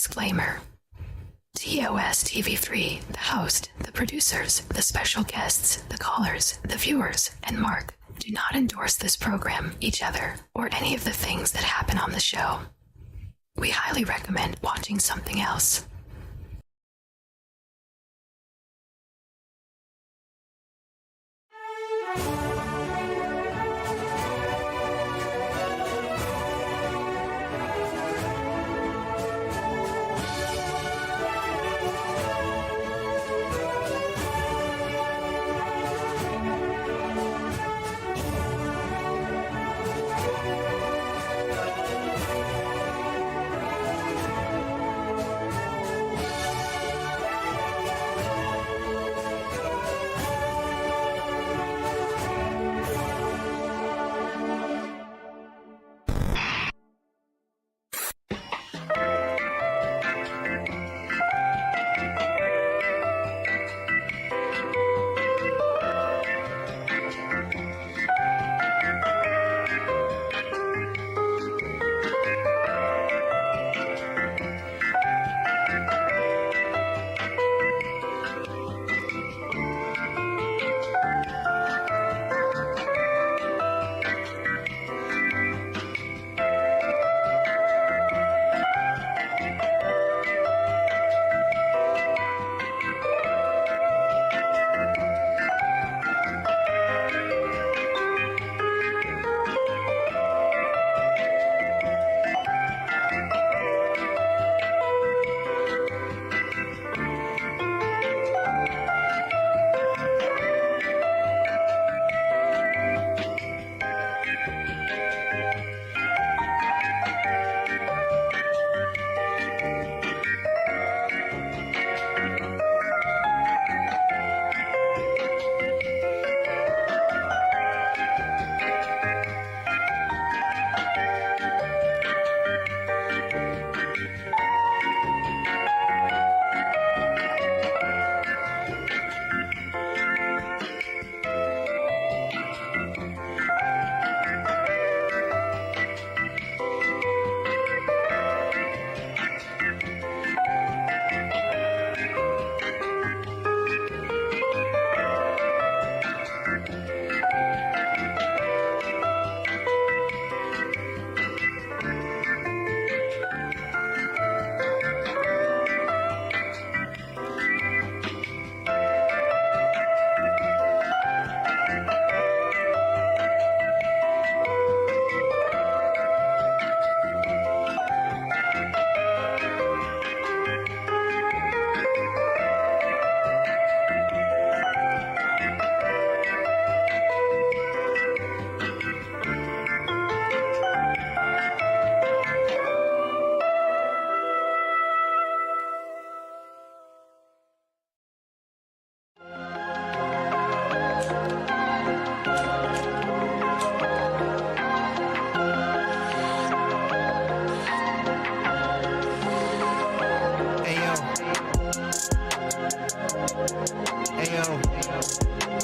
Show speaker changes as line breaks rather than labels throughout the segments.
Disclaimer. TOS TV3, the host, the producers, the special guests, the callers, the viewers, and Mark do not endorse this program, each other, or any of the things that happen on the show. We highly recommend watching something else.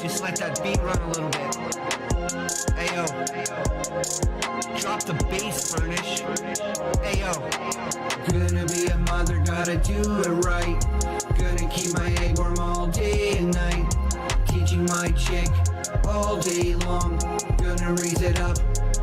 Just let that beat run a little bit. Ayo. Drop the bass, Furnish. Ayo. Gonna be a mother, gotta do it right. Gonna keep my egg warm all day and night. Teaching my chick all day long. Gonna raise it up,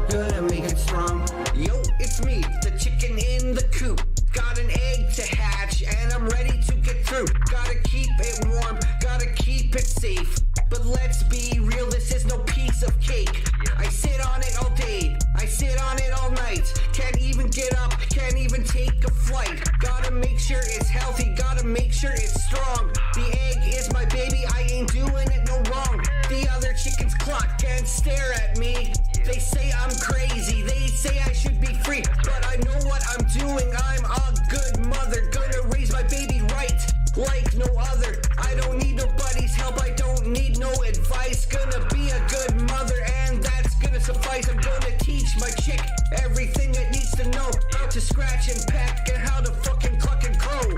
gonna make it strong. Yo, it's me, the chicken in the coop. Got an egg to hatch and I'm ready to get through. Gotta keep it warm, gotta keep it safe. But let's be real, this is no piece of cake. I sit on it all day, I sit on it all night. Can't even get up, can't even take a flight. Gotta make sure it's healthy, gotta make sure it's strong. The egg is my baby, I ain't doing it no wrong. The other chickens clock can't stare at me. They say I'm crazy, they say I should be free. But I know what I'm doing, I'm a good mother. Gonna raise my baby right, like no other. I don't need nobody's help, I don't need no advice. Gonna be a good mother and that's gonna suffice. I'm gonna teach my chick everything it needs to know. How to scratch and peck and how to fucking cluck and crow.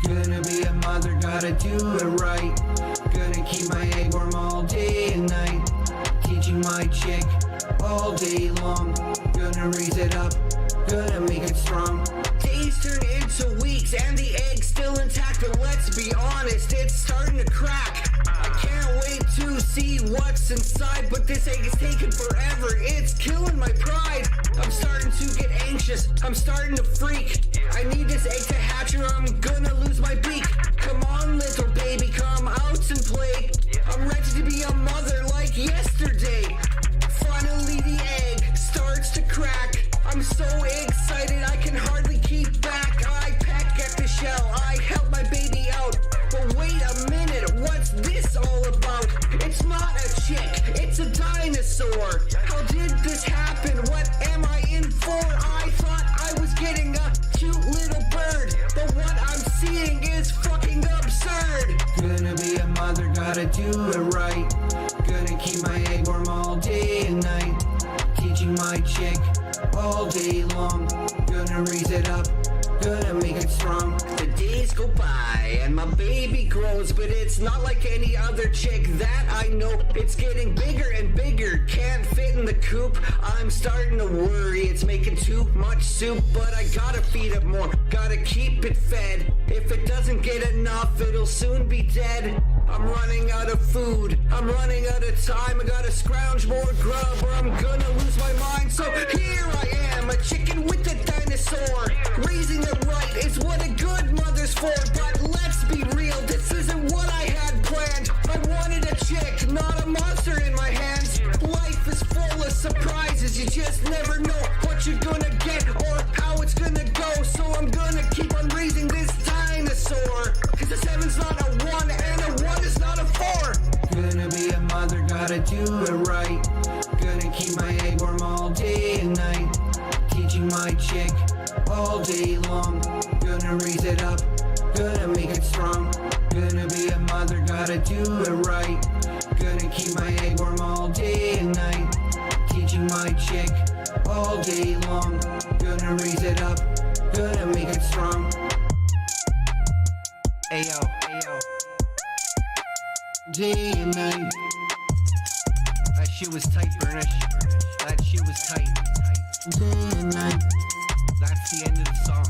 Gonna be a mother, gotta do it right. Gonna keep my egg warm all day and night. Teaching my chick all day long. Gonna raise it up, gonna make it strong. Days turn into weeks, weeks and the egg's still intact, but let's be honest, it's starting to crack. I can't wait to see what's inside, but this egg is taking forever. It's killing my pride. I'm starting to get anxious. I'm starting to freak. I need this egg to hatch or I'm gonna lose my beak. Come on, little baby, come out and play. I'm ready to be a mother like yesterday. Finally, the egg starts to crack. I'm so excited I can hardly keep back. I peck at the shell. I help my baby out. But wait a minute, what's this all about? It's not a chick, it's a dinosaur. How did this happen? What am I in for? I thought I was getting a cute little bird, but what I'm seeing is fucking absurd. Gonna be a mother, gotta do it right. Gonna keep my egg warm all day and night. Teaching my chick all day long. Gonna raise it up, gonna make it strong. The days go by and my baby grows, but it's not like any other chick that I know. It's getting bigger and bigger, can't fit in the coop. I'm starting to worry, it's making too much soup, but I gotta feed it more, gotta keep it fed. If it doesn't get enough, it'll soon be dead. I'm running out of food, I'm running out of time. I gotta scrounge more grub or I'm gonna lose my mind. So here I am, a chicken with a dinosaur. Raising it right is what a good mother's for. But let's be real, this isn't what I had planned. I wanted a chick, not a monster in my hands. Life is full of surprises, you just never know what you're gonna get or how it's gonna go. So I'm gonna keep on raising this dinosaur, cause a 7's not a 1 and a 1 is not a 4. Gonna be a mother, gotta do it right. Gonna keep my egg warm all day and night. Teaching my chick all day long. Gonna raise it up, gonna make it strong. Gonna be a mother, gotta do it right. Gonna keep my egg warm all day and night. Teaching my chick all day long. Gonna raise it up, gonna make it strong. Ayo, ayo. Day and night. That shit was tight, Burnish. That shit was tight. Day and night. That's the end of the song.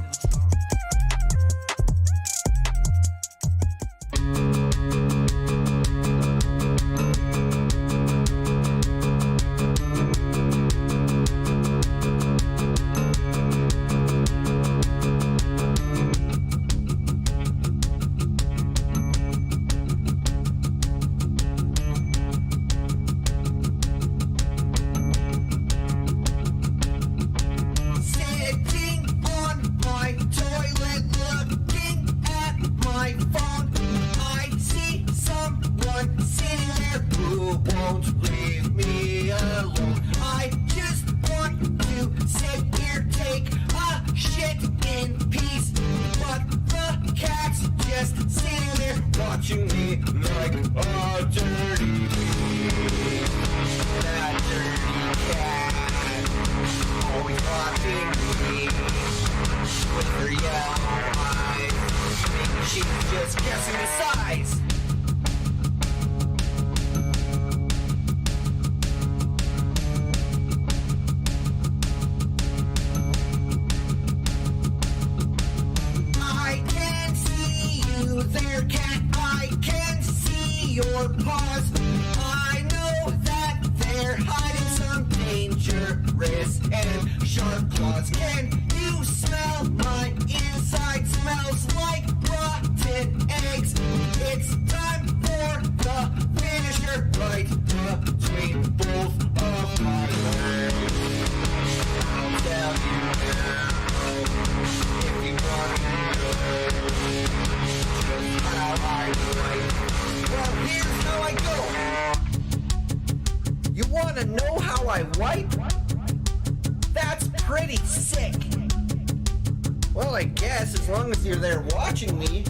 Well, I guess, as long as you're there watching me.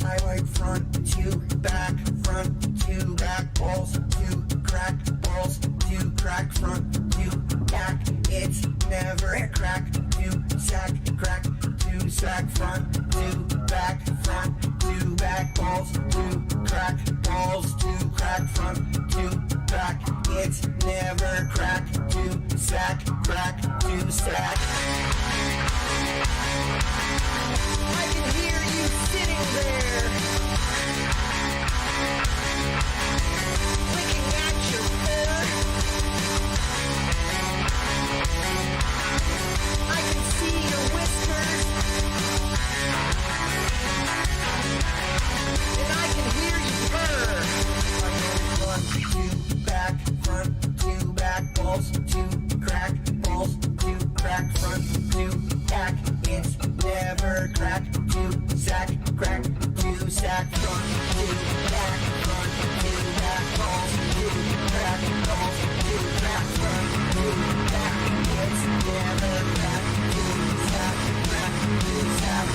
I like front to back, balls to crack, balls to crack, front to back. It's never crack to sack, front to back, balls to crack, front to back. It's never crack to sack, back, front to back, front to back, balls to back, balls to back, front to back, it's never back to tap, back to tap.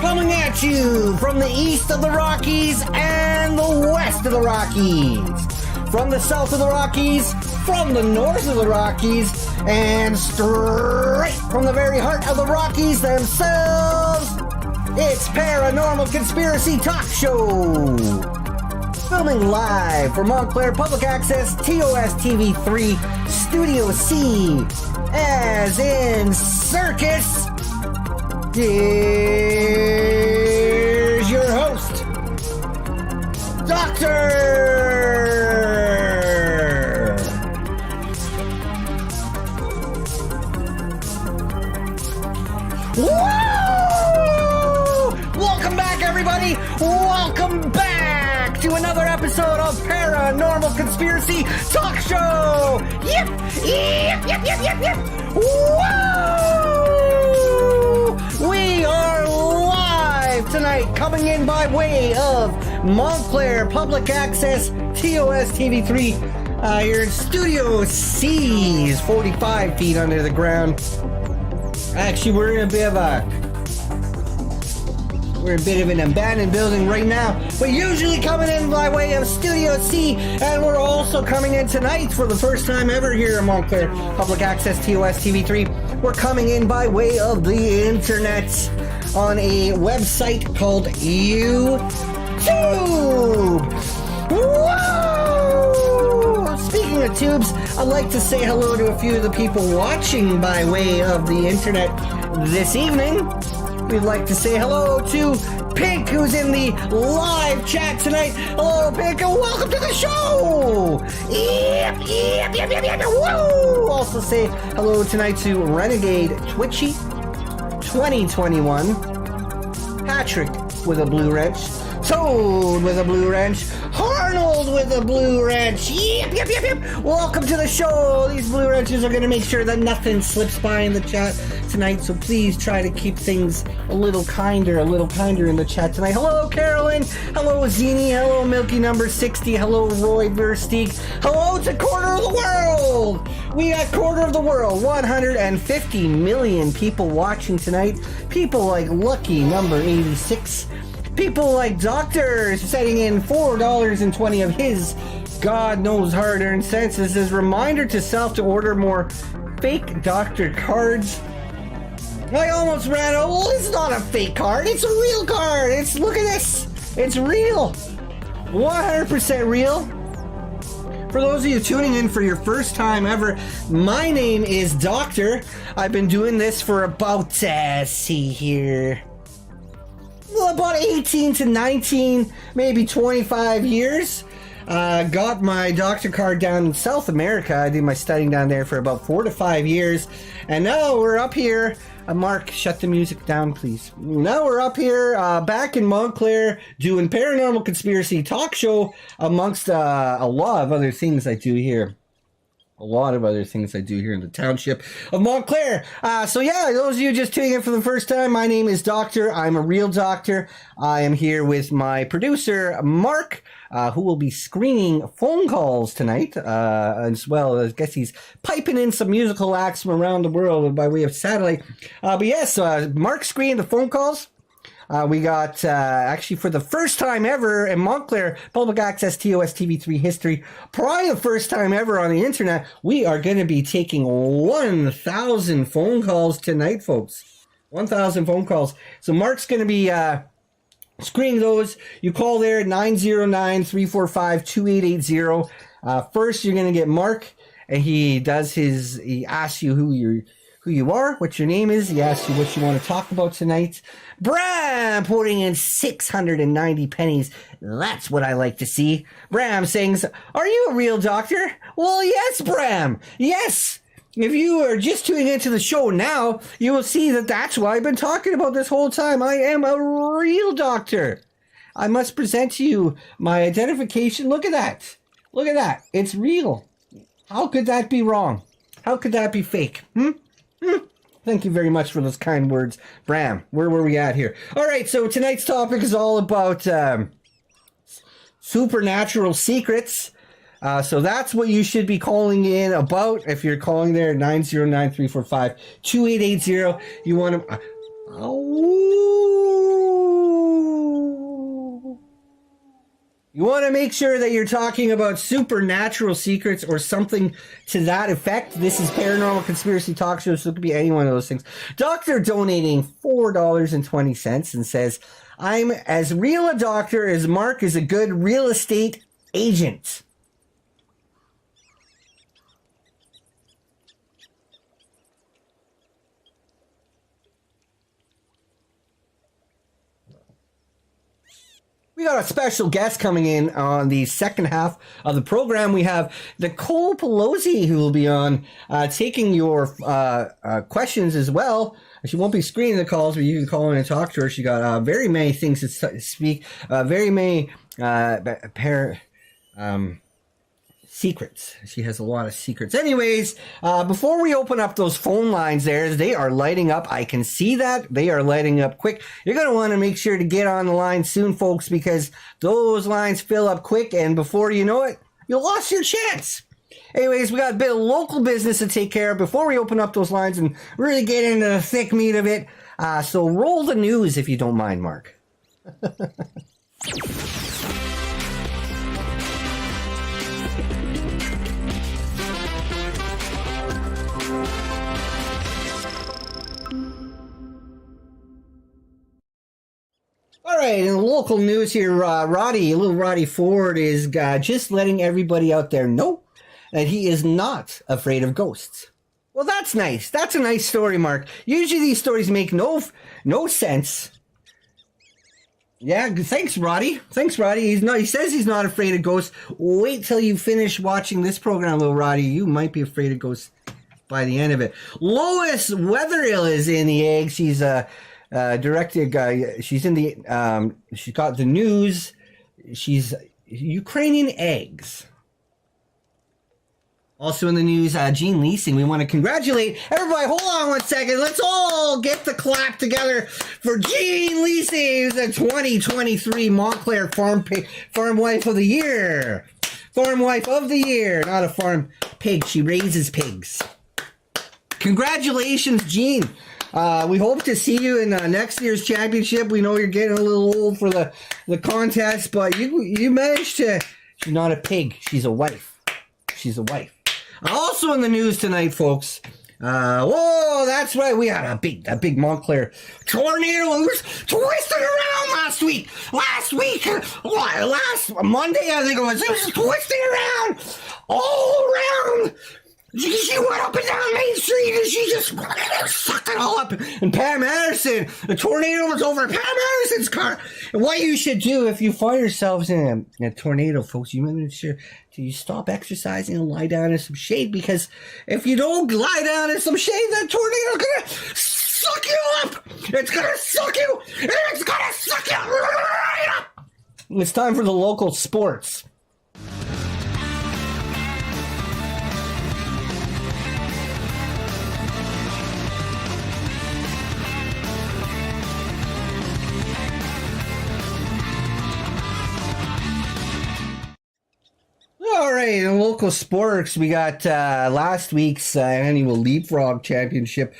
Coming at you from the east of the Rockies and the west of the Rockies. From the south of the Rockies, from the north of the Rockies, and straight from the very heart of the Rockies themselves, it's Paranormal Conspiracy Talk Show. Filming live from Montclair Public Access TOS TV3 Studio C, as in circus. Here's your host, Doctor! Woo! Welcome back, everybody! Welcome back to another episode of Paranormal Conspiracy Talk Show! Yep! Yep! Yep! Yep! Yep! Yep! Woo! We are live tonight, coming in by way of Montclair Public Access TOS TV3 here in Studio C's 45 feet under the ground. Actually, we're in a bit of an abandoned building right now. We're usually coming in by way of Studio C, and we're also coming in tonight for the first time ever here in Montclair Public Access TOS TV3. We're coming in by way of the internet on a website called YouTube. Whoa! Speaking of tubes, I'd like to say hello to a few of the people watching by way of the internet this evening. We'd like to say hello to Pink, who's in the live chat tonight. Hello, Pink, and welcome to the show! Yep, yep, yep, yep, yep, woo! Also say hello tonight to Renegade Twitchy 2021, Patrick with a blue wrench, Toad with a blue wrench, Arnold with a blue wrench. Yep, yep, yep, yep. Welcome to the show. These blue wrenches are going to make sure that nothing slips by in the chat tonight, so please try to keep things a little kinder in the chat tonight. Hello, Carolyn. Hello, Zini. Hello, Milky Number 60. Hello, Roy Versteeg. Hello to Quarter of the World. We got Quarter of the World. 150 million people watching tonight. People like Lucky Number 86. People like Doctor setting in $4.20 of his God knows hard-earned cents. This is a reminder to self to order more fake doctor cards. I almost ran out. Well, it's not a fake card. It's a real card. Look at this. It's real. 100% real. For those of you tuning in for your first time ever, my name is Doctor. I've been doing this for about, see here, well, about 18 to 19, maybe 25 years. Got my doctor card down in South America. I did my studying down there for about 4 to 5 years. And now we're up here. Mark, shut the music down, please. Now we're up here back in Montclair doing Paranormal Conspiracy Talk Show amongst a lot of other things I do here. A lot of other things I do here in the township of Montclair. So yeah, those of you just tuning in for the first time, my name is Doctor. I'm a real doctor. I am here with my producer, Mark, who will be screening phone calls tonight, as well. I guess he's piping in some musical acts from around the world by way of satellite. But yes, Mark screened the phone calls. We got, actually for the first time ever in Montclair Public Access TOS TV3 history, probably the first time ever on the internet, we are going to be taking 1,000 phone calls tonight, folks. 1,000 phone calls. So Mark's going to be screening those. You call there at 909-345-2880. First, you're going to get Mark,
and he asks you who you are, what your name is. He asks you what you want to talk about tonight. Bram putting in 690 pennies. That's what I like to see. Bram sings, "Are you a real doctor?" Well, yes, Bram. Yes. If you are just tuning into the show now, you will see that that's what I've been talking about this whole time. I am a real doctor. I must present to you my identification. Look at that. Look at that. It's real. How could that be wrong? How could that be fake? Thank you very much for those kind words, Bram. Where were we at here? All right, so tonight's topic is all about supernatural secrets. So that's what you should be calling in about. If you're calling there at 909-345-2880, you want to... You want to make sure that you're talking about supernatural secrets or something to that effect. This is Paranormal Conspiracy Talk Show, so it could be any one of those things. Doctor donating $4.20 and says, "I'm as real a doctor as Mark is a good real estate agent." We got a special guest coming in on the second half of the program. We have Nicole Pelosi, who will be on taking your questions as well. She won't be screening the calls, but you can call in and talk to her. She got very many things to speak, very many secrets. She has a lot of secrets. Anyways, before we open up those phone lines there, they are lighting up. I can see that. They are lighting up quick. You're going to want to make sure to get on the line soon, folks, because those lines fill up quick, and before you know it, you lost your chance. Anyways, we got a bit of local business to take care of before we open up those lines and really get into the thick meat of it. So roll the news if you don't mind, Mark. All right, in the local news here, little Roddy Ford is just letting everybody out there know that he is not afraid of ghosts. Well, that's nice. That's a nice story, Mark. Usually these stories make no sense. Yeah, thanks, Roddy. Thanks, Roddy. He says he's not afraid of ghosts. Wait till you finish watching this program, little Roddy. You might be afraid of ghosts by the end of it. Lois Wetherill is in the egg. She's directed. She's in the. She's got the news. She's Ukrainian eggs. Also in the news, Gene Leasing. We want to congratulate everybody. Hold on one second. Let's all get the clap together for Gene Leasing, the 2023 Montclair Farm Wife of the Year. Farm Wife of the Year, not a farm pig. She raises pigs. Congratulations, Gene. We hope to see you in next year's championship. We know you're getting a little old for the contest, but you managed to. She's not a pig. She's a wife. She's a wife. Also in the news tonight, folks. Whoa, that's right. We had a big Montclair tornado. It was twisting around last week. Last Monday, I think it was. It was twisting around all around. She went up and down Main Street and she just sucked it all up. And Pam Anderson, the tornado was over Pam Anderson's car. And what you should do if you find yourselves in a tornado, folks, you make sure you stop exercising and lie down in some shade, because if you don't lie down in some shade, that tornado's gonna suck you up. It's gonna suck you, and it's gonna suck you right up. It's time for the local sports. All right, in local sports, we got last week's annual Leapfrog Championship.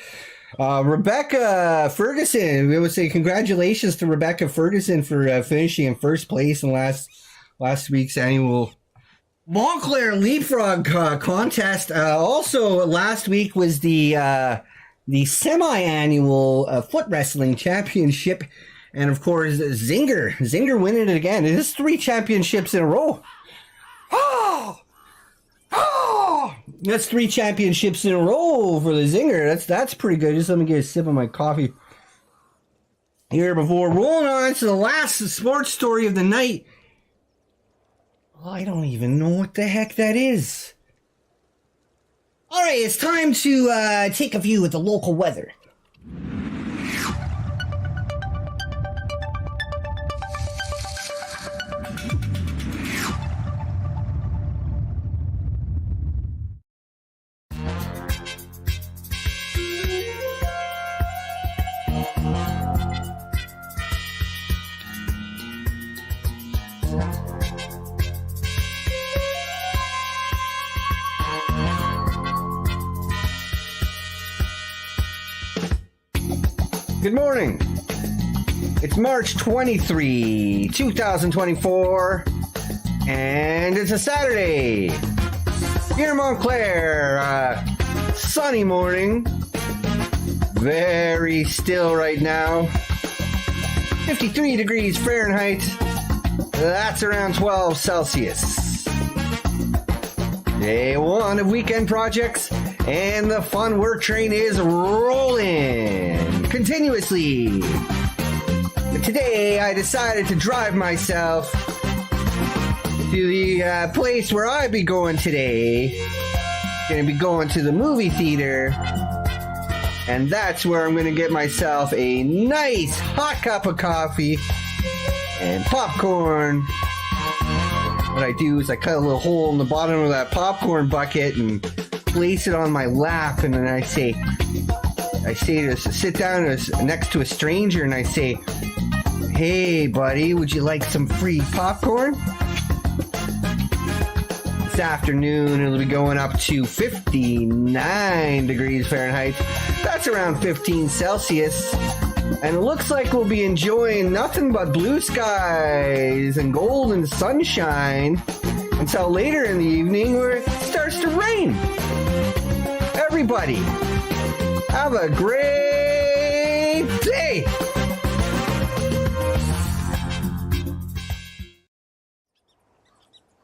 Rebecca Ferguson, we would say congratulations to Rebecca Ferguson for finishing in first place in last week's annual Montclair Leapfrog contest. Also, last week was the semi-annual foot wrestling championship. And, of course, Zinger winning it again. It is 3 championships in a row. That's 3 championships in a row for the Zinger. That's pretty good. Just let me get a sip of my coffee here before rolling on to the last sports story of the night. Well, I don't even know what the heck that is. All right, it's time to take a view at the local weather. Good morning. It's March 23, 2024, and it's a Saturday. Here in Montclair, sunny morning. Very still right now. 53 degrees Fahrenheit. That's around 12 Celsius. Day 1 of weekend projects, and the fun work train is rolling continuously. But today I decided to drive myself to the place where I be going today. Gonna be going to the movie theater, and that's where I'm gonna get myself a nice hot cup of coffee and popcorn. What I do is I cut a little hole in the bottom of that popcorn bucket and place it on my lap, and then I say to sit down next to a stranger, and I say, "Hey, buddy, would you like some free popcorn?" This afternoon, it'll be going up to 59 degrees Fahrenheit. That's around 15 Celsius. And it looks like we'll be enjoying nothing but blue skies and golden sunshine until later in the evening where it starts to rain. Everybody, have a great day!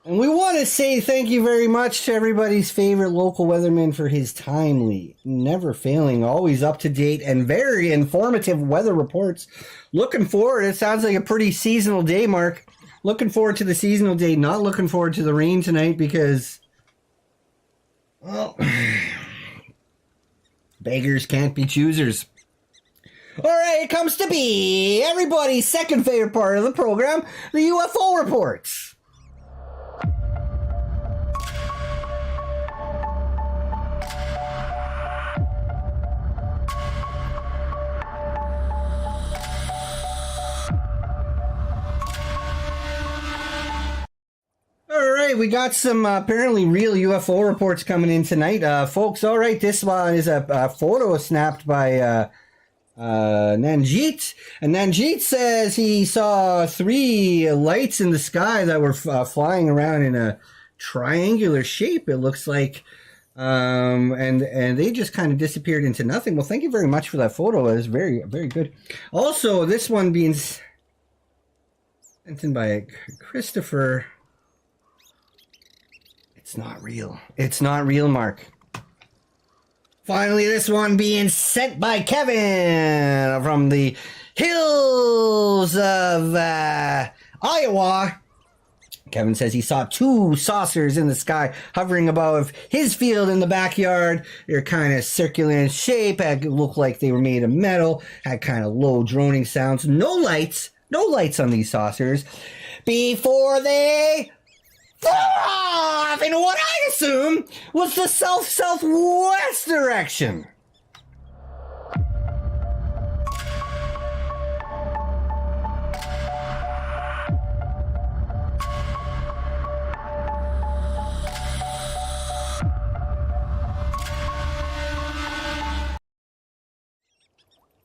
And we want to say thank you very much to everybody's favorite local weatherman for his timely, never failing, always up to date, and very informative weather reports. Looking forward, it sounds like a pretty seasonal day, Mark. Looking forward to the seasonal day, not looking forward to the rain tonight because, well, beggars can't be choosers. All right, it comes to be everybody's second favorite part of the program, the UFO reports. All right, we got some apparently real UFO reports coming in tonight. Folks, all right, this one is a photo snapped by Nanjeet. And Nanjeet says he saw 3 lights in the sky that were flying around in a triangular shape, it looks like. And they just kind of disappeared into nothing. Well, thank you very much for that photo. It was very, very good. Also, this one being sent in by Christopher. It's not real. It's not real, Mark. Finally, this one being sent by Kevin from the hills of Iowa. Kevin says he saw 2 saucers in the sky hovering above his field in the backyard. They're kind of circular in shape, looked like they were made of metal, had kind of low droning sounds. No lights on these saucers before they flew off in what I assume was the south-southwest direction.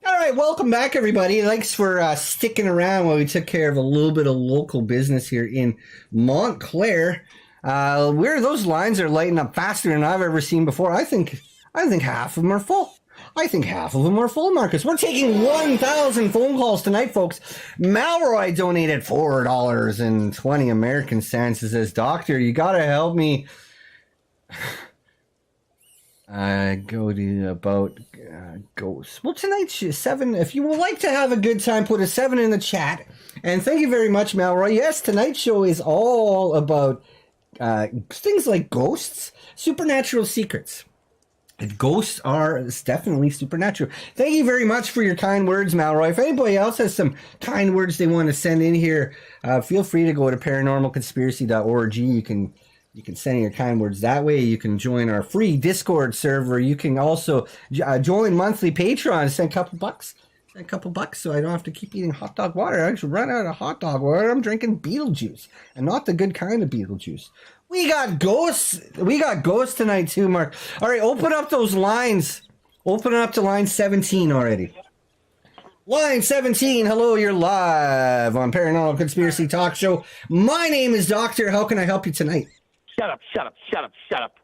All right, welcome back, everybody. Thanks for sticking around while we took care of a little bit of local business here in Montclair. Where those lines are lighting up faster than I've ever seen before. I think half of them are full. I think half of them are full, Marcus. We're taking 1,000 phone calls tonight, folks. Malroy donated $4.20 American cents. He says, "Doctor, you gotta help me. Go to about ghosts. Well, tonight's 7. If you would like to have a good time, put a 7 in the chat. And thank you very much, Malroy. Yes, tonight's show is all about things like ghosts, supernatural secrets. Ghosts are definitely supernatural. Thank you very much for your kind words, Malroy. If anybody else has some kind words they want to send in here, feel free to go to paranormalconspiracy.org. You can send in your kind words that way. You can join our free Discord server. You can also join monthly Patreon. Send a couple bucks. So I don't have to keep eating hot dog water. I actually run out of hot dog water. I'm drinking Beetlejuice, and not the good kind of Beetlejuice. We got ghosts. We got ghosts tonight too, Mark. All right, open up those lines. Open up to line 17 already. Line 17. Hello, you're live on Paranormal Conspiracy Talk Show. My name is Doctor. How can I help you tonight?
Shut up. Stop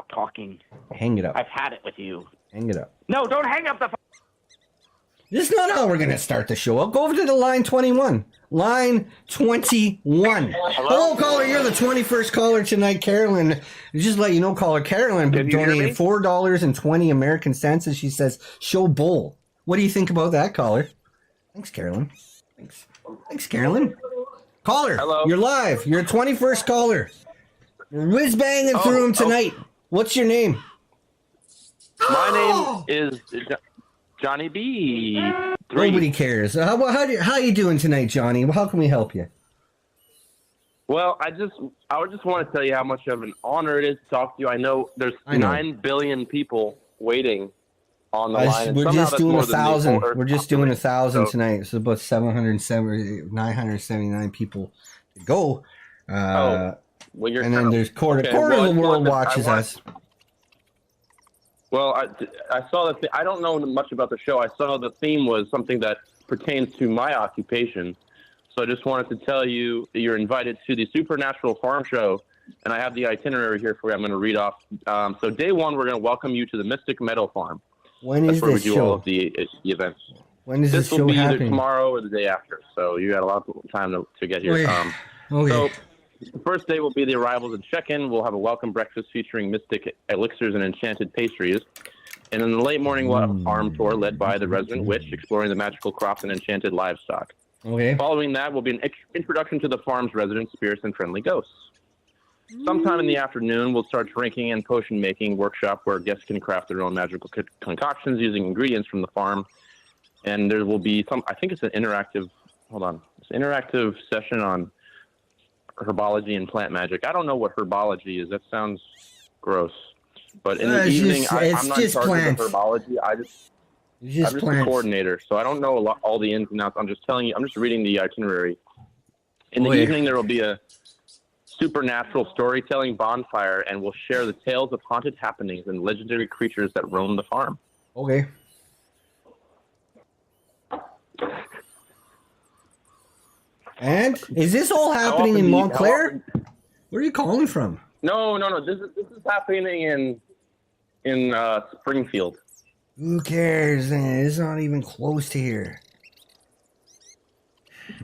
talking.
Hang it up.
I've had it with you.
Hang it up.
No, don't hang up the phone.
This is not how we're going to start the show. I'll go over to the line 21. Line 21. Hello, caller. You're the 21st caller tonight, Carolyn. Just let you know, caller Carolyn donated $4.20 American cents, as she says, show bull. What do you think about that, caller? Thanks, Carolyn. Thanks, Carolyn. Caller,
hello.
You're live. You're a 21st caller. You're whiz-banging through them tonight. What's your name?
My name is Johnny B.
Nobody cares. How you doing tonight, Johnny? How can we help you?
Well, I just want to tell you how much of an honor it is to talk to you. I know there's 9 billion people waiting on the line.
We're just doing 1,000. We're just doing 1,000
so
tonight. So about 979 people to go.
Well,
and then there's quarter of the world watches us.
Well, I saw that. I don't know much about the show. I saw the theme was something that pertains to my occupation. So I just wanted to tell you that you're invited to the Supernatural Farm Show, and I have the itinerary here for you. I'm going to read off. So day 1, we're going to welcome you to the Mystic Meadow Farm.
When is
That's where
this
we do
show?
all of the events.
When is this show
will be
happening?
either tomorrow or the day after. So you got a lot of time to get here.
Okay.
So the first day will be the arrivals and check-in. We'll have a welcome breakfast featuring mystic elixirs and enchanted pastries. And in the late morning, we'll have a farm tour led by the resident witch, exploring the magical crops and enchanted livestock.
Okay.
Following that will be an introduction to the farm's resident spirits and friendly ghosts. Sometime in the afternoon, we'll start drinking and potion making workshop where guests can craft their own magical concoctions using ingredients from the farm. And there will be I think it's an interactive, session on herbology and plant magic. I don't know what herbology is. That sounds gross. But in the evening, I'm not in charge of the herbology. I'm just the coordinator, so I don't know all the ins and outs. I'm just telling you. I'm just reading the itinerary. In the evening, there will be a supernatural storytelling bonfire, and we'll share the tales of haunted happenings and legendary creatures that roam the farm.
Okay. And is this all happening in Montclair? Where are you calling from?
No. This is happening in Springfield.
Who cares? It's not even close to here.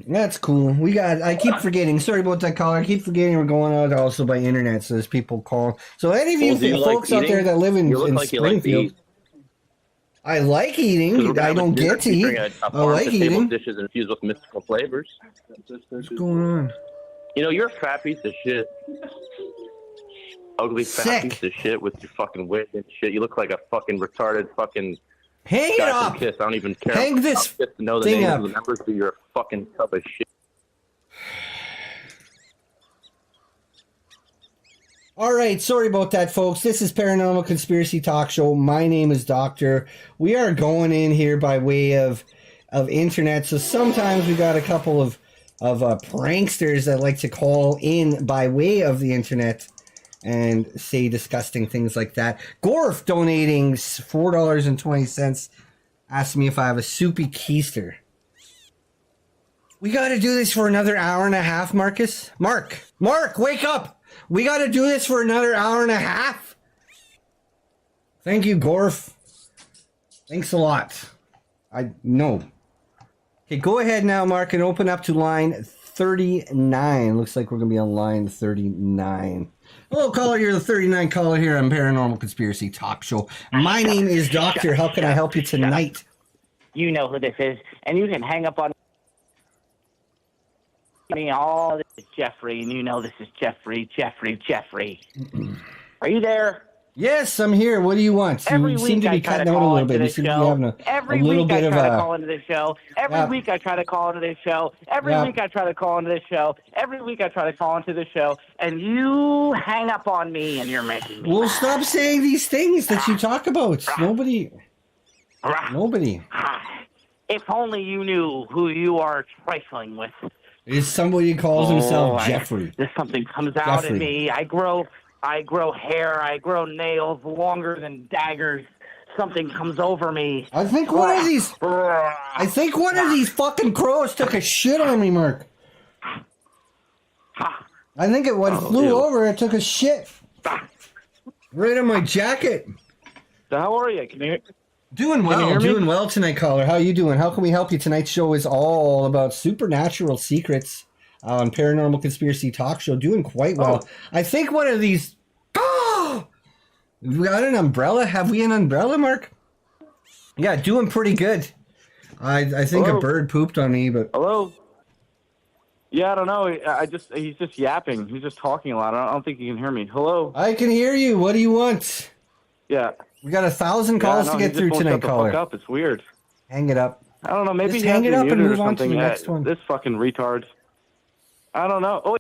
That's cool. I keep forgetting. Sorry about that, caller. I keep forgetting we're going out also by internet, so there's people call. So any of you folks out there that live in Springfield, I like eating. I don't get to eat. I like eating.
Dishes infused with mystical flavors.
What's going on?
You know, you're a fat piece of shit. Ugly fat piece of shit with your fucking wit and shit. You look like a fucking retarded fucking.
Hang it up!
Kiss. I don't even care.
Hang this
to know the names of the members, but you're a fucking tub of shit.
All right, sorry about that, folks. This is Paranormal Conspiracy Talk Show. My name is Doctor. We are going in here by way of internet, so sometimes we got a couple of pranksters that like to call in by way of the internet and say disgusting things like that. Gorf donating $4.20 asked me if I have a soupy keister. We got to do this for another hour and a half, Marcus. Mark, wake up! We got to do this for another hour and a half. Thank you, Gorf. Thanks a lot. I know. Okay, go ahead now, Mark, and open up to line 39. Looks like we're going to be on line 39. Hello, caller. You're the 39 caller here on Paranormal Conspiracy Talk Show. My name is Doctor. How can I help you tonight?
You know who this is, and you can hang up on me. Oh, this is Jeffrey, and you know this is Jeffrey. Are you there?
Yes, I'm here. What do you want? You seem to be cutting out a little bit. You seem to be having a little bit of a...
Every week I try to call into this show. Every week I try to call into this show. Every week I try to call into this show. Every week I try to call into this show. And you hang up on me and you're making me mad.
Stop saying these things that you talk about. Nobody.
If only you knew who you are trifling with.
Is somebody calls himself Jeffrey.
Something comes out in me. I grow hair. I grow nails longer than daggers. Something comes over me.
I think one of these fucking crows took a shit on me, Mark. I think it flew over. It took a shit right on my jacket.
So how are you? Can you?
Doing well tonight, caller. How you doing? How can we help you? Tonight's show is all about supernatural secrets on Paranormal Conspiracy Talk Show. Doing quite well. I think one of these... We got an umbrella? Have we an umbrella, Mark? Yeah, doing pretty good. I think a bird pooped on me, but...
Hello? Yeah, I don't know. He's just yapping. He's just talking a lot. I don't think he can hear me. Hello?
I can hear you. What do you want?
Yeah.
We got 1,000 calls to get through tonight, caller.
Fuck up. It's weird.
Hang it up.
I don't know. Maybe
just
he
hang it up and move on to the
next one. This fucking retard. I don't know. Oh.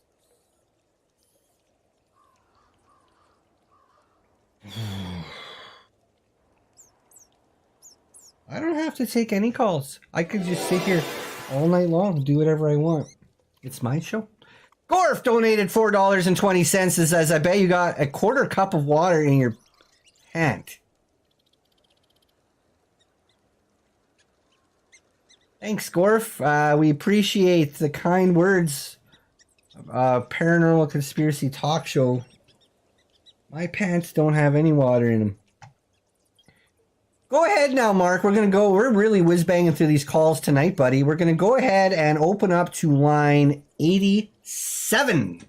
I don't have to take any calls. I could just sit here all night long and do whatever I want. It's my show. Gorf donated $4.20 and says, I bet you got a quarter cup of water in your hand. Thanks, Gorf. We appreciate the kind words. Paranormal Conspiracy Talk Show. My pants don't have any water in them. Go ahead now, Mark. We're really whiz-banging through these calls tonight, buddy. We're going to go ahead and open up to line 87.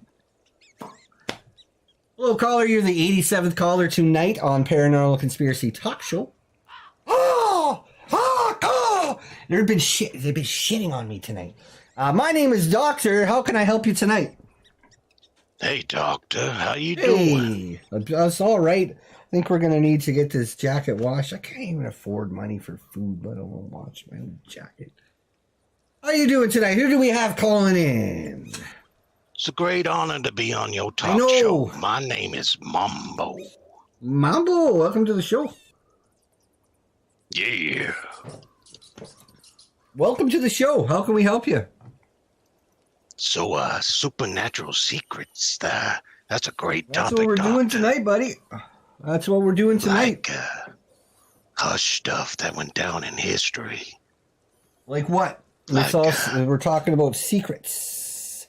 Hello, caller. You're the 87th caller tonight on Paranormal Conspiracy Talk Show. They've been shitting on me tonight. My name is Doctor. How can I help you tonight?
Hey, Doctor. How you doing?
That's all right. I think we're going to need to get this jacket washed. I can't even afford money for food, let alone wash my own jacket. How you doing tonight? Who do we have calling in?
It's a great honor to be on your talk show. My name is Mambo.
Mambo, welcome to the show.
Yeah.
Welcome to the show. How can we help you?
So, supernatural secrets. That's a great topic,
That's what we're doing tonight, buddy. That's what we're doing tonight.
Like hush stuff that went down in history.
Like what? We're talking about secrets.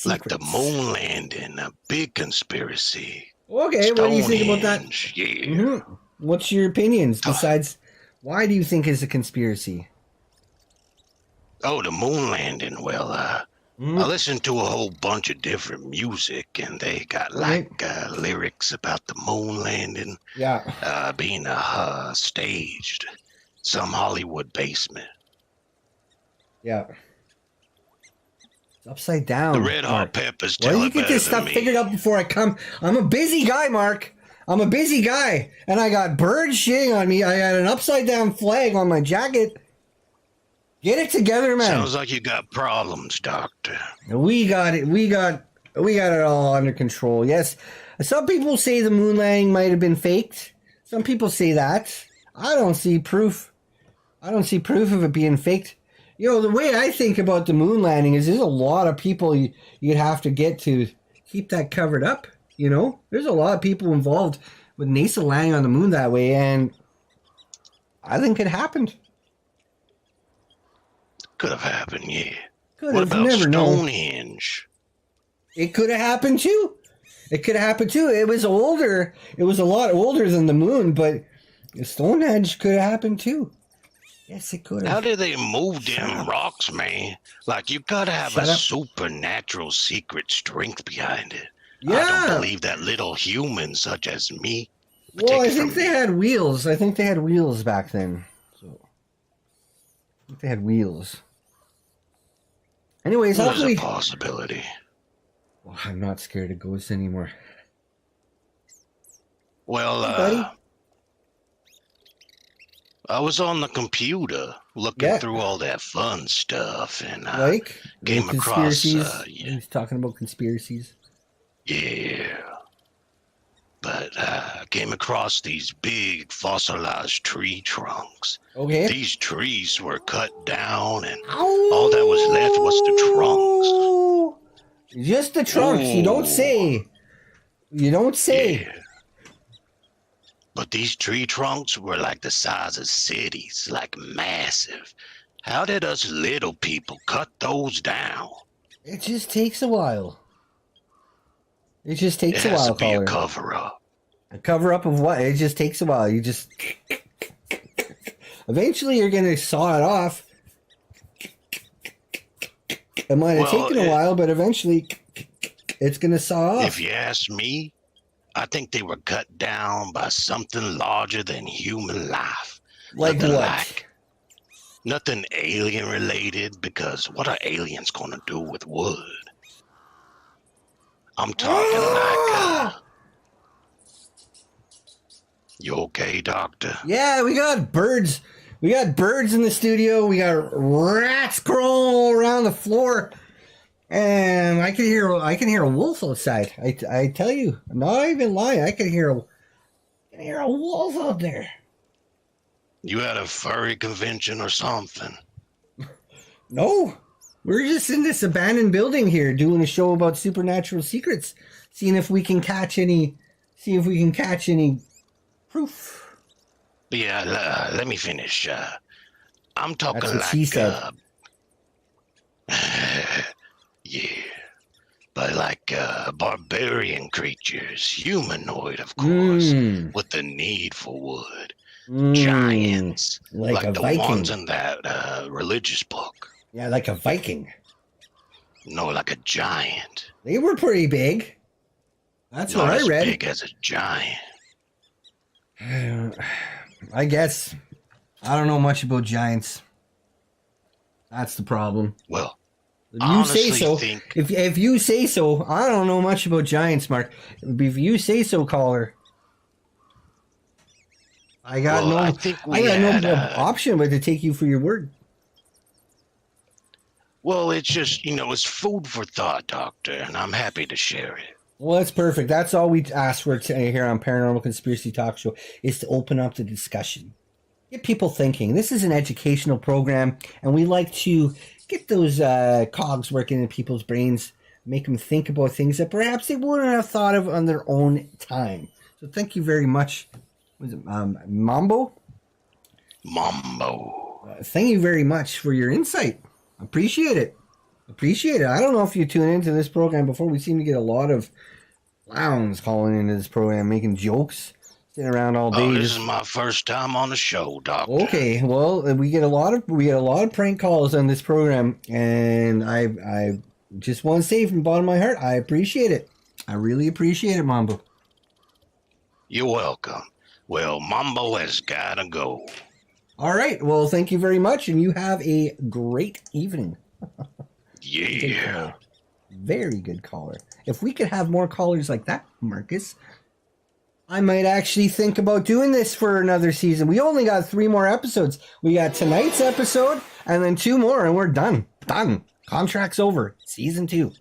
Like the moon landing, a big conspiracy.
Okay, what do you think about that?
Yeah.
Mm-hmm. What's your opinions besides why do you think it's a conspiracy?
Oh, the moon landing. Well, I listened to a whole bunch of different music, and they got lyrics about the moon landing.
Yeah.
Being staged, some Hollywood basement.
Yeah. It's upside down.
The Red Hot Peppers.
Why don't you get this stuff figured out before I come? I'm a busy guy, Mark. I'm a busy guy, and I got birds shitting on me. I got an upside down flag on my jacket. Get it together, man.
Sounds like you got problems, Doctor.
We got it. We got it all under control. Yes. Some people say the moon landing might have been faked. Some people say that. I don't see proof. I don't see proof of it being faked. You know, the way I think about the moon landing is there's a lot of people you'd have to get to keep that covered up. You know, there's a lot of people involved with NASA landing on the moon that way, and I think it happened.
Could have happened, yeah.
What about
Stonehenge?
It could have happened too. It was older. It was a lot older than the moon, but Stonehenge could have happened too. Yes, it could have.
How did they move them rocks, man? Like, you gotta have a supernatural secret strength behind it.
Yeah.
I don't believe that little humans such as me.
Well, I think they had wheels. I think they had wheels back then. So, I think they had wheels. Anyways,
there's a possibility.
Well, I'm not scared of ghosts anymore.
Well, I was on the computer looking through all that fun stuff, and came across.
He's talking about conspiracies.
Yeah, but came across these big fossilized tree trunks.
Okay.
These trees were cut down, and all that was left was the trunks.
Just the trunks. You don't say. You don't say.
Yeah. But these tree trunks were like the size of cities, like massive. How did us little people cut those down?
It just takes a while. It just takes a while,
It has to be a cover-up.
A cover-up of what? It just takes a while. You just... Eventually, you're going to saw it off. It might have taken a while, but eventually, it's going to saw off.
If you ask me, I think they were cut down by something larger than human life.
Like what?
Nothing alien related, because what are aliens going to do with wood? I'm talking you okay, doctor?
Yeah, we got birds. We got birds in the studio. We got rats crawling all around the floor. And I can hear a wolf outside. I tell you, I'm not even lying. I can hear a wolf out there.
You at a furry convention or something?
No, we're just in this abandoned building here doing a show about supernatural secrets, seeing if we can catch any proof.
Yeah, let me finish. I'm talking
That's what
like
she said.
Yeah, but like barbarian creatures, humanoid, of course, with the need for wood. Giants, like the
Viking.
ones in that religious book.
Yeah, like a Viking.
No, like a giant.
They were pretty big. That's what I read.
Not as big as a giant.
I guess. I don't know much about giants. That's the problem.
Well,
if you say so. If you say so, I don't know much about giants, Mark. If you say so, caller. I got no option but to take you for your word.
Well, it's just, it's food for thought, Doctor, and I'm happy to share it.
Well, that's perfect. That's all we ask for here on Paranormal Conspiracy Talk Show, is to open up the discussion. Get people thinking. This is an educational program, and we like to get those cogs working in people's brains, make them think about things that perhaps they wouldn't have thought of on their own time. So thank you very much. Was it Mambo?
Mambo.
Thank you very much for your insight. Appreciate it. I don't know if you tune into this program before. We seem to get a lot of clowns calling into this program, making jokes, sitting around all day.
This is my first time on the show, Doctor.
Okay, well, we get a lot of prank calls on this program, and I just want to say from the bottom of my heart, I appreciate it. I really appreciate it, Mambo.
You're welcome. Well, Mambo has got to go.
All right. Well, thank you very much, and you have a great evening.
Yeah.
Very good caller. If we could have more callers like that, Marcus, I might actually think about doing this for another season. We only got 3 more episodes. We got tonight's episode and then 2 more, and we're done. Done. Contract's over. Season 2.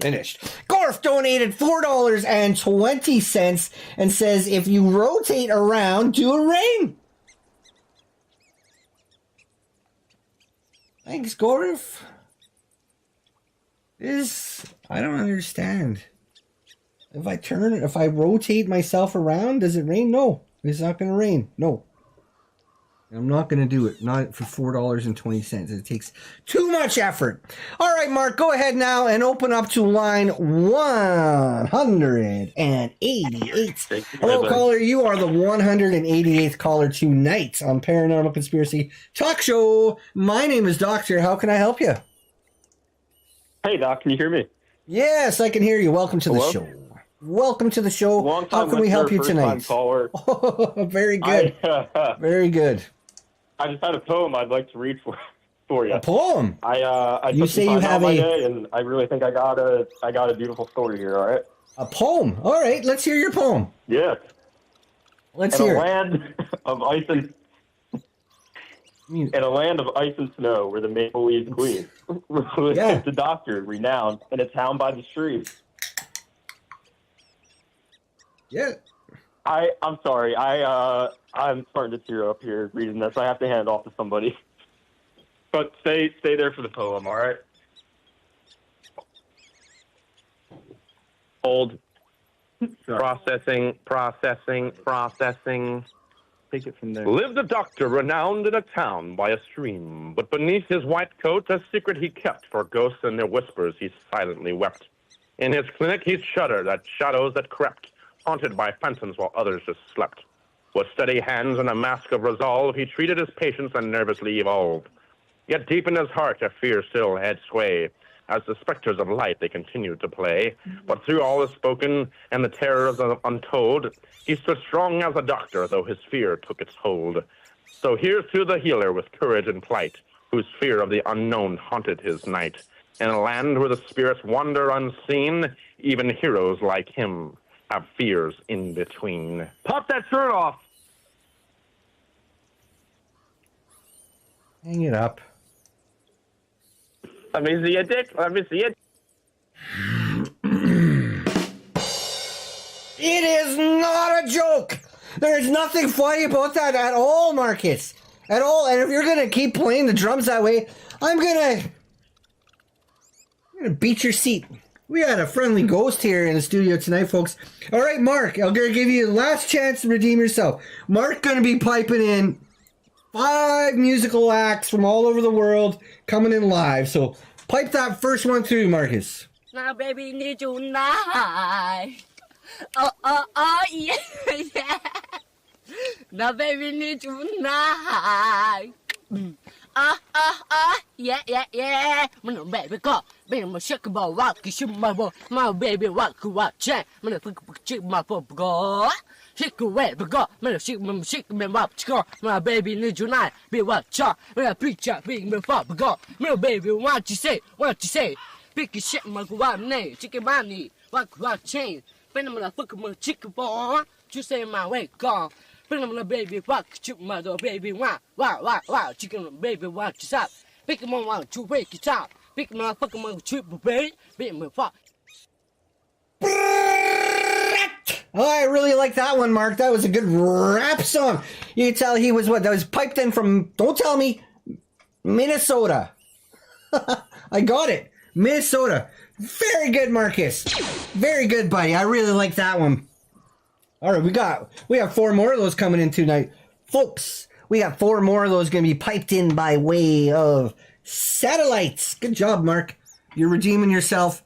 Finished. Gorf donated $4.20 and says, if you rotate around, do a rain. Thanks, Gorf. I don't understand. If I rotate myself around, does it rain? No. It's not going to rain. No. I'm not going to do it. Not for $4.20. It takes too much effort. All right, Mark, go ahead now and open up to line 188. Hello, caller. You are the 188th caller tonight on Paranormal Conspiracy Talk Show. My name is Doctor. How can I help you?
Hey, Doc. Can you hear me?
Yes, I can hear you. Welcome to the show. Welcome to the show. How can we help you tonight? Oh, very good. Very good.
I just had a poem I'd like to read for you.
A poem?
You say you have and I really think I got a beautiful story here. All right.
A poem. All right. Let's hear your poem.
Yeah.
Let's hear.
In a land of ice and snow, where the maple leaves gleam, the doctor renowned in a town by the stream.
Yeah.
I'm sorry. I'm starting to tear up here reading this. I have to hand it off to somebody. But stay there for the poem, all right?
Hold. Processing.
Take it from there.
Lived a doctor renowned in a town by a stream, but beneath his white coat a secret he kept, for ghosts and their whispers he silently wept. In his clinic he shuddered at shadows that crept, haunted by phantoms while others just slept. With steady hands and a mask of resolve, he treated his patients and nervously evolved. Yet deep in his heart a fear still had sway, as the specters of light they continued to play. But through all the spoken and the terror of the untold, he stood strong as a doctor, though his fear took its hold. So here's to the healer with courage and plight, whose fear of the unknown haunted his night. In a land where the spirits wander unseen, even heroes like him have fears in between.
Pop that shirt off!
Hang it up.
Let me see your dick. Let me see it.
It is not a joke. There's nothing funny about that at all, Marcus. At all. And if you're going to keep playing the drums that way, I'm going to beat your seat. We had a friendly ghost here in the studio tonight, folks. All right, Mark, I'm going to give you the last chance to redeem yourself. Mark's going to be piping in 5 musical acts from all over the world coming in live. So pipe that first one through, Marcus.
Now, baby, need you tonight. Oh, yeah, yeah. Now, baby, need you tonight. Yeah, yeah, yeah. My baby got me, my shake about rock, shoot my baby rock, check. My chick, my pop go. Shake away, but go, man, shake me up, my baby need you night. Be what, chop, when I preach up, being me pop go. My baby, what you say, Pick your shit, my name, chicken money, what chain. When I'm gonna fuck my chicken ball, you say my way gone. When I'm gonna baby, fuck, shoot my baby, wow, chicken baby, watch up. Pick him on one, to wake it up. Pick my fucking my triple baby, be my fuck.
Oh, I really like that one, Mark. That was a good rap song. You can tell he was that was piped in from, don't tell me, Minnesota. I got it. Minnesota. Very good, Marcus. Very good, buddy. I really like that one. All right, we have 4 more of those coming in tonight. Folks, we got 4 more of those going to be piped in by way of satellites. Good job, Mark. You're redeeming yourself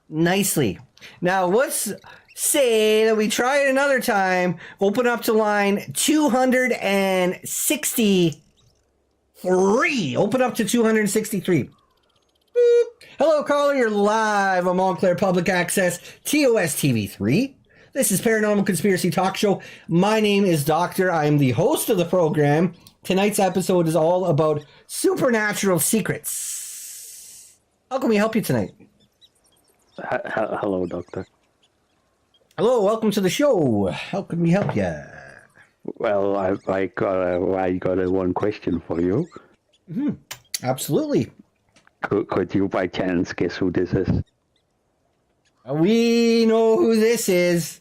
nicely. Now, let's say that we try it another time. Open up to line 263. Open up to 263. Boop. Hello, caller. You're live on Montclair Public Access, TOS TV3. This is Paranormal Conspiracy Talk Show. My name is Doctor. I am the host of the program. Tonight's episode is all about supernatural secrets. How can we help you tonight?
Hello, Doctor.
Hello, welcome to the show. How can we help you?
Well, I got a one question for you.
Mm-hmm. Absolutely.
Could you by chance guess who this is?
We know who this is.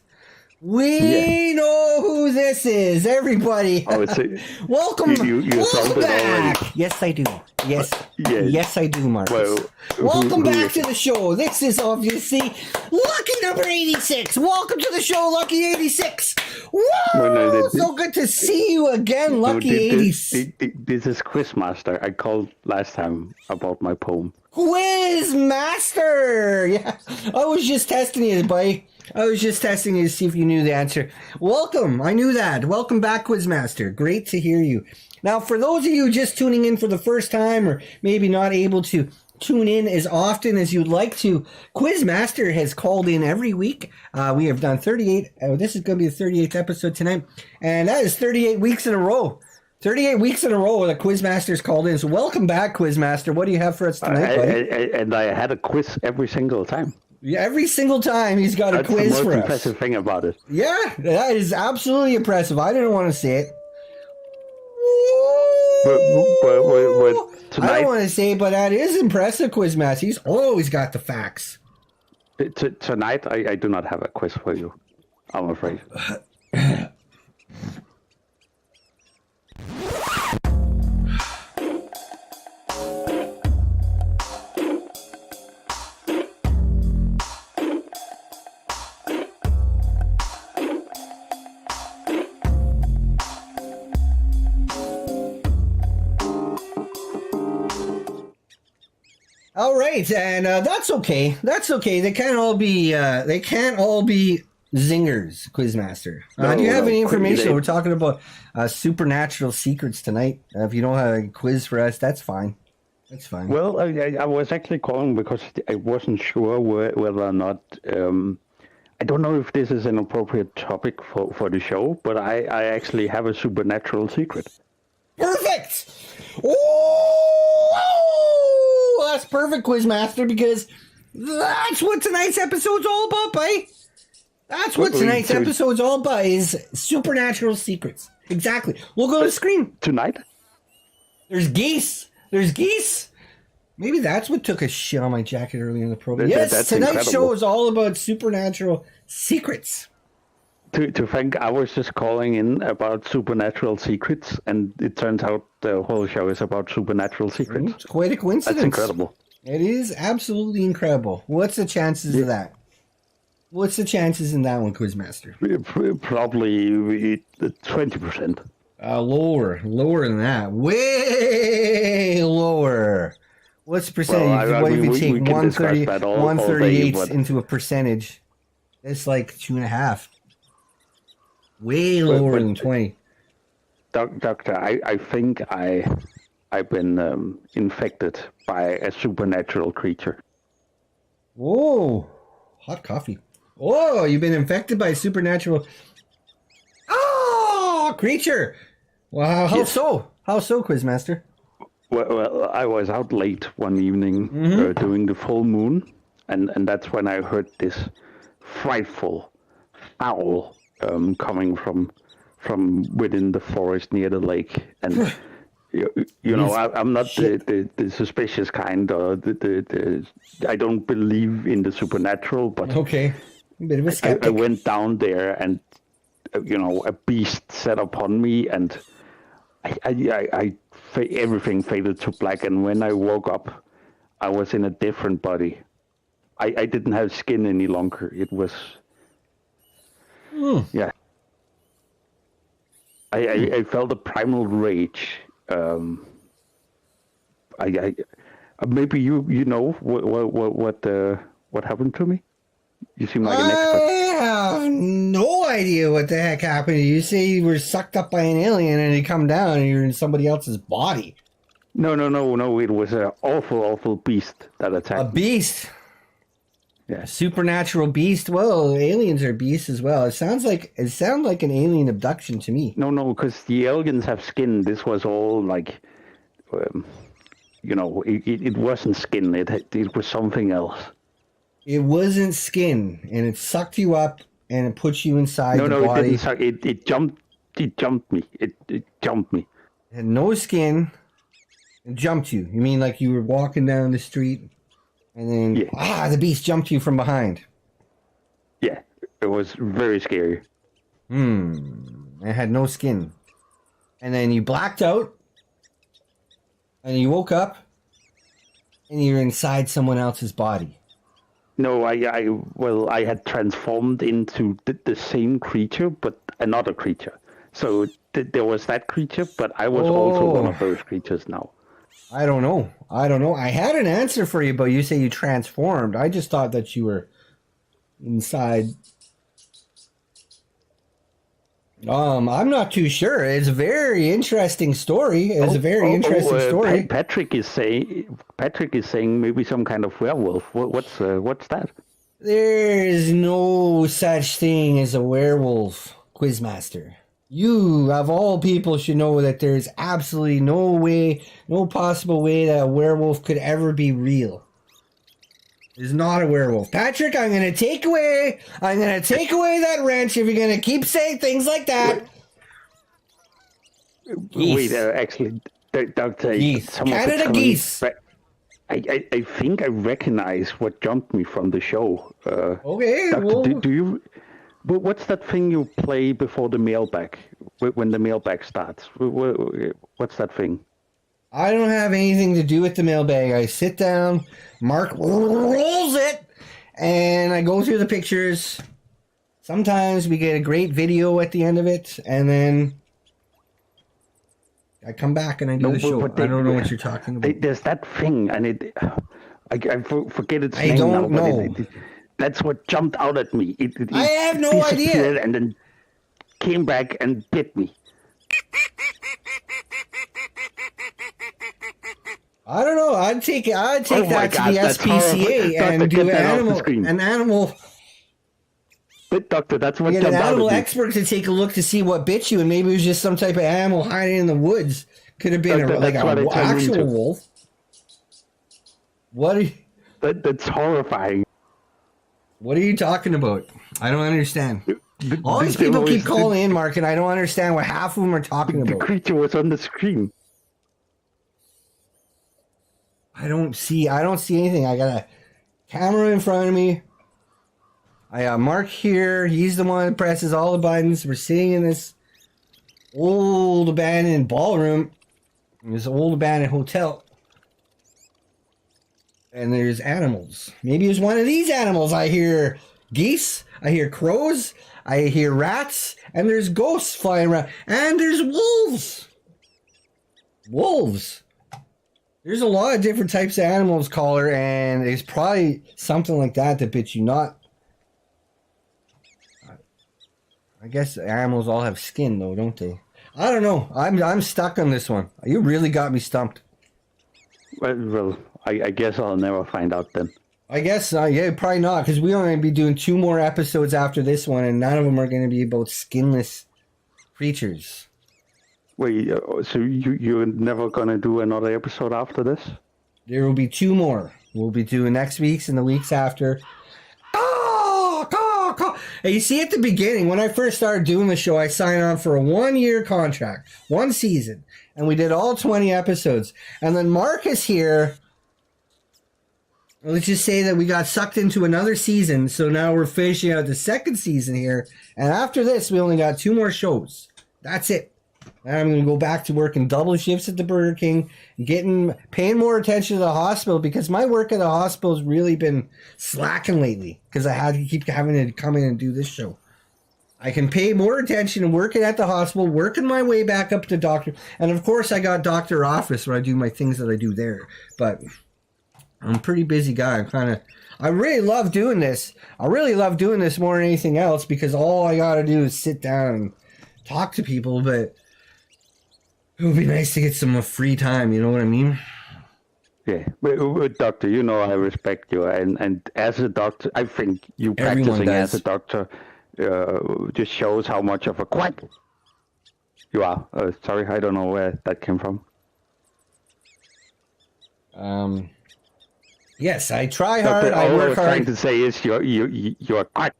We know who this misses, everybody.
Oh,
welcome
welcome
back.
Already.
Yes, I do. Yes, yes, I do, Marcus.
Well,
welcome back to the show. This is obviously Lucky number 86. Welcome to the show, Lucky 86. Woo! So good to see you again, Lucky 86.
This is Quizmaster. I called last time about my poem.
Quizmaster! Yeah, I was just testing you, buddy. I was just testing you to see if you knew the answer. Welcome. I knew that. Welcome back, Quizmaster. Great to hear you. Now, for those of you just tuning in for the first time or maybe not able to tune in as often as you'd like to, Quizmaster has called in every week. We have done 38. This is going to be the 38th episode tonight. And that is 38 weeks in a row. 38 weeks in a row that Quizmaster's called in. So welcome back, Quizmaster. What do you have for us tonight, buddy?
And I had a quiz every single time.
Yeah, every single time he's got a quiz for us.
That's the most impressive thing about it.
Yeah, that is absolutely impressive. I didn't want to say it.
But tonight,
I don't want to say it, but that is impressive, Quizmaster. He's always got the facts.
Tonight, I do not have a quiz for you, I'm afraid.
All right, and that's okay. That's okay. They can't all be. They can't all be zingers, Quizmaster. Do you have any information? We're talking about supernatural secrets tonight. If you don't have a quiz for us, that's fine. That's fine.
Well, I was actually calling because I wasn't sure whether or not. I don't know if this is an appropriate topic for the show, but I actually have a supernatural secret.
Perfect. Oh, that's perfect, Quizmaster, because that's what tonight's episode's all about, buddy. That's what tonight's episode's all about, is supernatural secrets. Exactly. We'll go to the screen.
Tonight?
There's geese. There's geese. Maybe that's what took a shit on my jacket earlier in the program. Yes, tonight's incredible. Show is all about supernatural secrets.
To think I was just calling in about supernatural secrets, and it turns out the whole show is about supernatural secrets.
It's quite a coincidence.
That's incredible.
It is absolutely incredible. What's the chances of that? What's the chances in that one, Quizmaster?
Probably 20%.
Lower than that. Way lower. What's the percentage? What if you take 138 into a percentage? It's like 2.5. Way lower than 20.
Doctor, I think I've been infected by a supernatural creature.
Whoa, hot coffee. Oh, you've been infected by a supernatural creature. Wow, how so? How so, Quizmaster?
Well, I was out late one evening doing the full moon, and that's when I heard this frightful howl coming from within the forest near the lake, and you know I'm not the suspicious kind, or the I don't believe in the supernatural, but
okay, a bit of a skeptic.
I went down there, and a beast set upon me, and everything faded to black, and when I woke up, I was in a different body. I didn't have skin any longer. It was yeah. I felt a primal rage. Maybe you know what happened to me. You seem like an expert.
I have no idea what the heck happened. You say you were sucked up by an alien and you come down and you're in somebody else's body.
No. It was an awful beast that attacked me.
A beast? Yeah, supernatural beast. Well, aliens are beasts as well. It sounds like an alien abduction to me.
No, because the aliens have skin. This was all like, it wasn't skin. It was something else.
It wasn't skin, and it sucked you up and it put you inside the body.
It didn't suck. It jumped me. It jumped me.
It had no skin. It jumped you. You mean like you were walking down the street? And then, the beast jumped you from behind.
Yeah, it was very scary.
It had no skin. And then you blacked out, and you woke up, and you're inside someone else's body.
No, I had transformed into the same creature, but another creature. So there was that creature, but I was also one of those creatures now.
I don't know. I had an answer for you, but you say you transformed. I just thought that you were inside. I'm not too sure. It's a very interesting story. It's a very interesting story.
Patrick is saying maybe some kind of werewolf. What's that?
There is no such thing as a werewolf, Quizmaster. You, of all people, should know that there's absolutely no possible way that a werewolf could ever be real. It's not a werewolf. Patrick, I'm going to take away that wrench if you're going to keep saying things like that.
Geese. Wait, actually, Doctor,
geese. Canada geese.
I think I recognize what jumped me from the show.
Okay.
Doctor, do you... What's that thing you play before the mailbag, when the mailbag starts? What's that thing?
I don't have anything to do with the mailbag. I sit down, Mark rolls it, and I go through the pictures. Sometimes we get a great video at the end of it, and then I come back and I do the show. I don't know what you're talking about.
There's that thing, and I forget its name
now. I
don't know. That's what jumped out at me.
I have no idea.
And then came back and bit me.
I don't know. I'd take that to the SPCA and do an animal.
But doctor, that's what
jumped out at me. Get an animal expert to take a look to see what bit you, and maybe it was just some type of animal hiding in the woods. Could have been an actual wolf. What?
That's horrifying.
What are you talking about? I don't understand. All these people keep calling in, Mark, and I don't understand what half of them are talking about.
The creature was on the screen.
I don't see anything. I got a camera in front of me. I got Mark here. He's the one that presses all the buttons. We're sitting in this old abandoned ballroom. This old abandoned hotel. And there's animals. Maybe it's one of these animals. I hear geese. I hear crows. I hear rats. And there's ghosts flying around. And there's wolves. Wolves. There's a lot of different types of animals, caller. And it's probably something like that bit you not. I guess animals all have skin, though, don't they? I don't know. I'm stuck on this one. You really got me stumped.
Well, I guess I'll never find out then.
I guess, yeah, probably not, because we're only going to be doing 2 more episodes after this one, and none of them are going to be about skinless creatures.
Wait, so you're never going to do another episode after this?
There will be 2 more. We'll be doing next week's and the weeks after. And you see, at the beginning, when I first started doing the show, I signed on for a 1-year contract, 1 season, and we did all 20 episodes. And then Marcus here, let's just say that we got sucked into another season, so now we're finishing out the 2nd season here. And after this, we only got 2 more shows. That's it. And I'm going to go back to working double shifts at the Burger King, paying more attention to the hospital, because my work at the hospital has really been slacking lately, because I had to keep having to come in and do this show. I can pay more attention and working at the hospital, working my way back up to doctor. And of course, I got doctor office where I do my things that I do there. But I'm a pretty busy guy. I really love doing this. I really love doing this more than anything else, because all I got to do is sit down and talk to people. But it would be nice to get some free time, you know what I mean?
Yeah, but doctor, you know I respect you, and as a doctor, I think you practicing as a doctor just shows how much of a quack you are. Sorry, I don't know where that came from.
Yes, I try hard, I work hard.
All I was trying to say is you're a quack.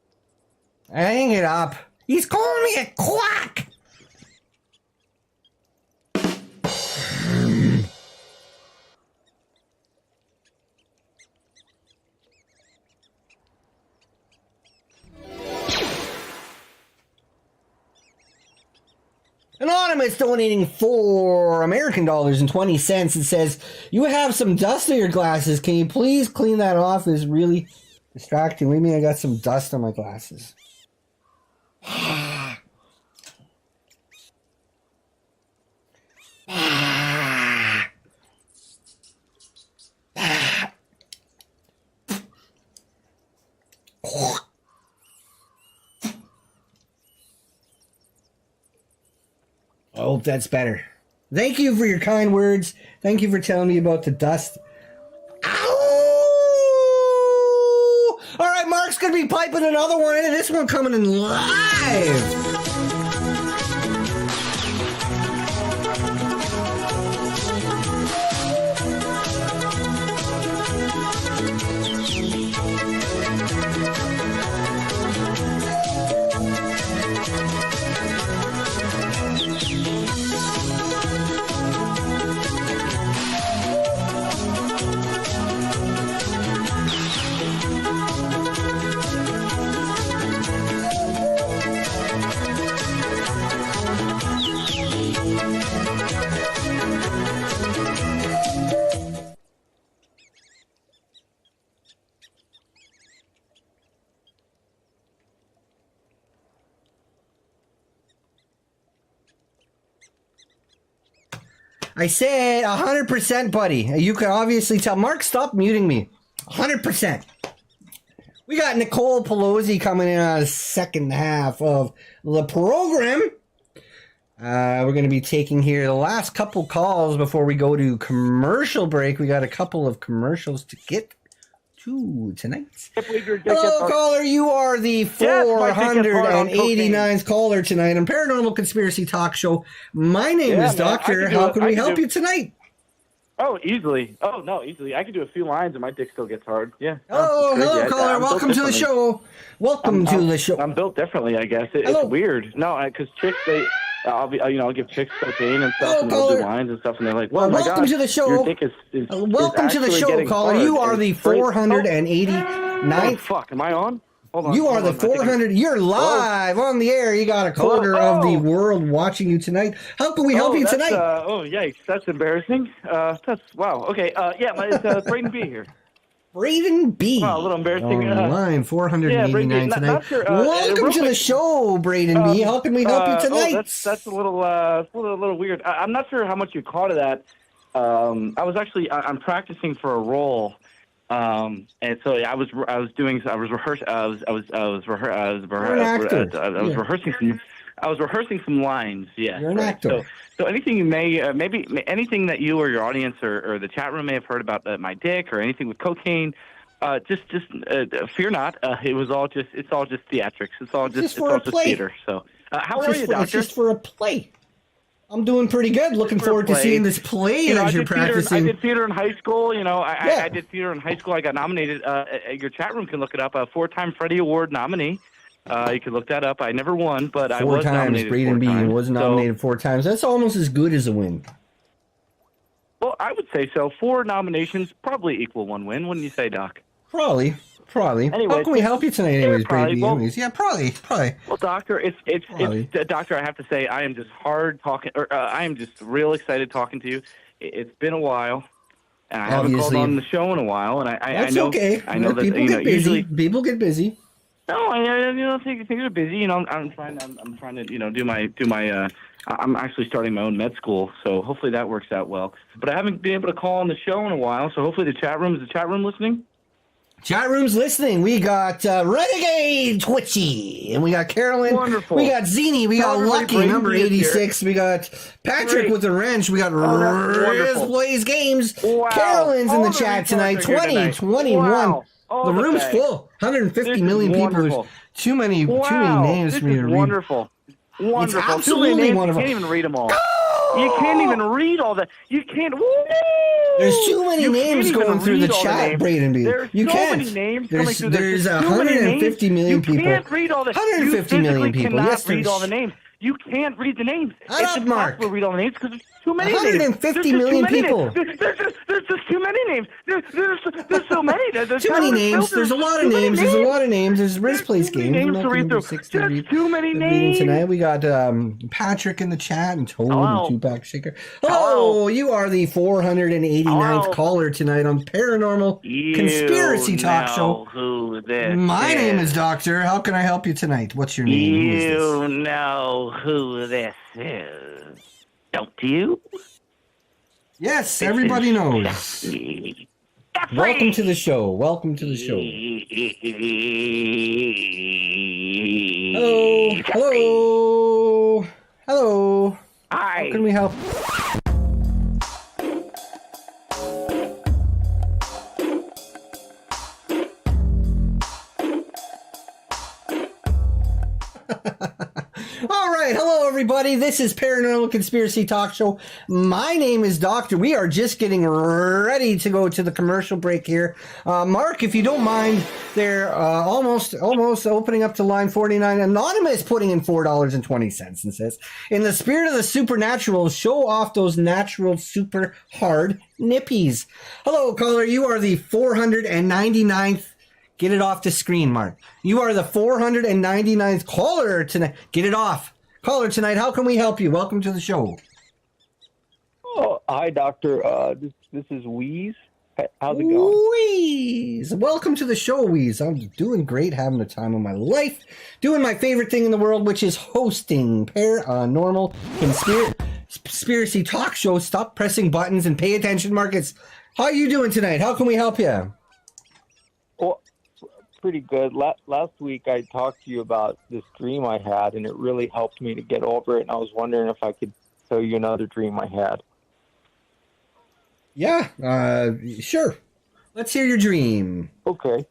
Hang it up. He's calling me a quack! Anonymous donating $4 American.20. It says, you have some dust on your glasses. Can you please clean that off? It's really distracting. What do you mean I got some dust on my glasses? I hope that's better. Thank you for your kind words. Thank you for telling me about the dust. Ow! All right, Mark's going to be piping another one in. This one coming in live. I said 100%, buddy. You can obviously tell. Mark, stop muting me. 100%. We got Nicole Pelosi coming in on the second half of the program. We're going to be taking here the last couple calls before we go to commercial break. We got a couple of commercials to get to tonight. Hello, caller. You are the 489th caller tonight on Paranormal Conspiracy Talk Show. My name is Doctor. How can we help you tonight?
Oh, easily. Oh, no, easily. I can do a few lines and my dick still gets hard. Yeah.
Hello, caller. Welcome to the show. Welcome to the show.
I'm built differently, I guess. It's weird. No, because chicks, I'll give chicks cocaine and stuff, and they'll do lines and stuff, and they're like, "Well, my
welcome
God,
to the show.
Your dick is
welcome to the show, caller. You are the 489th.
Oh, fuck, am I on? Hold on.
You are the 400. You're live on the air. You got a quarter of the world watching you tonight. How can we help you tonight?
Yikes, that's embarrassing. That's wow. Okay, it's Braden B here.
Braden B.
Wow, a little embarrassing.
Line 489 tonight.
Not sure,
welcome to the show, Braden B. How can we help you tonight?
That's a little weird. I'm not sure how much you caught of that. I'm practicing for a role. And so I was rehearsing some lines. Yeah.
You're an actor.
So anything you may, maybe anything that you or your audience or the chat room may have heard about my dick or anything with cocaine, just fear not. It's all just theatrics. It's all just theater. So how are you, Doctor?
It's just for a play. I'm doing pretty good. Looking forward to seeing this play as you're practicing.
I did theater in high school. I did theater in high school. I got nominated. Your chat room can look it up. A 4-time Freddie Award nominee. You can look that up. I never won, but I was nominated 4 times.
Braden B was nominated 4 times. That's almost as good as a win.
Well, I would say so. 4 nominations probably equal 1 win. Wouldn't you say, Doc?
Probably. Anyways, how can we help you tonight, anyways, Braden B? Probably.
Well, Doctor, it's Doctor. I have to say, I am just I am just real excited talking to you. It's been a while. And I haven't called on the show in a while, and I know.
Okay.
I know that
people get busy.
Usually,
people get busy.
No, things are busy. I'm trying to do my. I'm actually starting my own med school, so hopefully that works out well. But I haven't been able to call on the show in a while, so hopefully is the chat room listening?
Chat room's listening. We got Renegade Twitchy, and we got Carolyn.
Wonderful.
We got Zini. We got Lucky, number 86. We got Patrick with the wrench. We got Riz Plays Games.
Wow.
Carolyn's in the chat tonight. 2021.
Wow.
The room's full. 150 million people. There's too many names for me to read.
Wonderful.
It's absolutely wonderful.
You can't even read them all. You can't even read all that. You can't.
There's too many names going through the chat, Braden B.
You can't. Many names
there's 150 million people.
You can't read all that.
150 million people.
Cannot read all the names. You can't read the names. It's impossible to read all the names because there's
too many
150 million people.
There's just too many names. There's so many.
Too many names. There's a lot of names. There's a lot of names. There's Riz Place game.
Names to read through. Just too many names.
Tonight we got Patrick in the chat and Toad and Two-Pack Shaker. Hello, you are the 489th caller tonight on Paranormal Conspiracy Talk Show.
Who this
My name is Doctor. How can I help you tonight? What's your name?
You know who this is, don't you?
Yes, everybody knows. Welcome to the show. Welcome to the show. Hello. Hello. Hello.
Hi.
How can we help? All right, hello everybody. This is Paranormal Conspiracy Talk Show. My name is Doctor. We are just getting ready to go to the commercial break here. Mark, if you don't mind, they're almost opening up to line 49. Anonymous putting in $4.20 and says, "In the spirit of the supernatural, show off those natural super hard nippies." Hello, caller. You are the 499th. Get it off the screen, Mark. You are the 499th caller tonight. Get it off. Caller tonight, how can we help you? Welcome to the show.
Oh, hi, Doctor. This is Wheeze. How's it going?
Wheeze. Welcome to the show, Wheeze. I'm doing great, having the time of my life. Doing my favorite thing in the world, which is hosting Paranormal Conspiracy Talk Show. Stop pressing buttons and pay attention, Marcus. How are you doing tonight? How can we help you?
Well, pretty good. Last week I talked to you about this dream I had, and it really helped me to get over it. And I was wondering if I could tell you another dream I had.
Yeah, sure. Let's hear your dream.
Okay.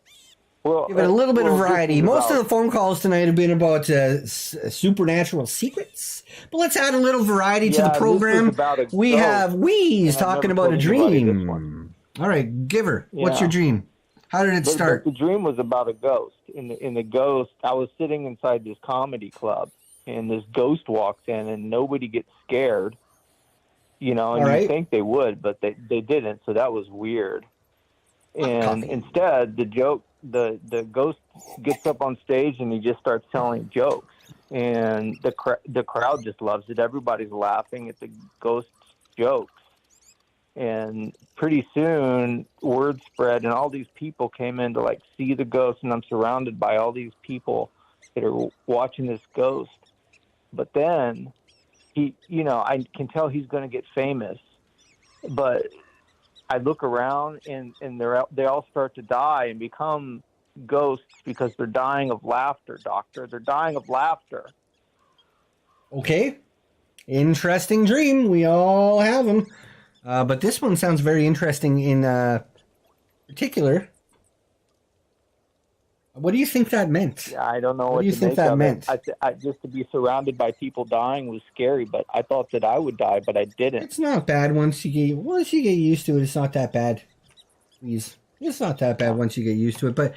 Well,
give it a little bit of variety. Most of the phone calls tonight have been about supernatural secrets, but let's add a little variety to the program. We have Wheeze talking about a dream. All right, give her. Yeah. What's your dream? How did it start?
The dream was about a ghost. In the ghost, I was sitting inside this comedy club, and this ghost walks in, and nobody gets scared. You know, and you think they would, but they didn't. So that was weird. And instead, the ghost gets up on stage and he just starts telling jokes, and the crowd just loves it. Everybody's laughing at the ghost's jokes. And pretty soon, word spread, and all these people came in to see the ghost. And I'm surrounded by all these people that are watching this ghost. But then I can tell he's going to get famous. But I look around, and they all start to die and become ghosts because they're dying of laughter, Doctor. They're dying of laughter.
Okay, interesting dream. We all have them. But this one sounds very interesting in particular. What do you think that meant?
Yeah, I don't know what
do you think that meant.
I just to be surrounded by people dying was scary, but I thought that I would die, but I didn't.
It's not bad once you get used to it. It's not that bad. Please, it's not that bad once you get used to it. But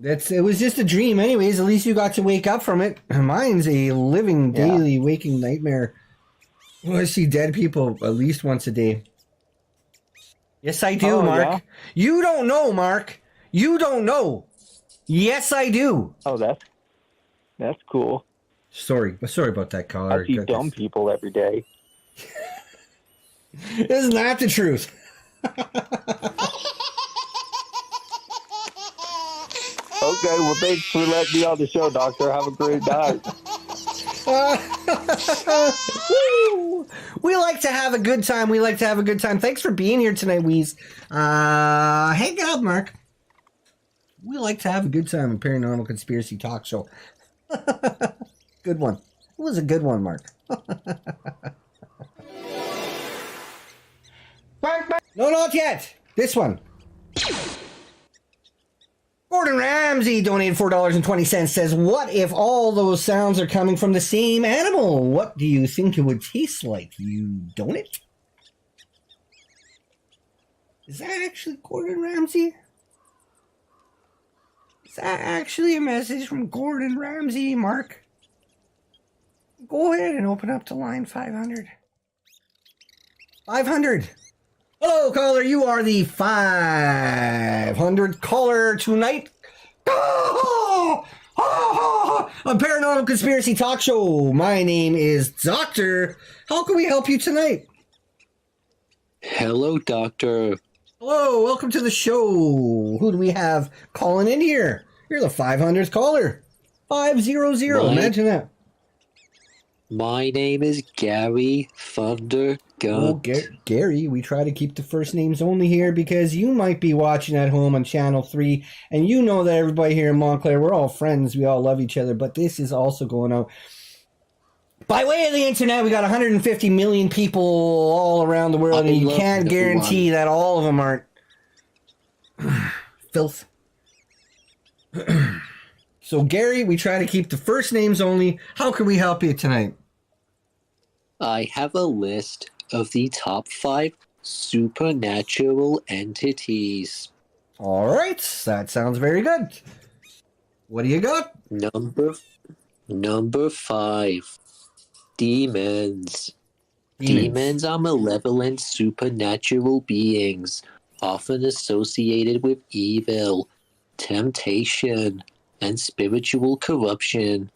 it was just a dream, anyways. At least you got to wake up from it. Mine's a living, daily, waking nightmare. Well, I see dead people at least once a day. Yes, I do, Mark. Yeah? You don't know, Mark. You don't know. Yes, I do.
Oh, that's cool.
Sorry about that, caller.
I see dumb people every day.
Isn't that the truth?
Okay, well, thanks for letting me on the show, Doctor. Have a great night.
We like to have a good time. Thanks for being here tonight, Wheeze. Hang out, Mark. We like to have a good time in Paranormal Conspiracy Talk Show. Good one. It was a good one, Mark. No, not yet. This one. Gordon Ramsay donated $4.20, says, "What if all those sounds are coming from the same animal? What do you think it would taste like, you donut?" Is that actually Gordon Ramsay? Is that actually a message from Gordon Ramsay, Mark? Go ahead and open up to line 500. 500. Hello, caller. You are the 500 caller tonight. A Paranormal Conspiracy Talk Show. My name is Doctor. How can we help you tonight?
Hello, Doctor.
Hello, welcome to the show. Who do we have calling in here? You're the 500th caller. 500. Imagine that.
My name is Gary Thundergut.
Oh, Gary, we try to keep the first names only here because you might be watching at home on Channel 3, and you know that everybody here in Montclair, we're all friends, we all love each other, but this is also going out by way of the internet. We got 150 million people all around the world, and you can't guarantee that all of them aren't filth. So, Gary, we try to keep the first names only. How can we help you tonight?
I have a list of the top 5 supernatural entities.
All right, that sounds very good. What do you got?
Number 5, demons. Demons are malevolent supernatural beings, often associated with evil, temptation, and spiritual corruption.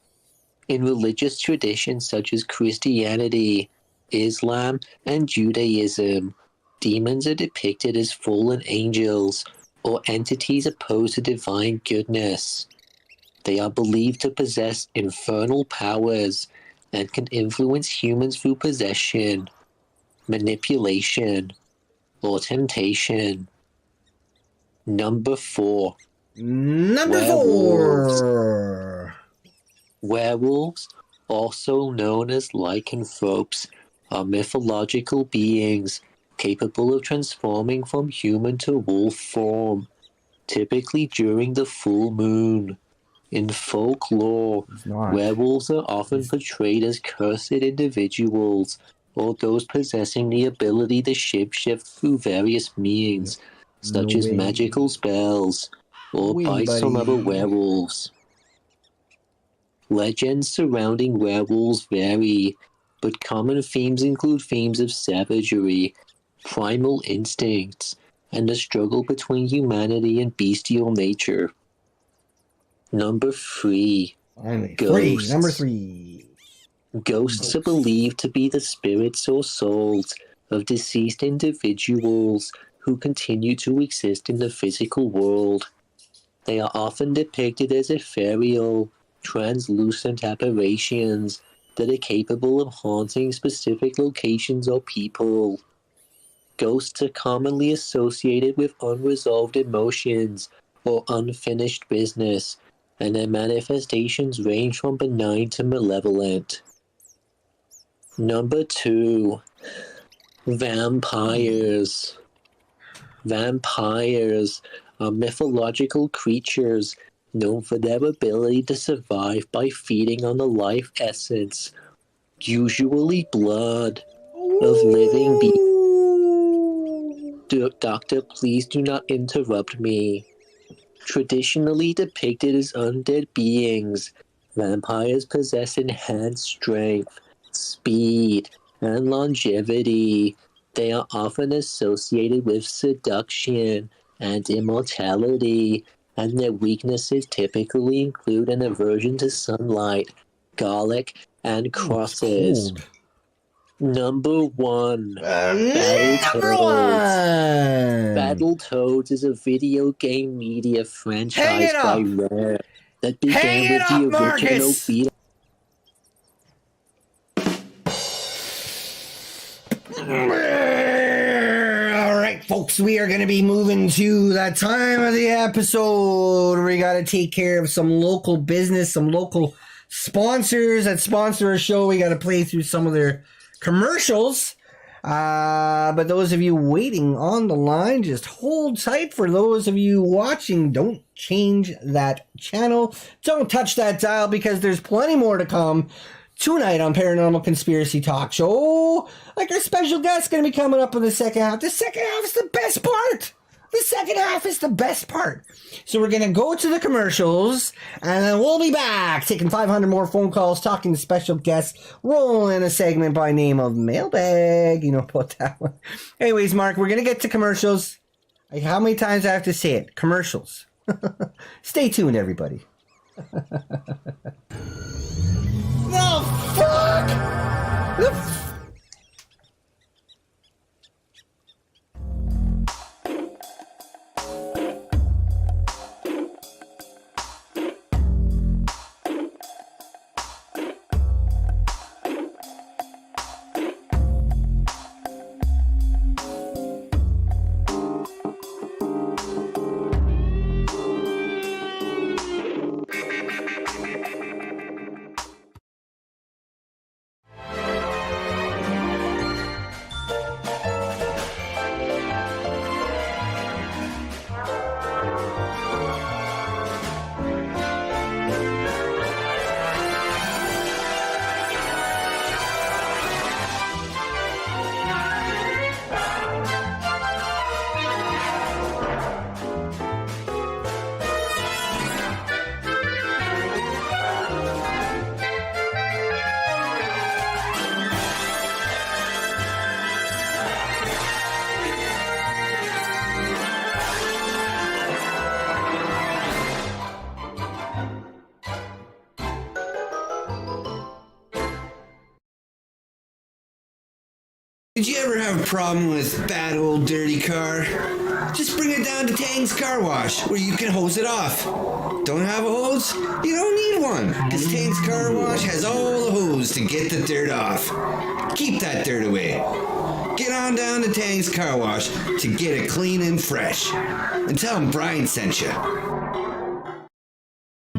In religious traditions such as Christianity, Islam, and Judaism, demons are depicted as fallen angels or entities opposed to divine goodness. They are believed to possess infernal powers and can influence humans through possession, manipulation, or temptation. Number 4.
Werewolves.
4. Werewolves, also known as lycanthropes, are mythological beings capable of transforming from human to wolf form, typically during the full moon. In folklore, werewolves are often portrayed as cursed individuals or those possessing the ability to shapeshift through various means, such as magical spells or bites from other werewolves. Legends surrounding werewolves vary, but common themes include themes of savagery, primal instincts, and the struggle between humanity and bestial nature. Number 3. Ghosts.
Number 3.
Ghosts are believed to be the spirits or souls of deceased individuals who continue to exist in the physical world. They are often depicted as ethereal, translucent apparitions that are capable of haunting specific locations or people. Ghosts are commonly associated with unresolved emotions or unfinished business, and their manifestations range from benign to malevolent. Number 2. Vampires. Vampires are mythological creatures known for their ability to survive by feeding on the life essence, usually blood, of living beings. Doctor, please do not interrupt me. Traditionally depicted as undead beings, vampires possess enhanced strength, speed, and longevity. They are often associated with seduction and immortality, and their weaknesses typically include an aversion to sunlight, garlic, and crosses. Number 1. Battletoads is a video game media franchise by Rare that began with the original beat.
Alright, folks, we are going to be moving to that time of the episode where we got to take care of some local business, some local sponsors that sponsor our show. We got to play through some of their commercials. But those of you waiting on the line, just hold tight. For those of you watching, don't change that channel. Don't touch that dial because there's plenty more to come tonight on Paranormal Conspiracy Talk Show. Like our special guest going to be coming up in the second half. The second half is the best part The second half is the best part. So we're going to go to the commercials, and then we'll be back, taking 500 more phone calls, talking to special guests, rolling a segment by name of Mailbag. You know about that one. Anyways, Mark, we're going to get to commercials. Like, how many times I have to say it? Commercials. Stay tuned, everybody. The fuck?
Did you ever have a problem with bad old dirty car? Just bring it down to Tang's Car Wash, where you can hose it off. Don't have a hose? You don't need one, because Tang's Car Wash has all the hose to get the dirt off. Keep that dirt away. Get on down to Tang's Car Wash to get it clean and fresh. And tell them Brian sent you.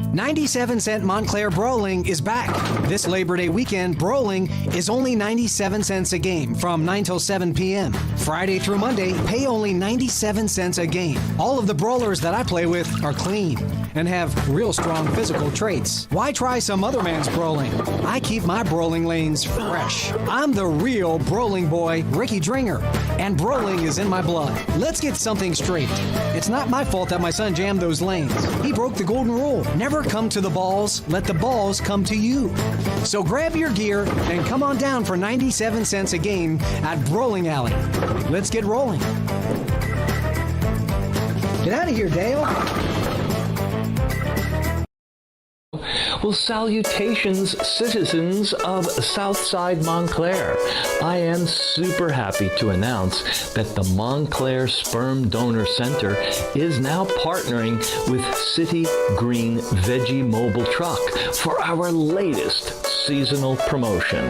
97-cent Montclair Brawling is back. This Labor Day weekend, Brawling is only 97 cents a game from 9 till 7 p.m. Friday through Monday, pay only 97 cents a game. All of the brawlers that I play with are clean and have real strong physical traits. Why try some other man's brawling? I keep my brawling lanes fresh. I'm the real brawling boy, Ricky Dringer, and brawling is in my blood. Let's get something straight. It's not my fault that my son jammed those lanes. He broke the golden rule. Never come to the balls, let the balls come to you. So grab your gear and come on down for 97 cents a game at Brawling Alley. Let's get rolling.
Get out of here, Dale.
Well, salutations, citizens of Southside Montclair. I am super happy to announce that the Montclair Sperm Donor Center is now partnering with City Green Veggie Mobile Truck for our latest seasonal promotion.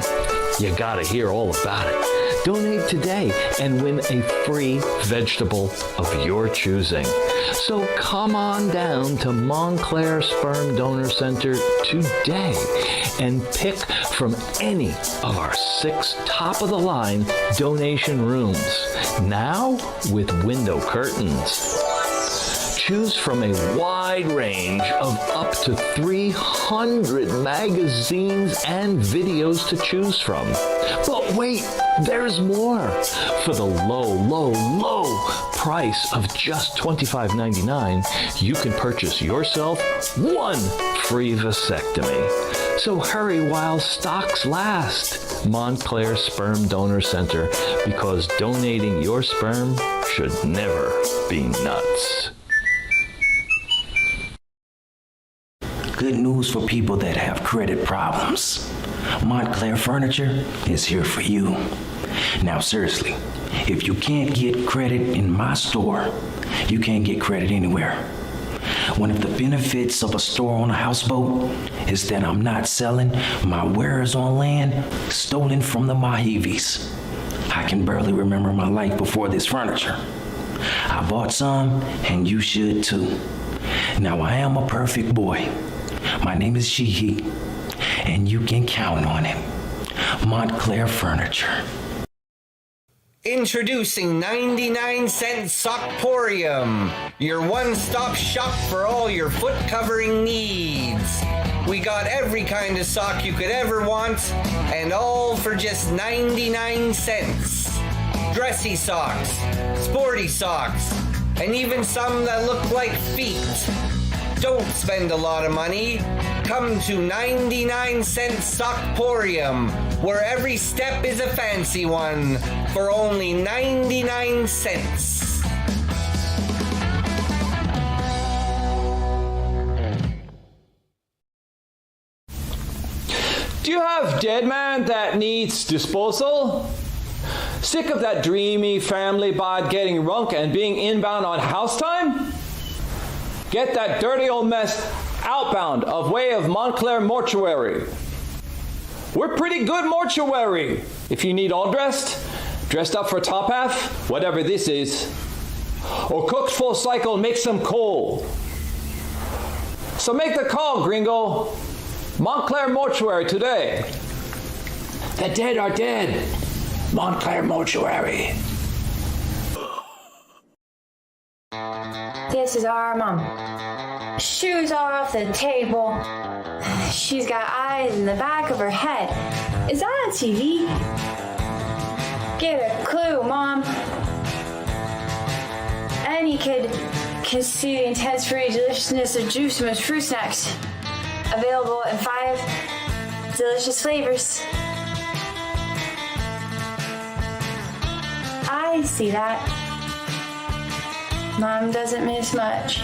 You gotta hear all about it. Donate today and win a free vegetable of your choosing. So come on down to Montclair Sperm Donor Center today and pick from any of our 6 top-of-the-line donation rooms, now with window curtains. Choose from a wide range of up to 300 magazines and videos to choose from. But wait, there's more. For the low price of just $25.99, you can purchase yourself 1 free vasectomy. So hurry while stocks last. Montclair Sperm Donor Center, because donating your sperm should never be nuts.
Good news for people that have credit problems. Montclair Furniture is here for you. Now seriously, if you can't get credit in my store, you can't get credit anywhere. One of the benefits of a store on a houseboat is that I'm not selling my wares on land stolen from the Moheves. I can barely remember my life before this furniture. I bought some, and you should too. Now I am a perfect boy. My name is Sheehy, and you can count on it. Montclair Furniture.
Introducing 99-cent Sockporium, your one-stop shop for all your foot covering needs. We got every kind of sock you could ever want, and all for just 99 cents. Dressy socks, sporty socks, and even some that look like feet. Don't spend a lot of money. Come to 99-cent Sockporium, where every step is a fancy one for only 99 cents.
Do you have dead man that needs disposal? Sick of that dreamy family bod getting runk and being inbound on house time? Get that dirty old mess outbound of way of Montclair Mortuary. We're pretty good mortuary. If you need all dressed up for top half, whatever this is, or cooked full cycle, make some coal. So make the call, gringo. Montclair Mortuary today.
The dead are dead. Montclair Mortuary.
This is our mom. Shoes off the table. She's got eyes in the back of her head. Is that on TV? Get a clue, Mom. Any kid can see the intense fruity deliciousness of Juice Moose fruit snacks. Available in 5 delicious flavors. I see that. Mom doesn't miss much.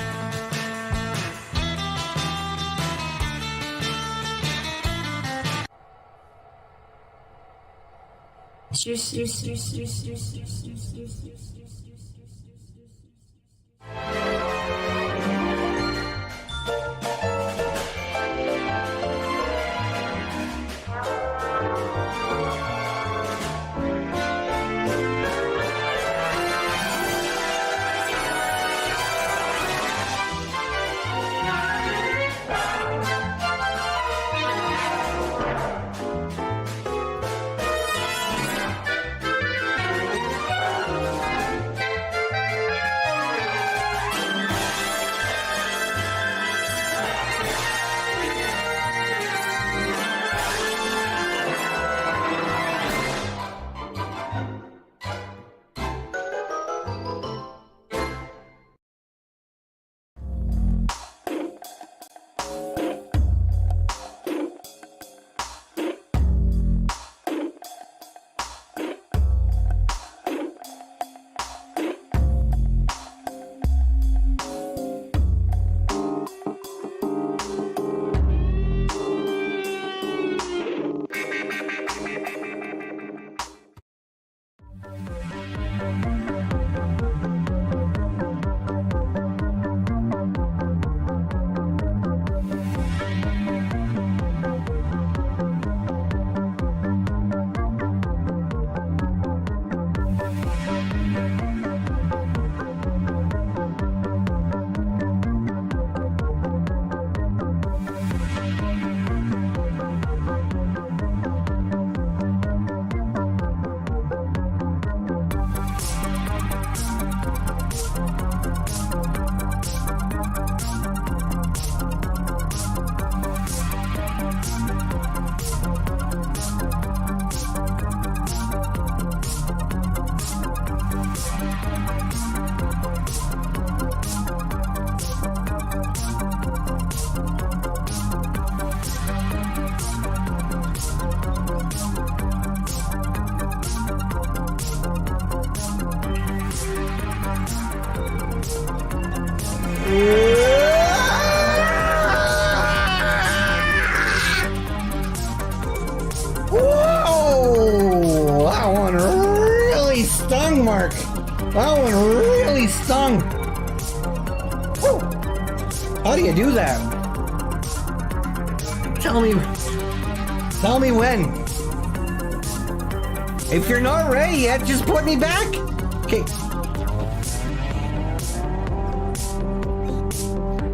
Whoa! That one really stung, Mark. That one really stung. Woo. How do you do that? Tell me when. If you're not ready yet, just put me back. Okay.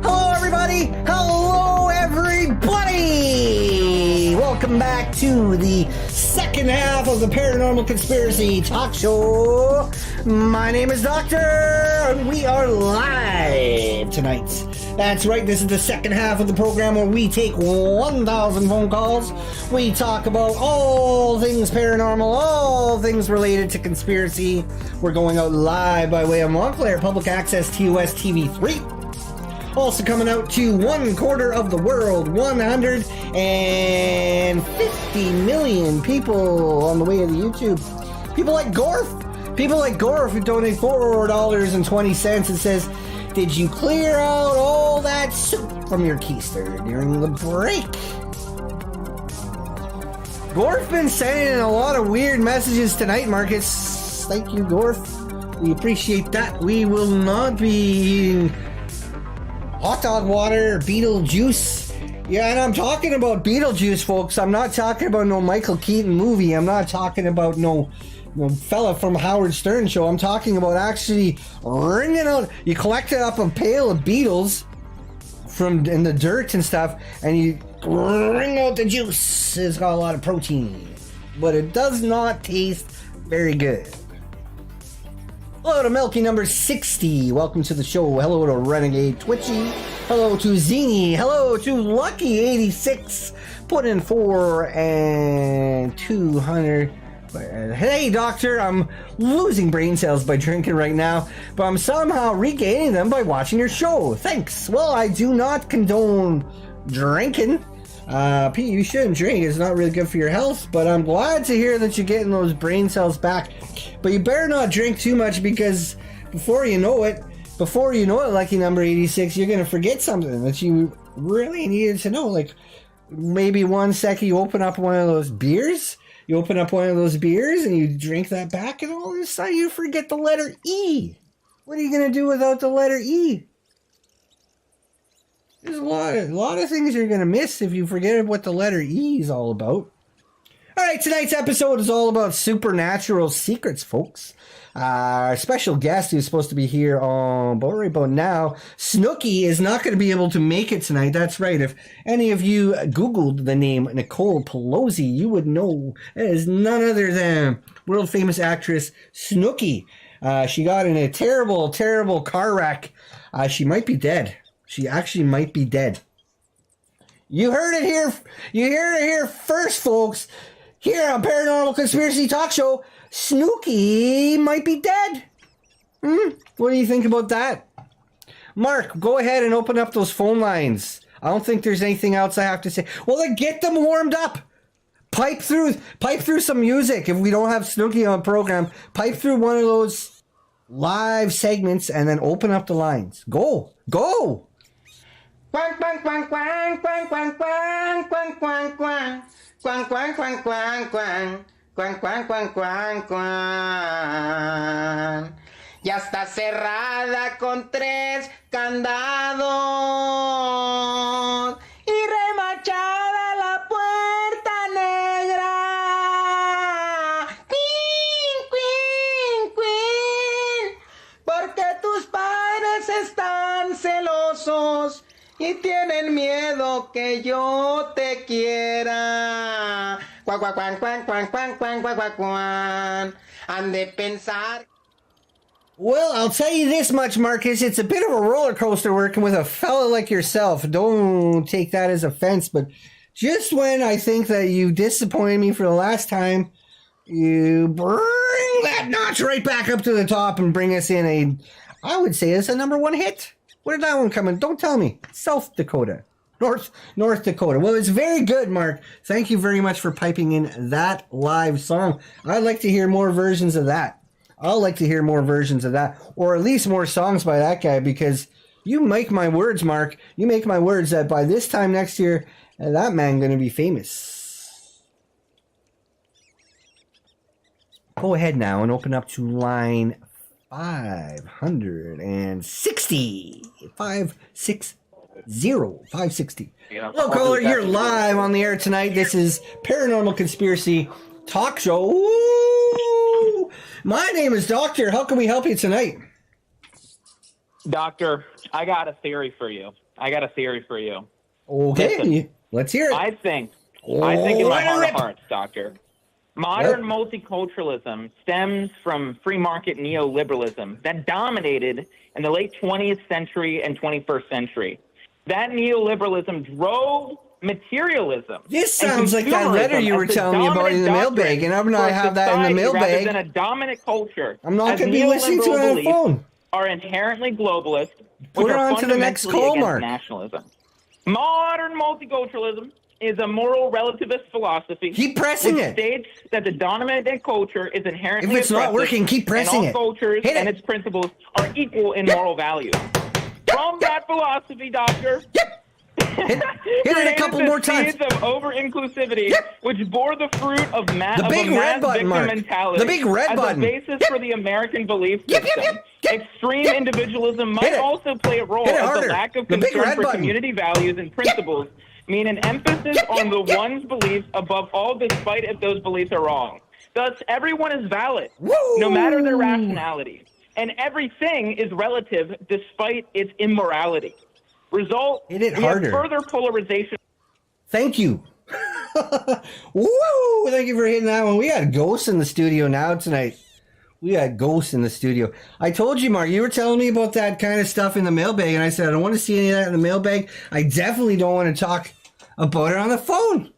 Hello, everybody. Hello, everybody. Welcome back to the second half of the Paranormal Conspiracy Talk Show. My name is Doctor, and we are live tonight That's right, this is the second half of the program where we take 1,000 phone calls. We talk about all things paranormal, all things related to conspiracy. We're going out live by way of Montclair, public access TOS TV3. Also coming out to 1/4 of the world, 150 million people on the way to the YouTube. People like Gorf who donate $4.20 and says, did you clear out all that soup from your keister during the break? Gorf been sending a lot of weird messages tonight, Marcus. Thank you, Gorf. We appreciate that. We will not be eating hot dog water, Beetlejuice. Yeah, and I'm talking about Beetlejuice, folks. I'm not talking about no Michael Keaton movie. I'm not talking about no fella from Howard Stern show. I'm talking about actually wringing out. You collected up a pail of beetles from in the dirt and stuff, and you wring out the juice. It's got a lot of protein, but it does not taste very good. Hello to Milky number 60. Welcome to the show. Hello to Renegade Twitchy. Hello to Zini. Hello to Lucky 86. Put in 4 and 200. Hey, doctor, I'm losing brain cells by drinking right now, but I'm somehow regaining them by watching your show. Thanks. Well, I do not condone drinking. Pete, you shouldn't drink. It's not really good for your health, but I'm glad to hear that you're getting those brain cells back. But you better not drink too much, because before you know it, Lucky number 86, you're going to forget something that you really needed to know. Like, maybe one second you open up one of those beers, and you drink that back, and all of a sudden you forget the letter E. What are you going to do without the letter E? There's a lot of things you're going to miss if you forget what the letter E is all about. All right, tonight's episode is all about supernatural secrets, folks. Our special guest who's supposed to be here but right about now, Snooki, is not going to be able to make it tonight. That's right. If any of you Googled the name Nicole Pelosi, you would know it is none other than world-famous actress Snooki. She got in a terrible, terrible car wreck. She might be dead. She actually might be dead. You heard it here. You heard it here first, folks. Here on Paranormal Conspiracy Talk Show, Snooki might be dead. What do you think about that? Mark, go ahead and open up those phone lines. I don't think there's anything else I have to say. Well, then get them warmed up. Pipe through some music. If we don't have Snooki on the program, pipe through one of those live segments and then open up the lines. Go. Quang, quang, quang, quang, quang, quang, quang, quang, quang, quang. Quang, quang, quang, quang, quang. Quang, quang, quang, quang, quang. Ya está cerrada con 3 candados y remachada la puerta negra. Queen, queen, queen. Porque tus padres están celosos y tienen miedo que yo te quiera. Cuan, cuan, cuan, cuan, cuan, cuan, cuan, cuan, cuan, cuan. Han de pensar. Well, I'll tell you this much, Marcus. It's a bit of a roller coaster working with a fella like yourself. Don't take that as offense, but just when I think that you disappointed me for the last time, you bring that notch right back up to the top and bring us in I would say it's a #1 hit. Where did that one come in? Don't tell me. South Dakota. North Dakota. Well, it's very good, Mark. Thank you very much for piping in that live song. I'd like to hear more versions of that. Or at least more songs by that guy, because you make my words, Mark. You make my words that by this time next year, that man going to be famous. Go ahead now and open up to line 560. 560. Hello, caller. You're live on the air tonight. This is Paranormal Conspiracy Talk Show. Ooh. My name is Doctor. How can we help you tonight?
Doctor, I got a theory for you.
Okay,
listen,
let's hear it.
I think in my heart of hearts, Doctor,
Modern multiculturalism stems from free market neoliberalism that dominated in the late 20th century and 21st century. That neoliberalism drove materialism.
This sounds like that letter you were telling me about in the mailbag, and I'm going to have that in the mailbag.
Rather than a dominant culture.
I'm not going to be listening to it on the phone.
Are inherently globalist,
Put
which
it
are
on to the next
fundamentally
call,
against
Mark.
nationalism. Modern multiculturalism is a moral relativist philosophy.
Keep pressing
which
it.
States that the dominant culture is inherently
If it's not
oppressive,
working, keep pressing
and all cultures and its principles are equal in moral value. From that philosophy, Doctor.
Hit it a couple more times.
Seeds of over-inclusivity, which bore the fruit of
The big red button,
victim
Mark.
mentality
The big red
as
button.
a basis for the American belief system. Extreme individualism might also play a role
Hit it
as
harder.
the lack of
The big
concern
red
for
button.
community values and principles mean an emphasis on the one's beliefs above all, despite if those beliefs are wrong. Thus, everyone is valid, no matter their rationality, and everything is relative despite its immorality. Result,
Hit it
we have
harder.
further polarization.
Thank you. Woo! Thank you for hitting that one. We got ghosts in the studio now tonight. We got ghosts in the studio. I told you, Mark, you were telling me about that kind of stuff in the mailbag, and I said, I don't want to see any of that in the mailbag. I definitely don't want to talk about it on the phone.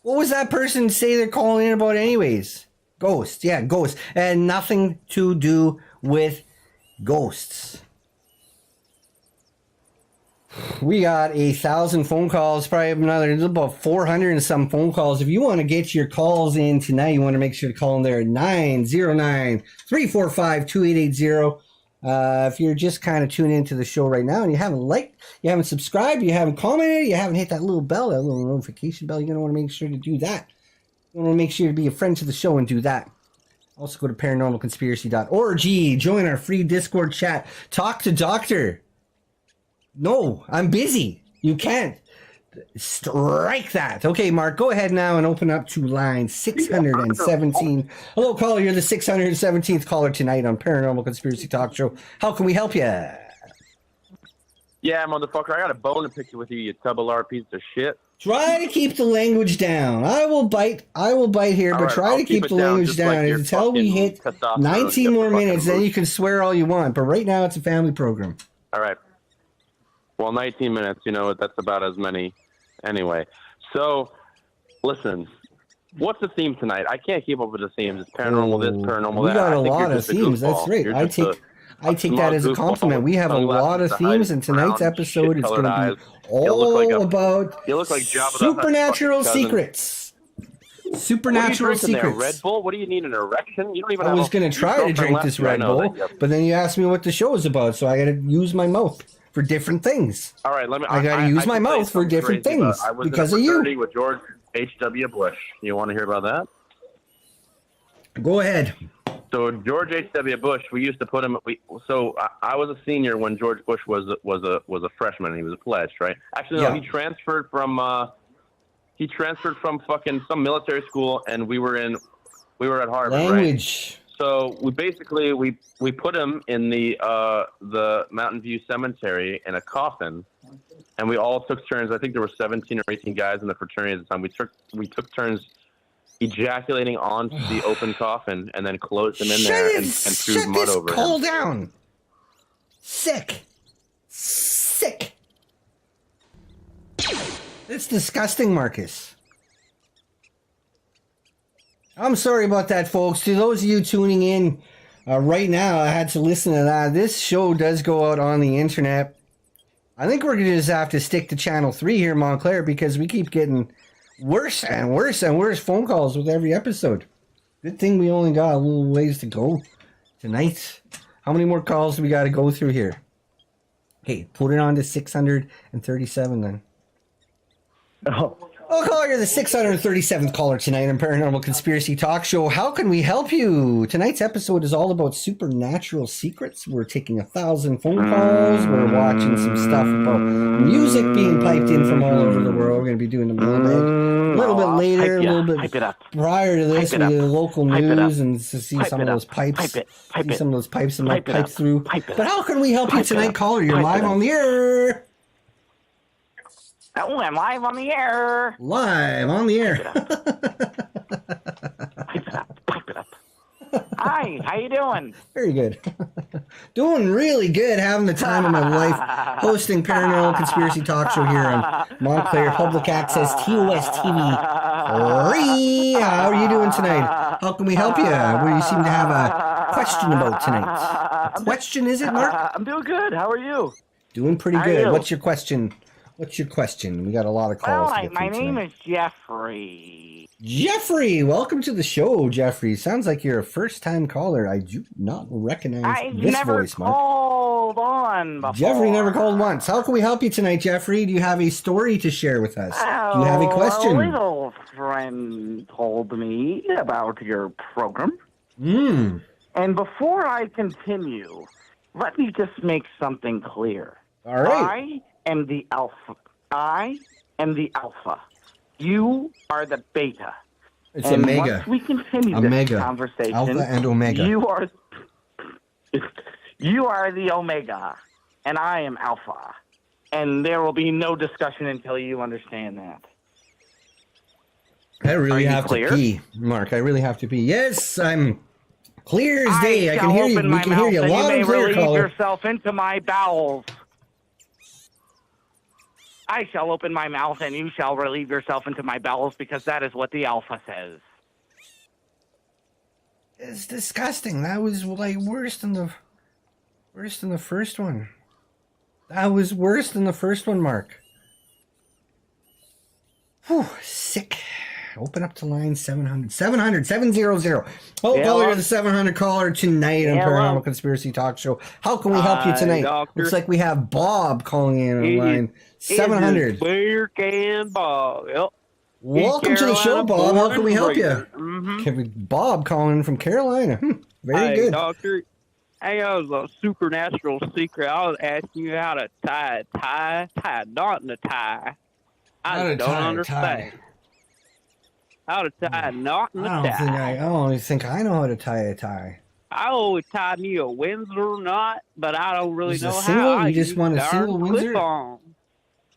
What was that person say they're calling in about anyways? Ghosts. Yeah, ghosts. And nothing to do with ghosts. We got 1,000 phone calls, probably about 400 and some phone calls. If you want to get your calls in tonight, you want to make sure to call in there at 909-345-2880. If you're just kind of tuning into the show right now and you haven't liked, you haven't subscribed, you haven't commented, you haven't hit that little bell, that little notification bell, you're going to want to make sure to do that. You want to make sure to be a friend to the show and do that. Also go to paranormalconspiracy.org, join our free Discord chat, talk to Doctor. No, I'm busy. You can't. Strike that. Okay, Mark, go ahead now and open up to line 617. Hello, caller. You're the 617th caller tonight on Paranormal Conspiracy Talk Show. How can we help you?
Yeah, motherfucker, I got a bone to pick with you, you tubbalar piece of shit.
Try to keep the language down. I will bite here, but try to keep the language down until we hit 19 more minutes. Then you can swear all you want. But right now, it's a family program.
All right. Well, 19 minutes, that's about as many anyway. So, listen, what's the theme tonight? I can't keep up with the themes. It's paranormal this, paranormal that.
We got a lot of themes. That's right. I take that as a compliment. We have a lot of themes, and tonight's episode is going to be all about supernatural secrets. Supernatural secrets.
Red Bull? What do you need, an erection? You don't even.
I was going to try to drink this Red Bull, but then you asked me what the show is about, so I got to use my mouth for different things.
All right,
I got to use my mouth for different things because of you.
I was in a fraternity with George H.W. Bush. You want to hear about that?
Go ahead.
So George H.W. Bush, we used to put him. I was a senior when George Bush was a freshman. And he was a pledge, right? Actually, no, he transferred from fucking some military school, and we were at Harvard.
Language.
Right? So we basically we put him in the Mountain View Cemetery in a coffin, and we all took turns. I think there were 17 or 18 guys in the fraternity at the time. We took turns ejaculating onto the open coffin and then closed him in there and threw mud over him.
Cool down. Sick. It's disgusting, Marcus. I'm sorry about that, folks. To those of you tuning in right now, I had to listen to that. This show does go out on the internet. I think we're going to just have to stick to Channel 3 here in Montclair because we keep getting worse and worse and worse phone calls with every episode. Good thing we only got a little ways to go tonight. How many more calls do we got to go through here? Okay, put it on to 637 then. Oh, caller, you're the 637th caller tonight on Paranormal Conspiracy Talk Show. How can we help you? Tonight's episode is all about supernatural secrets. We're taking 1,000 phone calls. We're watching some stuff about music being piped in from all over the world. We're going to be doing a little bit later, a little bit prior to this. We did the local news and to see some of those pipes. Some of those pipes and might pipe through. But how can we help you tonight, caller? You're live on the air.
Oh, I'm live on the air.
Live on the air.
Hey, how you doing?
Very good. Doing really good, having the time of my life, hosting Paranormal Conspiracy Talk Show here on Montclair Public Access TOS TV 3. How are you doing tonight? How can we help you? What do you seem to have a question about tonight? A question, is it, Mark?
I'm doing good. How are you?
Doing pretty
How are
good.
you?
What's your question? What's your question? We got a lot of calls to get
My
through
name
tonight.
is Jeffrey.
Jeffrey, welcome to the show, Jeffrey. Sounds like you're a first-time caller. I do not recognize
I've
this
never
voice, Mark.
called on before.
Jeffrey never called once. How can we help you tonight, Jeffrey? Do you have a story to share with us? Do you have a question?
A little friend told me about your program. And before I continue, let me just make something clear.
All right.
I am the alpha. I am the alpha. You are the beta.
It's
and
omega.
Once we continue
Omega.
this conversation,
Alpha and omega.
You are the omega, and I am alpha. And there will be no discussion until you understand that.
I really
Are you
have
clear?
to pee, Mark. I really have to pee. Yes, I'm clear as day. I can hear you. We can hear you loud and clear,
relieve
caller.
yourself into my bowels. I shall open my mouth and you shall relieve yourself into my bowels because that is what the alpha says.
It's disgusting. That was like worse than the first one. That was worse than the first one, Mark. Whew, sick. Open up to line 700. 700. Oh,
Yeah,
caller,
hello.
the 700 caller tonight on
Yeah, hello.
Paranormal Conspiracy Talk Show. How can we help you
Hi,
tonight?
doctor.
Looks like we have Bob calling in on line 700.
Beer can Bob. Yep.
Welcome to the show, Bob. How can we help you?
Mm-hmm.
Bob calling in from Carolina. Very
Hey,
good.
doctor. Hey, I was a supernatural secret. I was asking you how to tie a knot in a tie.
How to
I don't
tie a
understand. How to tie a knot in a
I
tie.
don't think I know how to tie a tie.
I always tied me a Windsor knot, but I don't really
Is it
know
single?
how.
You just want a
darn
single Windsor?
clip-on.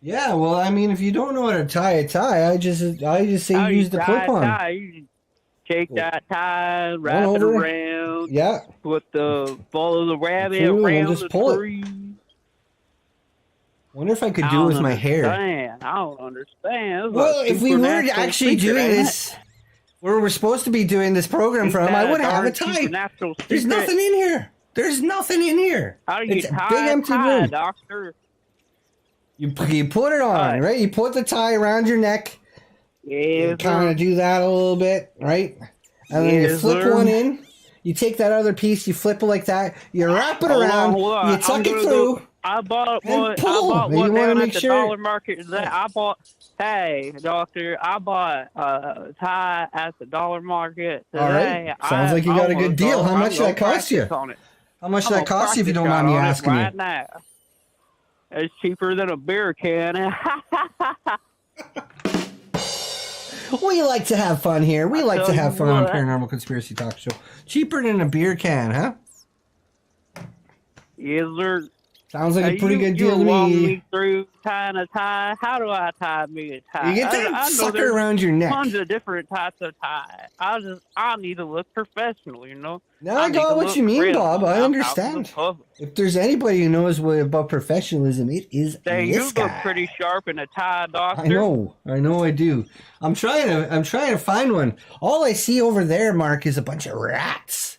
Yeah, well, I mean, if you don't know how to tie a tie, I just say
How
use the
tie a
clip-on.
tie? You take that tie, wrap it
over.
around.
Yeah.
Put the ball of the rabbit
Through, and then
around
just
the
pull it.
tree.
Wonder if I could do it with my hair.
I don't understand. It's
Well,
like
if we were
supernatural
actually
secret,
doing
ain't it?
this, where we're supposed to be doing this program from, I would have a tie.
Supernatural
There's
secret.
nothing in here. There's nothing in here.
How do you
It's a
tie
big
a
empty
tie,
room.
doctor?
You put it on, right? You put the tie around your neck.
Yes,
Kind of do that a little bit, right? And then you
Yes,
flip
sir.
one in. You take that other piece, you flip it like that. You wrap it around.
Hold on.
You tuck
I'm
it
gonna
through.
go- I bought
and
one.
pull.
I bought
You
one
wanna
down
make
at the
sure-
dollar market. That I bought. Hey, doctor, I bought a tie at the dollar market today.
All right. Sounds like you got a good deal. How much did that cost you? How much did that cost you, if you don't mind me asking you?
Right now. It's cheaper than a beer can.
We like to have fun here. We like to
tell
have
you
fun on
what.
Paranormal Conspiracy Talk Show. Cheaper than a beer can, huh?
Yes, sir.
Sounds like a
Hey,
pretty good deal to
you walk
me.
me through tying a tie. How do I tie me a tie?
You get that
I know
sucker
there's
around your neck.
Tons of different types of tie. I need to look professional, you know.
Now I
need
got
to
what
look
you mean,
real.
Bob. I
I'm out
understand.
of the puzzle.
If there's anybody who knows what about professionalism, it is
Say, you
this
look
guy.
pretty sharp in a tie, doctor.
I know I do. I'm trying to find one. All I see over there, Mark, is a bunch of rats.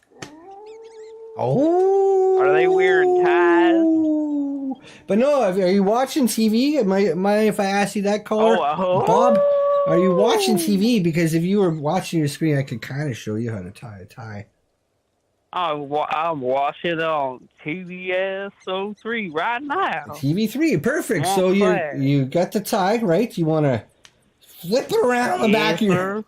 Oh.
Are they wearing ties?
But no, are you watching TV? Am I if I ask you that, caller?
Oh.
Bob, are you watching TV? Because if you were watching your screen, I could kind of show you how to tie a tie.
I'm watching on TBS 03 right now.
TV3, perfect. So
Montclair.
you got the tie, right? You want to flip it around the back of your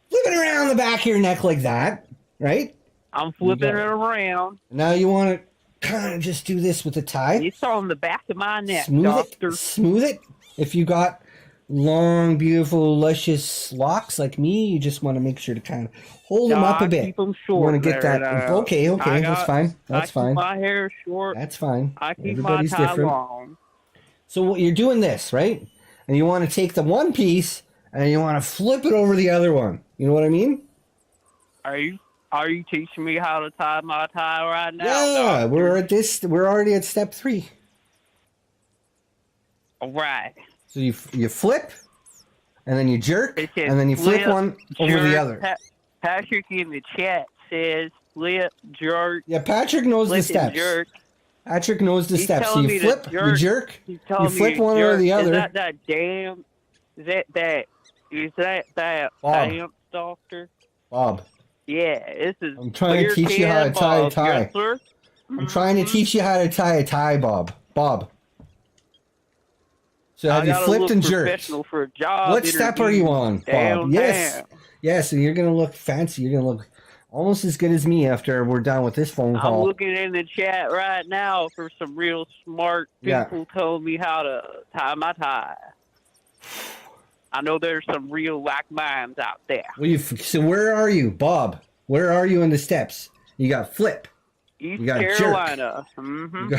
flip it around the back of your neck like that, right?
I'm flipping it around.
Now you want to kind of just do this with the tie.
It's on the back of my neck,
Smooth
doctor.
it. Smooth it. If you got long, beautiful, luscious locks like me, you just want to make sure to kind of hold them up a bit.
Keep them
You
short.
want to get
there,
that.
now.
Okay, that's fine. That's
I
fine.
Keep my hair short.
That's fine.
I keep
Everybody's
my tie
different.
long.
So what you're doing this, right? And you want to take the one piece and you want to flip it over the other one. You know what I mean?
Are you? Are you teaching me how to tie my tie right now?
Yeah,
doctor?
we're already at step 3.
All right.
So you flip, and then you jerk,
It says
and then you flip
flip,
one over the
jerk.
other.
Patrick in the chat says flip, jerk.
Yeah, Patrick knows the
flip and
steps.
Jerk.
Patrick knows the
He's
steps. So
telling
you
me
flip,
to
you jerk,
He's
you
telling me
flip
to
one
jerk.
over the other.
Is that damn? Is that
Bob.
damn doctor?
Bob,
Yeah, this is.
I'm trying to teach you how to tie a tie.
Yes, sir.
I'm trying to teach you how to tie a tie, Bob. Bob. So have you flipped and jerked?
Professional for a job
What step are you on, Bob? Yes.
Downtown.
Yes, and you're going to look fancy. You're going to look almost as good as me after we're done with this phone
I'm
call.
looking in the chat right now for some real smart
Yeah.
people telling me how to tie my tie. I know there's some real like minds out there.
So where are you, Bob? Where are you in the steps? You got flip.
East
You got
Carolina. Mm-hmm.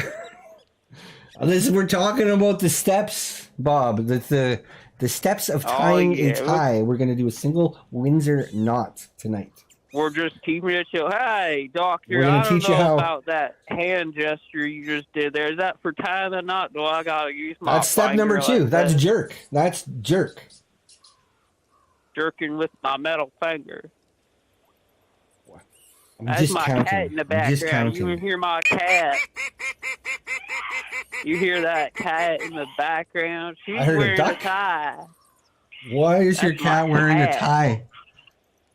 We're talking about the steps, Bob. The steps of tying a tie. We're going to do a single Windsor knot tonight.
We're just keeping it chill. Hey, doctor,
We're gonna
I don't
teach you
know
how-
about that hand gesture you just did there. Is that for tying the knot? Do I gotta use my
That's step
finger
number 2.
like
That's
that?
jerk. That's jerk.
Jerking with my metal finger.
I'm
That's
just
my
counting.
cat in the
I'm just
background. You
counting.
hear my cat. You hear that cat in the background? She's
I heard a
wearing a
duck.
tie.
Why is your
That's
cat
my
wearing a
cat.
tie?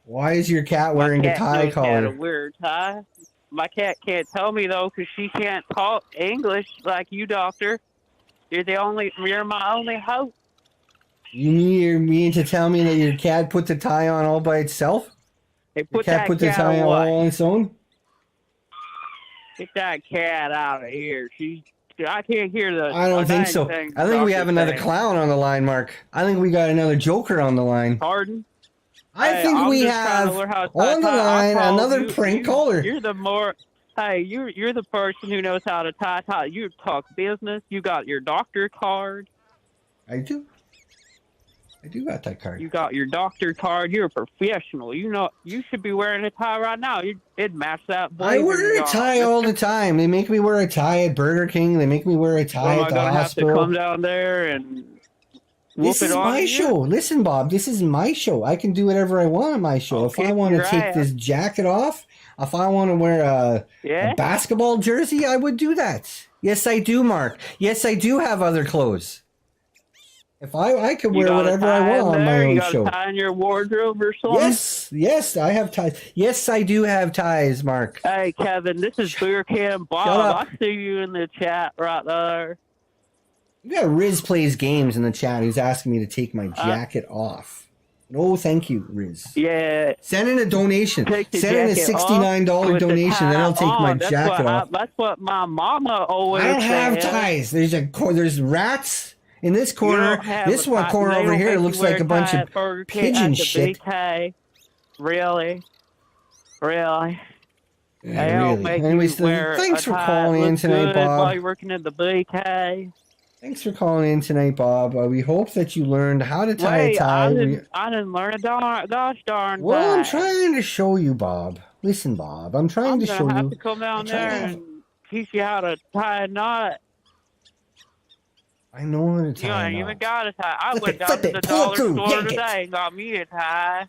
Why is your cat wearing
My
a
cat
tie
knows how to
collar?
wear a tie. My cat can't tell me though, 'cause she can't talk English like you, doctor. You're my only hope.
You mean to tell me that your cat put the tie on all by itself?
Hey,
Your
put
cat
that
put the
cat
tie on
away.
all on its own?
Get that cat out of here. I can't hear the.
I don't think so.
thing
I think we
doctor
have another
saying.
clown on the line, Mark. I think we got another joker on the line.
Pardon?
I
Hey,
think
I'm
we
just trying to
have
learn how to tie
on the
tie. I
line
called
another
you-
prank caller.
You're the more. Hey, you're the person who knows how to tie. You talk business. You got your doctor card.
I do. I do got that card.
You got your doctor card. You're a professional. You know you should be wearing a tie right now. It'd match that.
I
blazer
wear
you
a
got.
tie all the time. They make me wear a tie at Burger King. They make me wear a tie
Am I
at the
gonna
hospital.
have to come down there and whoop
This
it
is
on
my
you?
show. Listen, Bob, this is my show. I can do whatever I want on my show. If I want to
your
take
ass.
this jacket off, if I want to wear a basketball jersey, I would do that. Yes, I do, Mark. Yes, I do have other clothes. If I could
You
wear
got a
whatever I
tie in
want on my
there? You
own
got
show.
a tie in your wardrobe or something?
Yes, I have ties. Yes, I do have ties, Mark.
Hey, Kevin, this is Beer Can Bob.
Shut up.
I see you in the chat right there.
We got Riz Plays Games in the chat. He's asking me to take my jacket off. No, thank you, Riz.
Yeah.
Send in a donation.
Take the
Send in a
jacket off
$69
with the
donation, then I'll
tie
take my
on. That's
jacket
what
off.
that's what my mama always
I don't have
said.
ties. There's rats in this
You
corner.
don't have
This
a
one
tie.
corner
They
over
don't
here
make
looks
you wear
like a bunch
tie
of
at Burger King
pigeon
at the
shit.
BK. Really? Really?
Yeah,
They don't
really.
make
Anyways,
you wear
thanks
a
for
tie
calling
that
in
looks
tonight,
good while
Bob.
you're working at the BK.
Thanks for calling in tonight, Bob. We hope that you learned how to tie
Wait,
a tie.
I didn't learn a gosh darn
Well, I'm
thing.
trying to show you, Bob. Listen, Bob. I'm trying
I'm
to
gonna
show
have
you.
to come down
I'm trying
there
to have-
and teach you how to tie a knot.
I know how to
You
tie
ain't
a
even
knot.
got a tie. I
Flip
went
it,
down
flip
to
it,
the
pull it
dollar
through,
store
yank it.
today and got me a tie.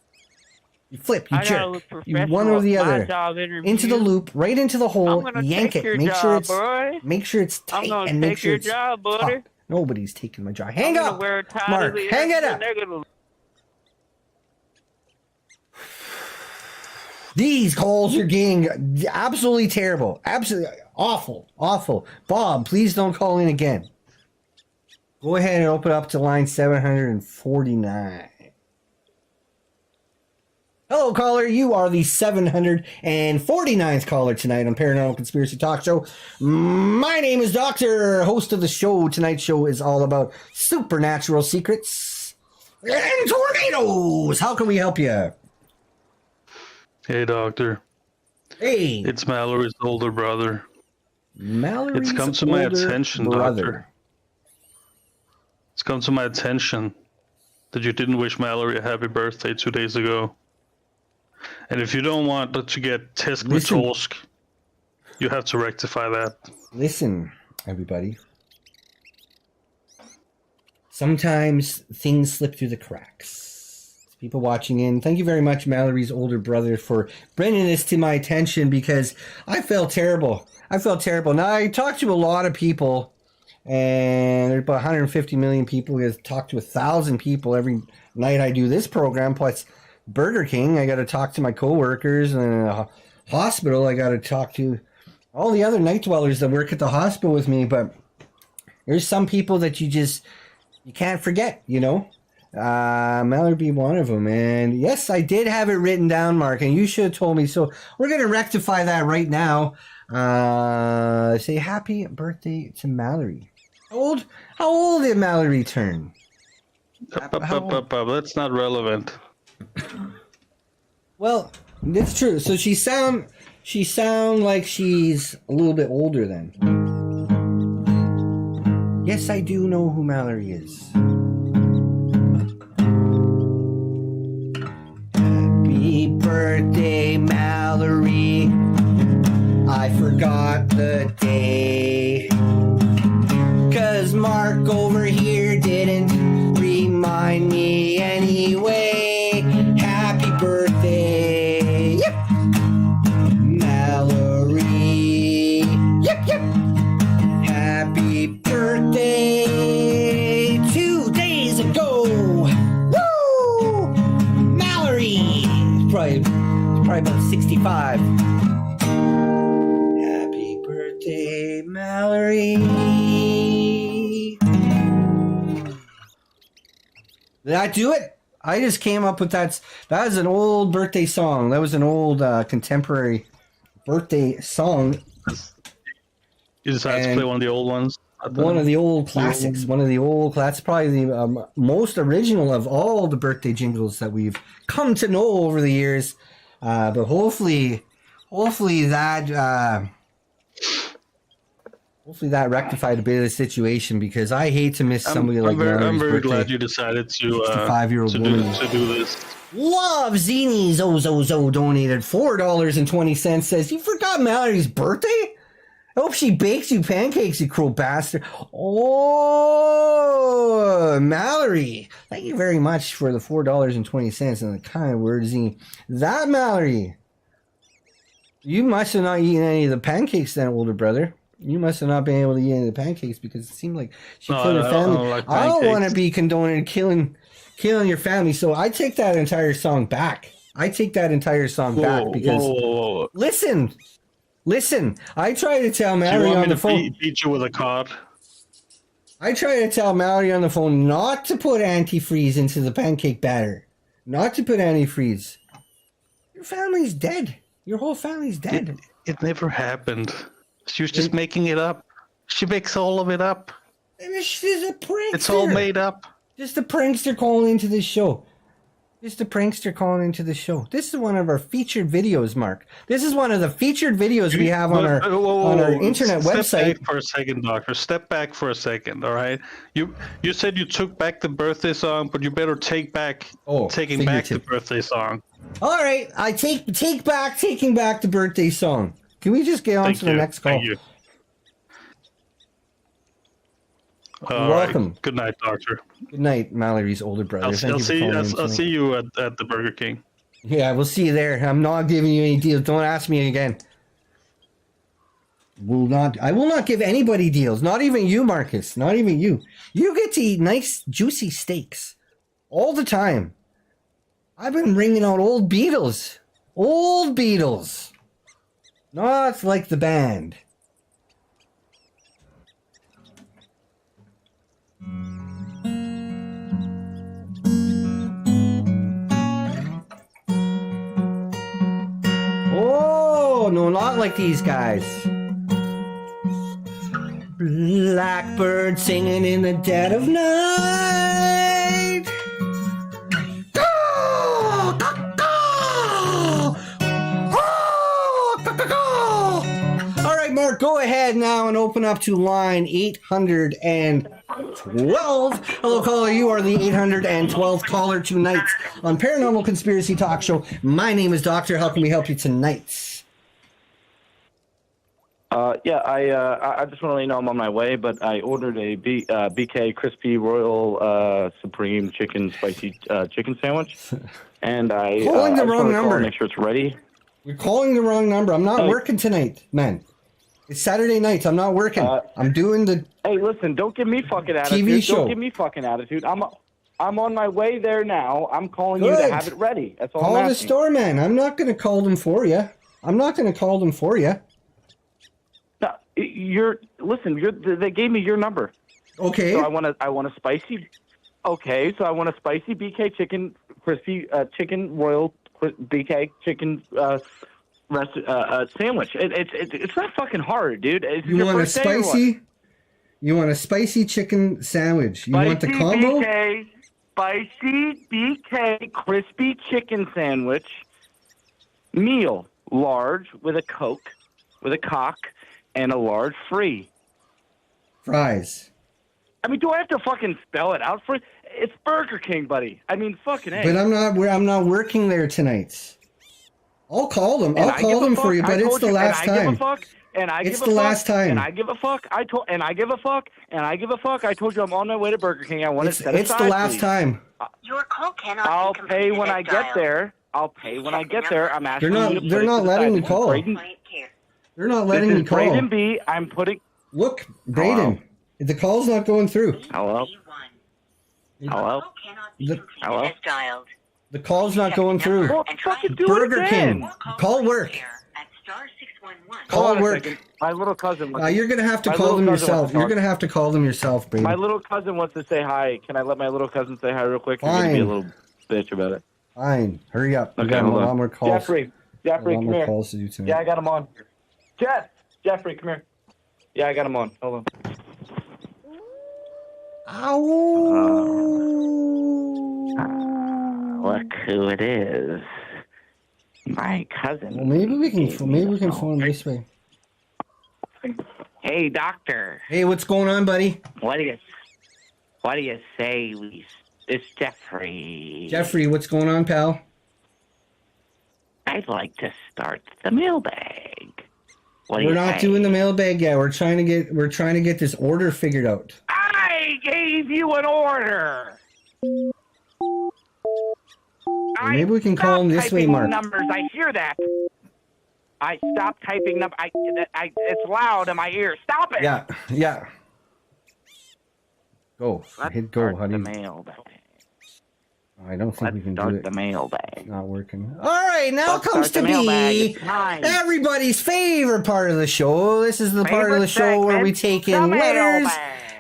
You flip, you
I gotta
jerk.
look
You
professional
one or the
at my
other.
job interview.
Into the loop, right into the hole,
I'm gonna
yank
take
it.
your
Make
job,
sure it's
boy.
make sure it's
I'm
tight
gonna
and make
take
sure
your
it's
job, buddy.
taut. Nobody's taking my job.
I'm
Hang
gonna
up,
wear a tie
Mark.
to the
Hang it
interview
up.
and they're gonna-
These calls are getting absolutely terrible. Absolutely awful. Awful. Bob, please don't call in again. Go ahead and open up to line 749. Hello, caller. You are the 749th caller tonight on Paranormal Conspiracy Talk Show. My name is Doctor, host of the show. Tonight's show is all about supernatural secrets and tornadoes. How can we help you?
Hey, Doctor.
Hey.
It's Mallory's older brother.
Mallory's
It's come to my
older
attention,
brother.
Doctor. It's come to my attention that you didn't wish Mallory a happy birthday 2 days ago. And if you don't want to get Teskmatolsk, you have to rectify that.
Listen, everybody. Sometimes things slip through the cracks. People watching in, thank you very much, Mallory's older brother, for bringing this to my attention because I felt terrible. Now, I talked to a lot of people, and there's about 150 million people. I talk to 1,000 people every night I do this program, plus Burger King. I got to talk to my coworkers, and in a hospital, I got to talk to all the other night dwellers that work at the hospital with me. But there's some people that you can't forget, you know. Mallory be one of them. And yes, I did have it written down, Mark, and you should have told me. So we're going to rectify that right now. Say happy birthday to Mallory. How old did Mallory turn?
That's not relevant.
Well, that's true. So she sound like she's a little bit older then. Yes, I do know who Mallory is. Happy birthday, Mallory. I forgot the day. 'Cause Mark over here didn't remind me anyway. Happy birthday. Yep. Mallory. Yep, yep. Happy birthday 2 days ago. Woo! Mallory. Probably about 65. Happy birthday, Mallory. Did I do it? I just came up with that. That was an old birthday song. That was an old contemporary birthday song.
You decided to play one of the old ones?
One of the old classics. That's probably the most original of all the birthday jingles that we've come to know over the years. But hopefully that rectified a bit of the situation, because I hate to miss somebody like Mallory's
I'm very
birthday.
glad you decided to
65-year-old woman
to do this.
Love Zini Zozo donated $4.20. Says, you forgot Mallory's birthday? I hope she bakes you pancakes, you cruel bastard. Oh, Mallory. Thank you very much for the $4.20 and the kind words. That Mallory. You must have not eaten any of the pancakes then, older brother. You must have not been able to eat any of the pancakes, because it seemed like she killed her family. I don't want to be condoning killing your family, so I take that entire song back. Because listen. I try to tell Mallory on the phone.
Beat you with a card.
I try to tell Mallory on the phone not to put antifreeze into the pancake batter. Not to put antifreeze. Your family's dead. Your whole family's dead.
It never happened. She was just making it up. She makes all of it up.
She's a prankster.
It's all made up.
Just a prankster calling into this show. This is one of our featured videos, Mark. This is one of the featured videos we have on our internet website.
Step back for a second, Doctor. Step back for a second, all right? You said you took back the birthday song, but you better take back taking back the birthday song.
All right, I take back taking back the birthday song. Can we just get on to the next call?
Thank you.
You're welcome.
Right. Good night, Doctor.
Good night, Mallory's older brother.
I'll see you at the Burger King.
Yeah, we'll see you there. I'm not giving you any deals. Don't ask me again. I will not give anybody deals. Not even you, Marcus. Not even you. You get to eat nice, juicy steaks all the time. I've been ringing out old Beatles. Not like the band. Oh, no, not like these guys. Blackbird singing in the dead of night. All right, Mark, go ahead ahead now and open up to line 812. Hello, caller. You are the 812th caller tonight on Paranormal Conspiracy Talk Show. My name is Doctor. How can we help you tonight?
I just want to let you know I'm on my way, but I ordered a BK Crispy Royal Supreme Chicken Spicy Chicken Sandwich, and I
calling the wrong number.
Make sure it's ready.
You're calling the wrong number. I'm not working tonight, man. It's Saturday night. I'm not working. I'm doing the.
Hey, listen! Don't give me fucking attitude.
TV show.
Don't give me fucking attitude. I'm on my way there now. I'm calling you to have it ready. That's all.
Call
I'm
the
asking.
store man. I'm not going to call them for you.
They gave me your number.
Okay.
So I want a spicy. Okay, so I want a spicy BK chicken crispy chicken royal BK chicken sandwich. It's not fucking hard, dude.
You want a spicy? You want a spicy chicken sandwich? You want the combo?
Spicy BK crispy chicken sandwich meal, large with a Coke, with a cock. And a large free.
Fries.
I mean, do I have to fucking spell it out for you? It's Burger King, buddy. I mean, fucking A.
But I'm not working there tonight. I'll call them. I'll call them for you, but it's the last time. It's the last time.
And I give a fuck. I told you I'm on my way to Burger King. I want to set aside.
It's the last time.
Your call cannot
I'll
be
pay when I get there. I'm asking you to put
They're not letting me call. They're not letting me call.
Braden B, I'm putting...
Look, Braden, the call's not going through.
Hello?
Hello?
The call's not going through.
Well, fucking do
Burger
it again.
King. Call work. Call work.
My little cousin...
You're going to have to call them yourself. You're going to have to call them yourself, Braden.
My little cousin wants to say hi. Can I let my little cousin say hi real quick? You're going to be a little bitch about it.
Fine. Hurry up. We
Okay,
got a
hold
lot
on.
more calls.
Jeffrey, come here.
Calls to do tonight.
Yeah, I got him on. Jeffrey, come here. Yeah, I got him on. Hold on. Look who it is. My cousin.
Well, maybe we can phone this way.
Hey, doctor.
Hey, what's going on, buddy?
What do you say it's Jeffrey.
Jeffrey, what's going on, pal?
I'd like to start the mailbag.
We're not doing the mailbag yet. We're trying to get this order figured out.
I gave you an order.
Maybe we can call him this way, Mark.
Numbers. I hear that. I stopped typing them. It's loud in my ear. Stop it.
Yeah. Go. Hit go, honey. I don't think we can do it.
The mailbag.
It's not working. All right, now comes to be everybody's favorite part of the show. This is the part of the show where we take in letters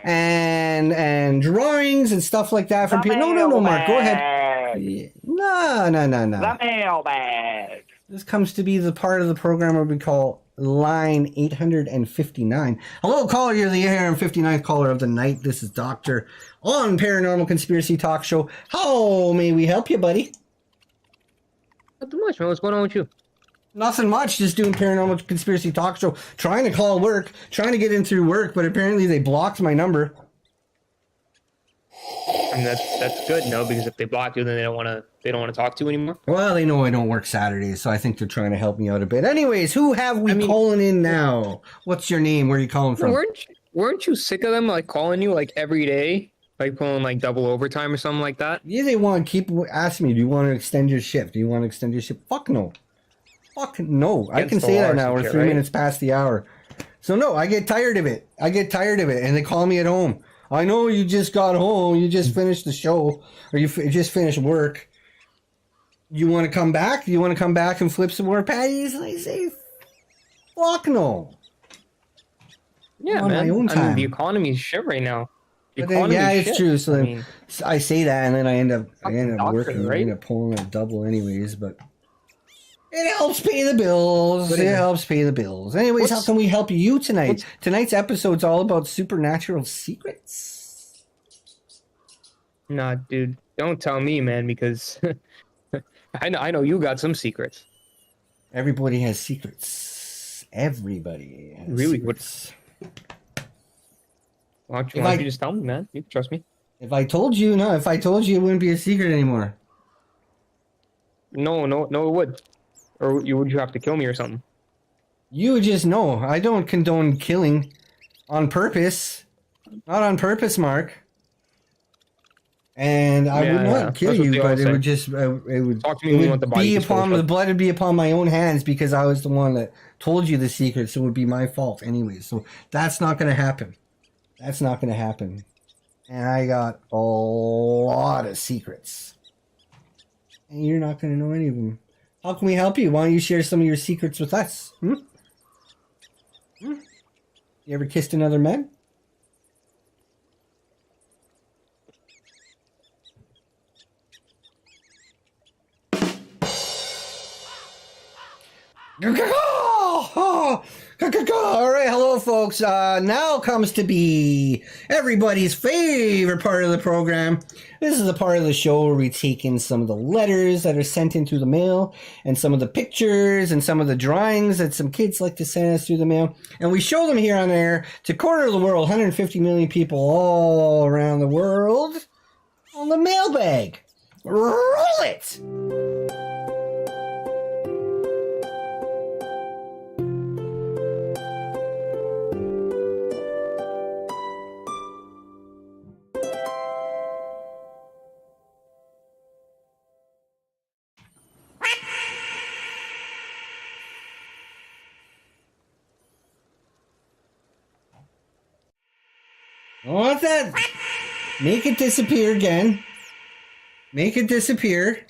and drawings and stuff like that from people. No, Mark, go ahead. No.
The mailbag.
This comes to be the part of the program where we call line 859. Hello, caller. You're the 859th caller of the night. This is Doctor on Paranormal Conspiracy Talk Show. How may we help you, buddy?
Not too much, man. What's going on with you?
Nothing much. Just doing Paranormal Conspiracy Talk Show. Trying to call work. Trying to get in through work, but apparently they blocked my number.
I mean, that's good, no? Because if they block you, then they don't want to talk to you anymore.
Well, they know I don't work Saturdays, so I think they're trying to help me out a bit. Anyways, who have we calling in now? What's your name? Where are you calling from?
Weren't you sick of them like calling you like every day, like pulling like double overtime or something like that?
Yeah, they want to keep asking me. Do you want to extend your shift? Do you want to extend your shift? Fuck no. Fuck no. I can say that now. We're 3 minutes past the hour. So no, I get tired of it. And they call me at home. I know you just got home. You just finished the show, or you just finished work. You want to come back? Do you want to come back and flip some more patties? And I say, fuck no.
Yeah,
on
man.
my own time.
I mean, the economy is shit right now.
It's true. So then I say that, and then I end up working. Right? I end up pulling a double, anyways. But it helps pay the bills. Anyways, how can we help you tonight? Tonight's episode's all about supernatural secrets.
Nah, dude, don't tell me, man, because I know you got some secrets.
Everybody has secrets. Everybody has
really?
Secrets.
Why don't you just tell me, man? You can trust me.
If I told you, it wouldn't be a secret anymore.
No, it would. Or would you have to kill me or something?
You would just know. I don't condone killing on purpose. Not on purpose, Mark. And I would not kill you, but it would just it would be upon the blood would be upon my own hands because I was the one that told you the secret, so it would be my fault anyway. So that's not going to happen. That's not going to happen. And I got a lot of secrets, and you're not going to know any of them. How can we help you? Why don't you share some of your secrets with us? You ever kissed another man? All right, hello, folks. Now comes to be everybody's favorite part of the program. This is the part of the show where we take in some of the letters that are sent in through the mail and some of the pictures and some of the drawings that some kids like to send us through the mail. And we show them here on air to corner of the world, 150 million people all around the world on the mailbag. Roll it! What's that? Make it disappear again. Make it disappear.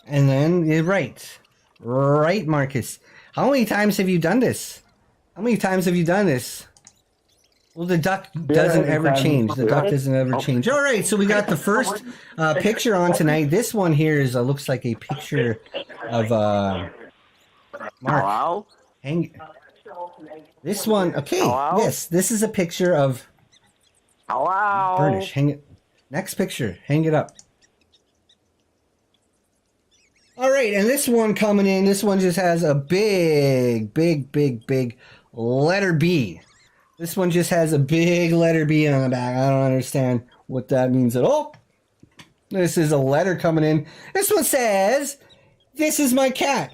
And then you're right. Right, Marcus. How many times have you done this? How many times have you done this? Well, the duck doesn't ever change. The duck doesn't ever change. All right, so we got the first picture on tonight. This one here is looks like a picture of Mark.
Hello?
This one, okay. Hello? Yes, this is a picture of
Hello?
Burnish. Hang it. Next picture. Hang it up. All right, and this one coming in, this one just has a big letter B. This one just has a big letter B on the back. I don't understand what that means at all. This is a letter coming in. This one says, "This is my cat.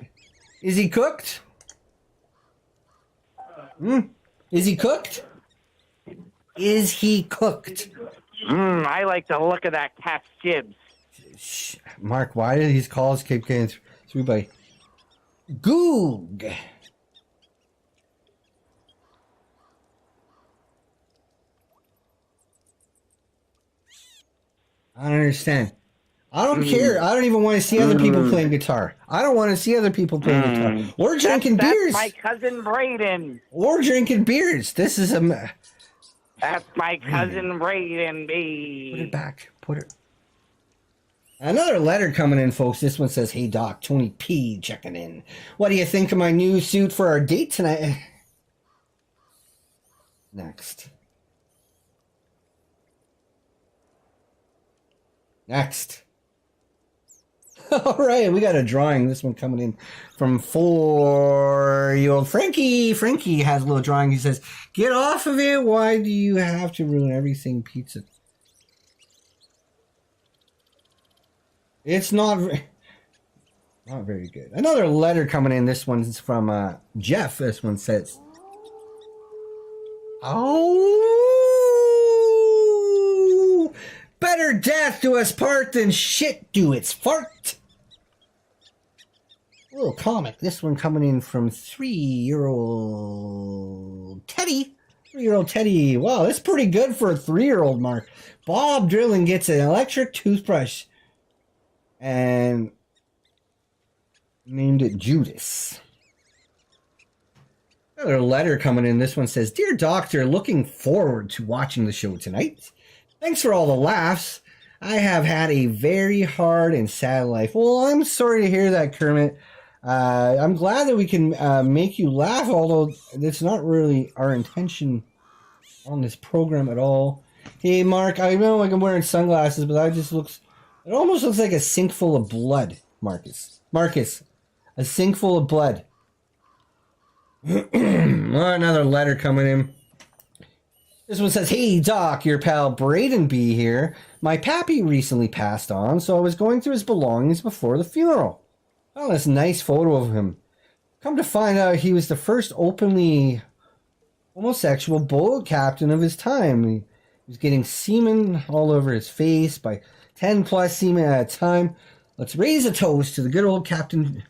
Is he cooked? Is he cooked? Is he cooked?"
I like the look of that cat's jibs.
Mark, why did these calls keep getting through by Goog? I don't understand. I don't care. I don't even want to see other people playing guitar. I don't want to see other people playing guitar. Or drinking beers.
That's my cousin Brayden.
Or drinking beers. This is a...
That's my cousin Brayden, B.
Put it back. Put it... Another letter coming in, folks. This one says, "Hey, Doc, Tony P. checking in. What do you think of my new suit for our date tonight?" Next. All right, we got a drawing. This one coming in from 4-year-old Frankie. Frankie has a little drawing. He says, "Get off of it. Why do you have to ruin everything pizza?" It's not very good. Another letter coming in. This one's from Jeff. This one says, "Oh, better death do us part than shit do its fart." A little comic. This one coming in from 3-year-old Teddy. 3-year-old Teddy. Wow, that's pretty good for a 3-year-old, Mark. Bob Drilling gets an electric toothbrush and named it Judas. Another letter coming in. This one says, "Dear Doctor, looking forward to watching the show tonight. Thanks for all the laughs. I have had a very hard and sad life." Well, I'm sorry to hear that, Kermit. I'm glad that we can make you laugh, although that's not really our intention on this program at all. Hey, Mark, I know I'm wearing sunglasses, but that just looks... It almost looks like a sink full of blood, Marcus. Marcus, a sink full of blood. Another letter coming in. This one says, "Hey, Doc, your pal Braden B here. My pappy recently passed on, so I was going through his belongings before the funeral. Found this nice photo of him. Come to find out, he was the first openly homosexual boat captain of his time. He was getting semen all over his face by 10 plus semen at a time. Let's raise a toast to the good old captain."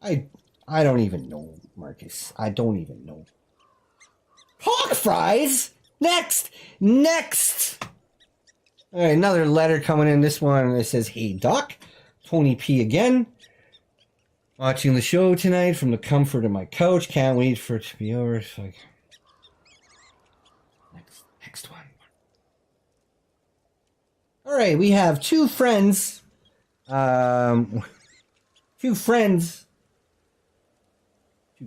I don't even know, Marcus. I don't even know. Hawk fries? Next! All right, another letter coming in. This one, it says, "Hey, Doc. Tony P again. Watching the show tonight from the comfort of my couch. Can't wait for it to be over." It's like, next one. All right, we have two friends. Two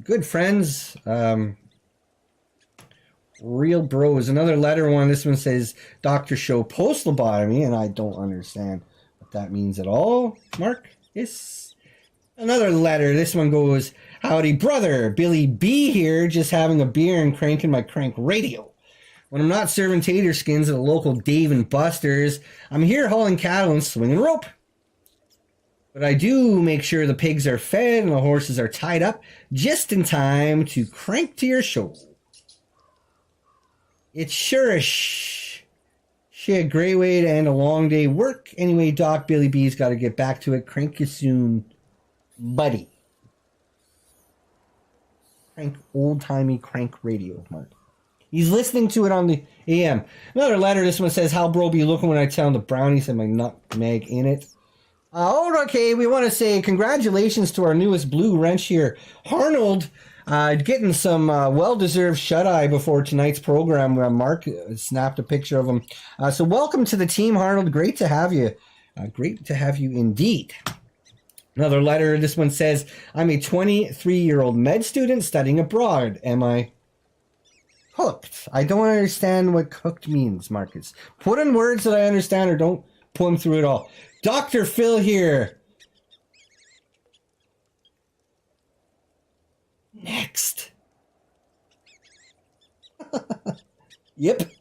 good friends. Real bros. Another letter one. This one says, "Dr. Show post lobotomy," and I don't understand what that means at all. Mark? Yes. Another letter. This one goes, "Howdy, brother. Billy B here, just having a beer and cranking my crank radio. When I'm not serving tater skins at a local Dave and Buster's, I'm here hauling cattle and swinging rope. But I do make sure the pigs are fed and the horses are tied up just in time to crank to your show. It's sure a shit great way to end a long day work. Anyway, Doc, Billy B's got to get back to it. Crank you soon, buddy." Crank, old-timey crank radio, Mark. He's listening to it on the AM. Another letter. This one says, "How bro be looking when I tell him the brownies and my nutmeg in it?" Okay, we want to say congratulations to our newest blue wrench here, Arnold, getting some well-deserved shut-eye before tonight's program. Mark snapped a picture of him. So welcome to the team, Arnold. Great to have you. Great to have you indeed. Another letter. This one says, "I'm a 23-year-old med student studying abroad. Am I hooked?" I don't understand what hooked means, Marcus. Put in words that I understand or don't put them through it all. Dr. Phil here. Next. Yep.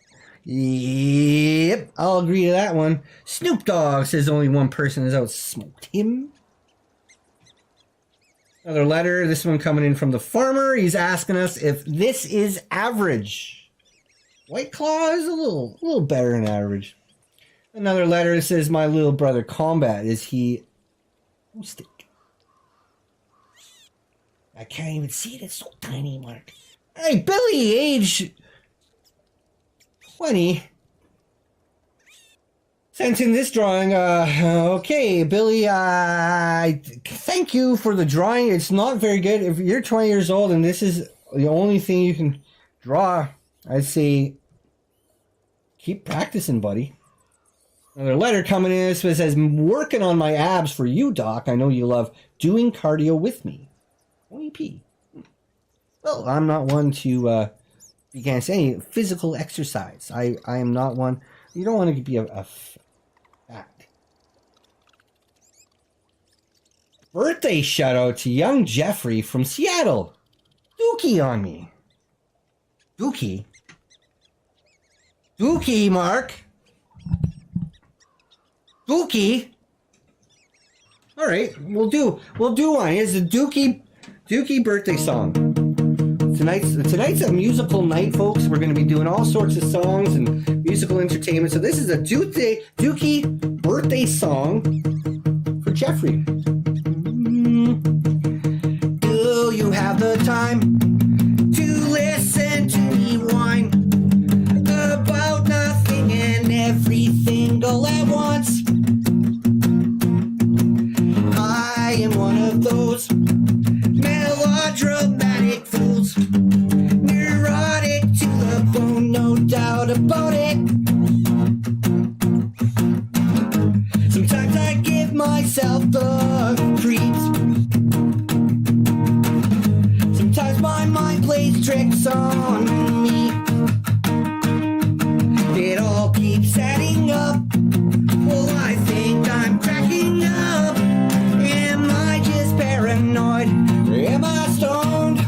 I'll agree to that one. Snoop Dogg says only one person has outsmoked him. Another letter. This one coming in from the farmer. He's asking us if this is average. White Claw is a little better than average. Another letter that says, "My little brother Combat, is he acoustic?" I can't even see it. It's so tiny, Mark. Hey, Billy, age 20. Sent in this drawing. Okay, Billy, thank you for the drawing. It's not very good. If you're 20 years old and this is the only thing you can draw, I'd say keep practicing, buddy. Another letter coming in. This says, "Working on my abs for you, Doc. I know you love doing cardio with me." Tony P. Well, I'm not one to be against any physical exercise. I am not one. You don't want to be a fat. Birthday shout out to young Jeffrey from Seattle. Dookie on me. Dookie, Mark. Dookie. All right, we'll do one. Here's the Dookie birthday song. Tonight's a musical night, folks. We're going to be doing all sorts of songs and musical entertainment. So this is a Dookie birthday song for Jeffrey. Do you have the time to listen to me whine about nothing and everything all at once? I am one of those melodramatic fools, neurotic to the bone, no doubt about it. Sometimes I give myself the creeps. Sometimes my mind plays tricks on me. It all keeps adding up. Well, I think I'm cracking up. Am I just paranoid? Or am I stoned?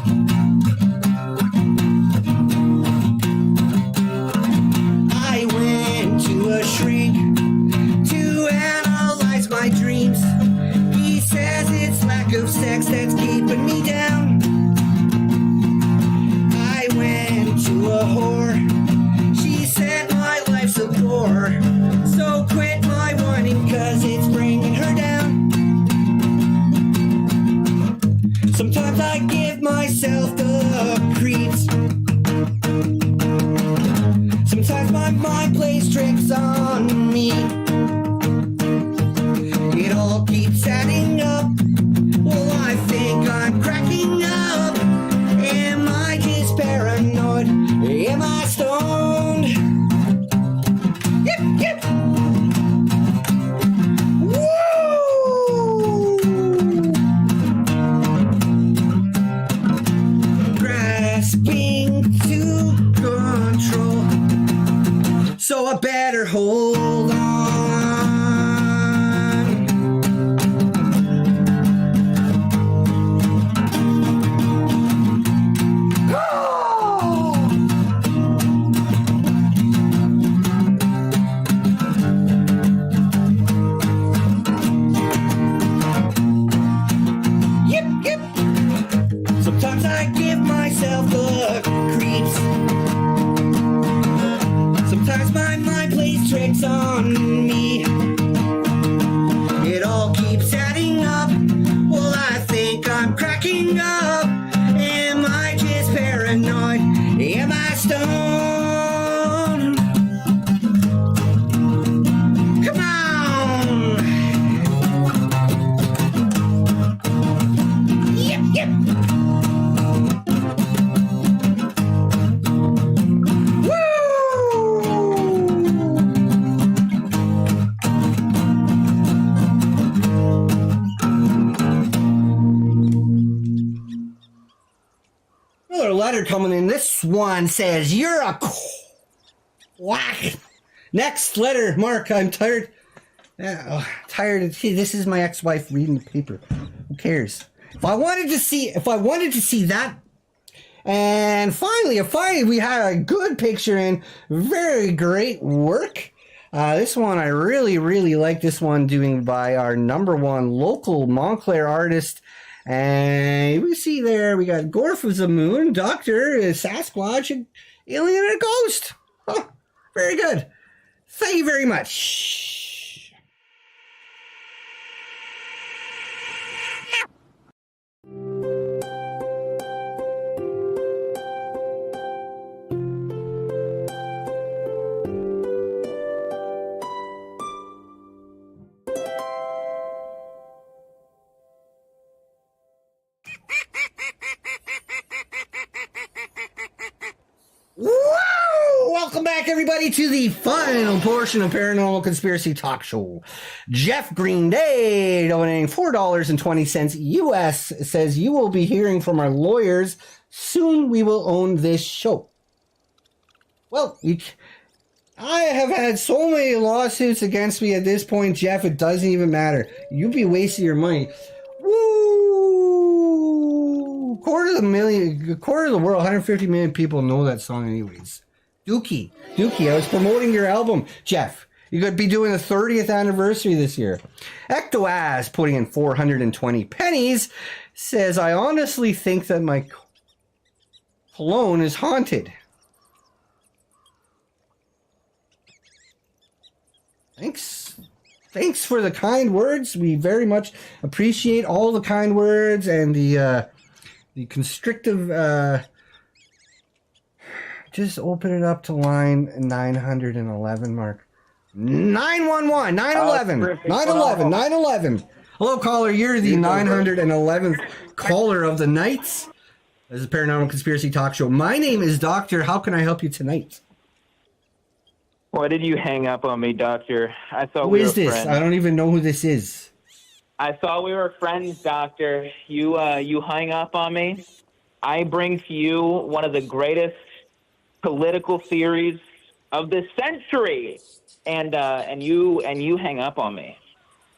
shrink to analyze my dreams. He says it's lack of sex that's keeping me down. I went to a whore. She said my life's a bore. So quit my whining, cause it's bringing her down. Sometimes I give myself the creeps. Sometimes my mind plays tricks on me. It all keeps adding up. Well, I think I'm cracking up. Am I just paranoid? Am I stoned? Yep, yep. Woo! Grasping to control. So I better hold on. Yep, yep. Sometimes I give myself the creeps. Sometimes my mind plays tricks on me. It all keeps adding up. Well, I think I'm cracking up. Am I just paranoid? Am I stoned? Come on! Yep, yep. Another letter coming in. This one says, "You're a quack." Next letter, Mark. I'm tired. Tired. See, this is my ex-wife reading the paper. Who cares? If I wanted to see that. And finally, we had a good picture and very great work. This one, I really, really like this one doing by our #1 local Montclair artist. And we see there, we got Gorf as a moon, Doctor, a Sasquatch, an alien, and a ghost. Oh, very good. Thank you very much. Woo! Welcome back, everybody, to the final portion of Paranormal Conspiracy Talk Show. Jeff Green Day, donating $4.20 US, says, "You will be hearing from our lawyers. Soon we will own this show." Well, I have had so many lawsuits against me at this point, Jeff, it doesn't even matter. You'd be wasting your money. Woo! Quarter of the world, 150 million people know that song anyways. Dookie, I was promoting your album, Jeff. You're going to be doing the 30th anniversary this year. Ectoaz, putting in 420 pennies, says, "I honestly think that my cologne is haunted." Thanks for the kind words. We very much appreciate all the kind words and the constrictive. Just open it up to line 911, Mark. 911, 911, 911, 911. Hello, caller. You're the 911th caller of the night. This is a Paranormal Conspiracy Talk Show. My name is Doctor. How can I help you tonight?
Why did you hang up on me, Doctor? I thought
Who
we were
is this?
friends.
I don't even know who this is.
I thought we were friends, Doctor. You hung up on me. I bring to you one of the greatest political theories of this century, and you hang up on me.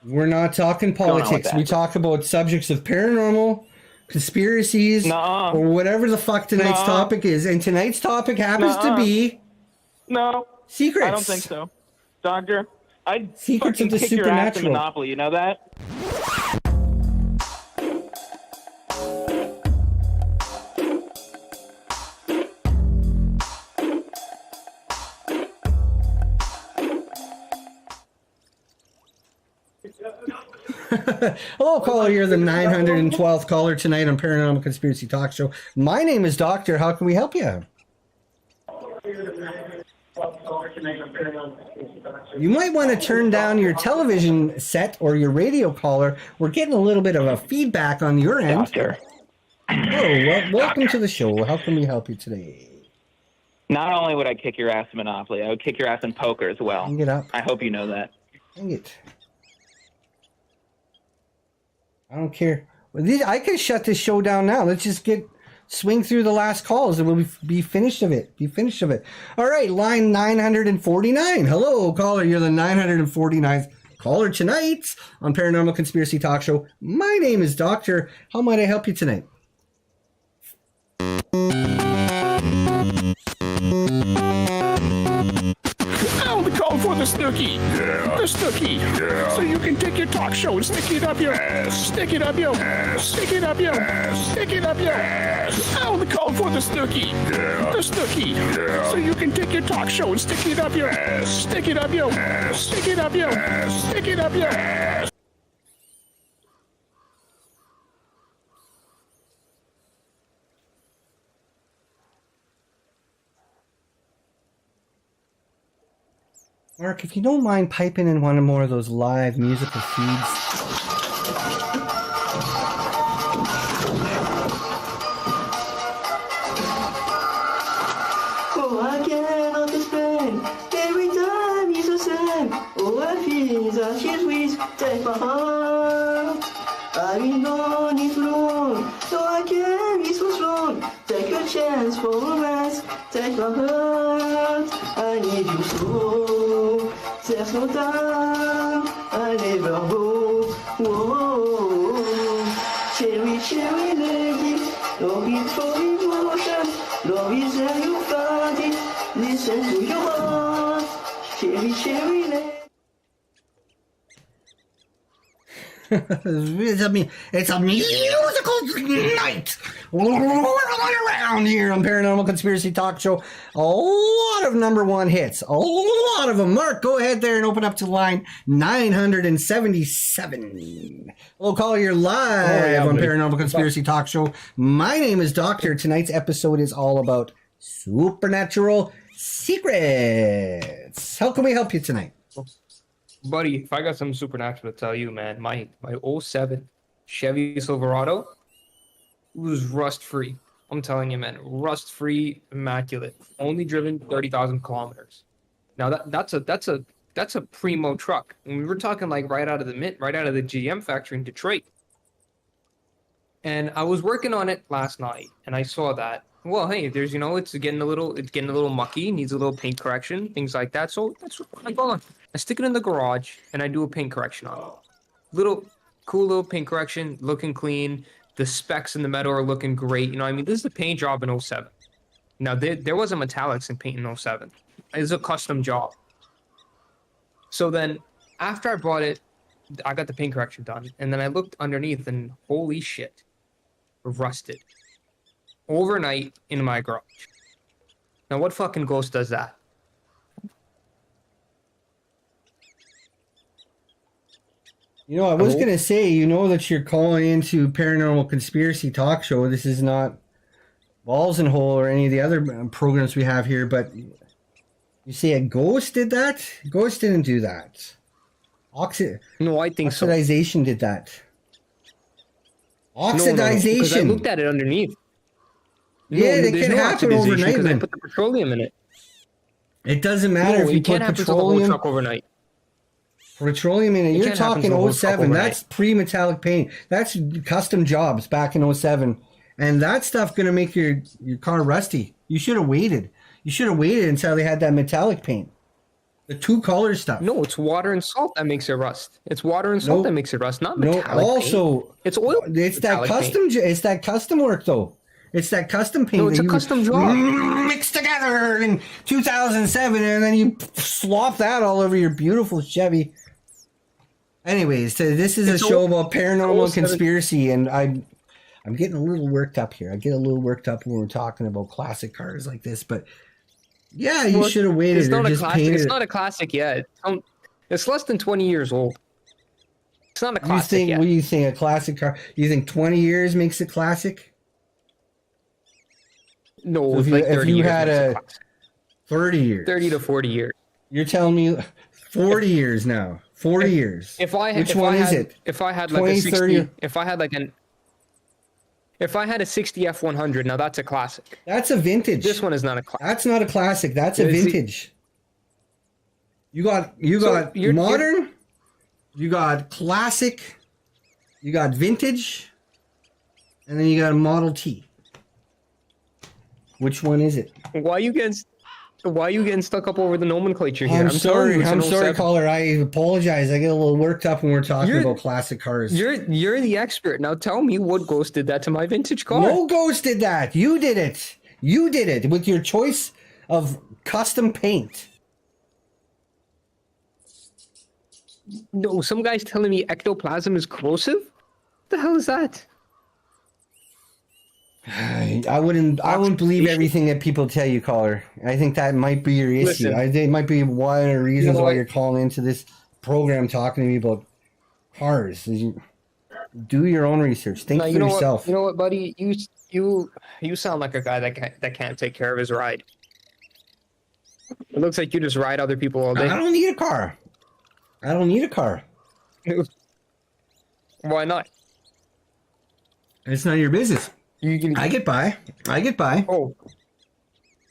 We're not talking politics. We talk about subjects of paranormal, conspiracies, or whatever the fuck tonight's topic is. And tonight's topic happens to be
no
secrets.
I don't think so.
Doctor, I'd
Secrets
fucking
of the
kick your ass in
Supernatural.
Monopoly. You know that?
Hello, caller. You're the 912th caller tonight on Paranormal Conspiracy Talk Show. My name is Doctor. How can we help you? You might want to turn down your television set or your radio caller. We're getting a little bit of a feedback on your end.
Doctor.
Hello, welcome to the show. How can we help you today?
Not only would I kick your ass in Monopoly, I would kick your ass in poker as well.
Hang it up.
I hope you know that.
Hang it. I don't care. I can shut this show down now. Let's just swing through the last calls and we'll be finished of it. All right, line 949. Hello, caller. You're the 949th caller tonight on Paranormal Conspiracy Talk Show. My name is Doctor. How might I help you tonight?
Now the call for the Snooki. Yeah. The Snooki. Yeah. So you can take your talk show and stick it up your ass. Stick it up your ass. Stick it up your ass. Stick it up your ass. Now the call for the Snooki. Yeah. The Snooki. Yeah. So you can take your talk show and stick it up your ass. Stick it up your ass. Stick it up your ass. Stick it up your ass.
Mark, if you don't mind piping in one or more of those live musical feeds.
Oh, I cannot explain. Every time he's the same. Oh, I feel that his ways take my heart. I've been gone it long, so I can't be so strong. Take a chance for romance. Take my heart. I need you so. There's no time. I never go. Whoa. Cherry, cherry lady. Love is for emotion. Love is where you find it. Listen to your heart. Cherry, cherry lady.
It's a musical night around here on Paranormal Conspiracy Talk Show. A lot of number one hits. A lot of them. Mark, go ahead there and open up to line 977. Hello, caller, you're live on Paranormal Conspiracy Talk Show. My name is Doctor. Tonight's episode is all about supernatural secrets. How can we help you tonight?
Buddy, if I got some supernatural to tell you, man, my 07 Chevy Silverado was rust-free. I'm telling you, man, rust-free, immaculate. Only driven 30,000 kilometers. Now that's a primo truck. And we were talking like right out of the mint, right out of the GM factory in Detroit. And I was working on it last night, and I saw that. Well, hey, there's it's getting a little mucky, needs a little paint correction, things like that. So that's what I go on. I stick it in the garage and I do a paint correction on it. Cool little paint correction, looking clean. The specs in the metal are looking great. You know, I mean, this is a paint job in 07. Now there wasn't metallics in paint in 07. It's a custom job. So then after I bought it, I got the paint correction done, and then I looked underneath and holy shit, rusted. Overnight in my garage. Now, what fucking ghost does that?
You know, I was going to say, that you're calling into Paranormal Conspiracy Talk Show. This is not Balls and Hole or any of the other programs we have here, but you say a ghost did that? Ghost didn't do that.
No, I think
Oxidization did that. Oxidization.
No, because I looked at it underneath.
Yeah, it can happen overnight.
Because I put the petroleum in it.
It doesn't matter if you put petroleum.
Truck overnight.
Petroleum in it. You're talking 07. That's pre-metallic paint. That's custom jobs back in 07. And that stuff going to make your car rusty. You should have waited. You should have waited until they had that metallic paint. The two color stuff.
No, it's water and salt that makes it rust. It's water and salt that makes it rust, not metallic
also,
paint. It's oil.
It's that custom. It's that custom work though. It's that custom paint.
No, it's a custom job.
Mixed together in 2007, and then you slop that all over your beautiful Chevy. Anyways, so this is a show about paranormal conspiracy, and I'm getting a little worked up here. I get a little worked up when we're talking about classic cars like this, but yeah, you should have waited.
It's not,
just
it's not a classic yet. It's less than 20 years old. It's not a classic yet.
What do you think? A classic car? You think 20 years makes it classic?
No,
So
it's
if
like 30
you
years.
had
makes it
a
classic.
30 years,
30 to 40 years.
you're telling me 40 years now. 40 years. Which one is it?
If I had like
20,
a 60,
30?
if I had a 60 F100, now that's a classic.
That's a vintage.
This one is not a classic.
That's not a classic. That's a vintage. You got modern. You got classic. You got vintage. And then you got a Model T. Which one is it?
Why are you getting stuck up over the nomenclature here?
I'm sorry,
I'm
caller. I apologize. I get a little worked up when we're talking about classic cars.
You're the expert. Now tell me what ghost did that to my vintage car.
No ghost did that. You did it. You did it with your choice of custom paint.
No, some guy's telling me ectoplasm is corrosive? What the hell is that?
I wouldn't believe everything that people tell you, caller. I think that might be your issue.
Listen,
I think it might be one of the reasons why you're calling into this program talking to me about cars. Do your own research. Think for yourself.
You know what, buddy? You sound like a guy that can't take care of his ride. It looks like you just ride other people all day.
I don't need a car. I don't need a car.
Why not?
It's none of your business. I get by.
Oh.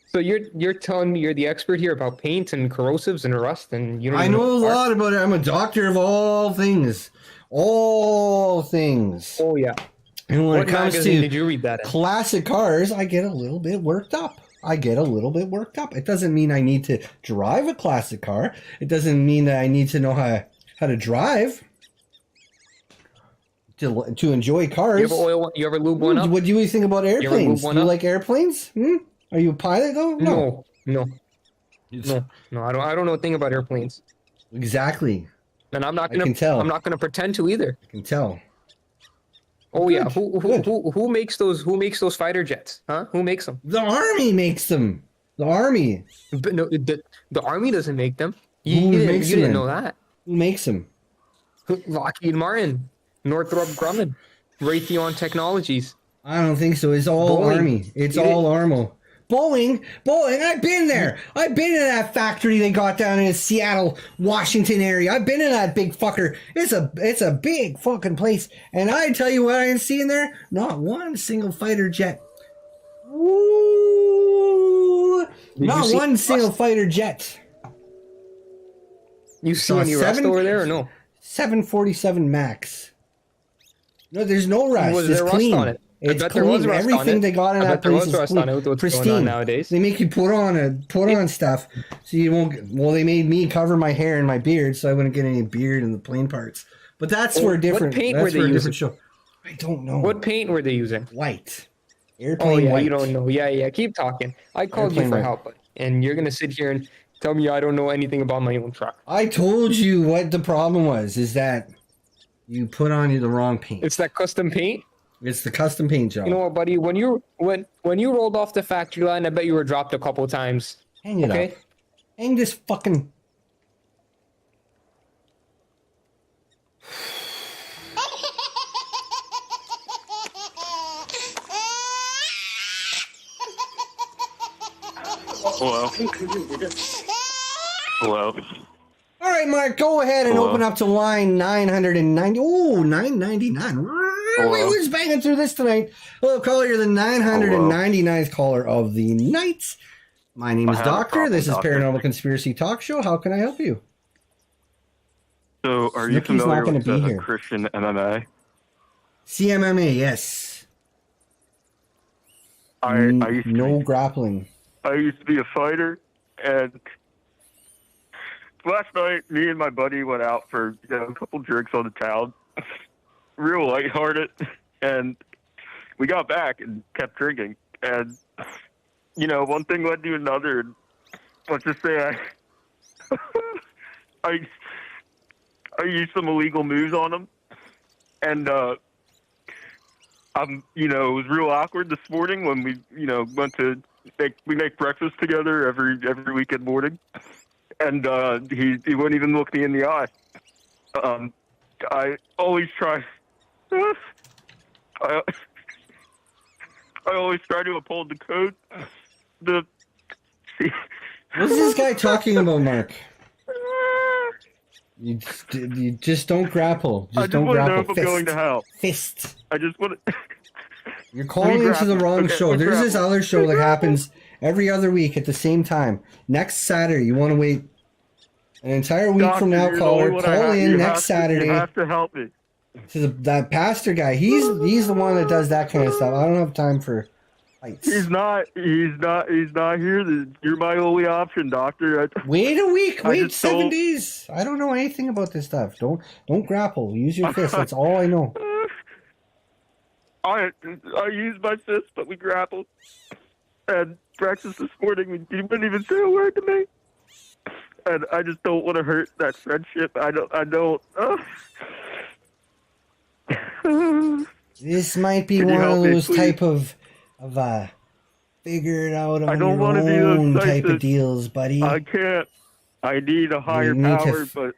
So you're telling me you're the expert here about paint and corrosives and rust, and you don't.
I know a lot about it. I'm a doctor of all things. All things.
Oh yeah.
And when
What
it comes
magazine
to
did you read that in?
classic cars, I get a little bit worked up. It doesn't mean I need to drive a classic car. It doesn't mean that I need to know how to drive. To enjoy cars.
You ever lube one up?
What do you think about airplanes? Do you
up?
like airplanes? Are you a pilot though?
No. I don't know a thing about airplanes.
Exactly.
And I'm not gonna.
I can tell.
I'm not gonna pretend to either.
I can tell.
Oh yeah. Who makes those? Who makes those fighter jets? Huh? Who makes them?
The Army makes them. The Army.
But no, the Army doesn't make them.
Who makes
You
them?
didn't know that.
Who makes them?
Lockheed Martin, Northrop Grumman, Raytheon Technologies.
I don't think so. It's all
Boeing.
Army. It's all Armo. Boeing. I've been there. I've been in that factory they got down in the Seattle, Washington area. I've been in that big fucker. It's a big fucking place. And I tell you what I didn't see in there. Not one single fighter jet. Ooh. Not one single fighter jet.
You see any rust over there or no?
747 Max. No, there's no rust.
Was
It's
there rust
clean.
on it?
It's
I bet there was
clean.
rust on
Everything
it.
they got in
I
that
bet there
place
was
is
rust
clean.
on it with what's going on
Pristine.
nowadays.
They make you put on stuff so you won't. Well, they made me cover my hair and my beard so I wouldn't get any beard in the plane parts. But that's for a different.
What paint
that's
were they
for a
using?
different show. I don't know.
What paint were they using?
White.
Oh
Airplane
yeah,
white.
you don't know. Yeah. Keep talking. I called
Airplane
you for
white.
help, and you're gonna sit here and tell me I don't know anything about my own truck.
I told you what the problem was. Is that you put on the wrong paint.
It's that custom paint.
It's the custom paint job.
You know what, buddy? When you rolled off the factory line, I bet you were dropped a couple times.
Hang it up. Hang this fucking.
Hello. Hello.
All right, Mark, go ahead and open up to line 990. Oh, 999. We're just banging through this tonight. Hello, caller. You're the 999th caller of the night. My name is Doctor. This is Paranormal Conspiracy Talk Show. How can I help you?
So, are you
Snooki's not
familiar
gonna
with
be
the
here.
Christian MMA?
CMMA, yes.
I used to
No grappling.
I used to be a fighter, and last night, me and my buddy went out for a couple drinks on the town, real lighthearted, and
we got back and kept drinking, and one thing led to another. And let's just say I used some illegal moves on him, and it was real awkward this morning when we went to make breakfast together every weekend morning, and he wouldn't even look me in the eye. I always try. I always try to uphold the code.
What's this guy talking about, Mark? You just don't grapple.
I just want to know if I'm going to hell.
Fist.
I just want to.
You're calling into the wrong show. There's this other show that happens every other week at the same time. Next Saturday, you want to wait an entire week from now, caller. Call in next Saturday.
You have to help me.
To that pastor guy. He's the one that does that kind of stuff. I don't have time for fights.
He's not here. You're my only option, doctor.
Wait a week. Wait 7 days. I don't know anything about this stuff. Don't grapple. Use your fist. That's all I know.
I used my fist, but we grappled. And breakfast this morning, he wouldn't even say a word to me. And I just don't want to hurt that friendship. I don't.
This might be one of those type of figure it out on your own type of deals, buddy.
I can't. I need a higher power, but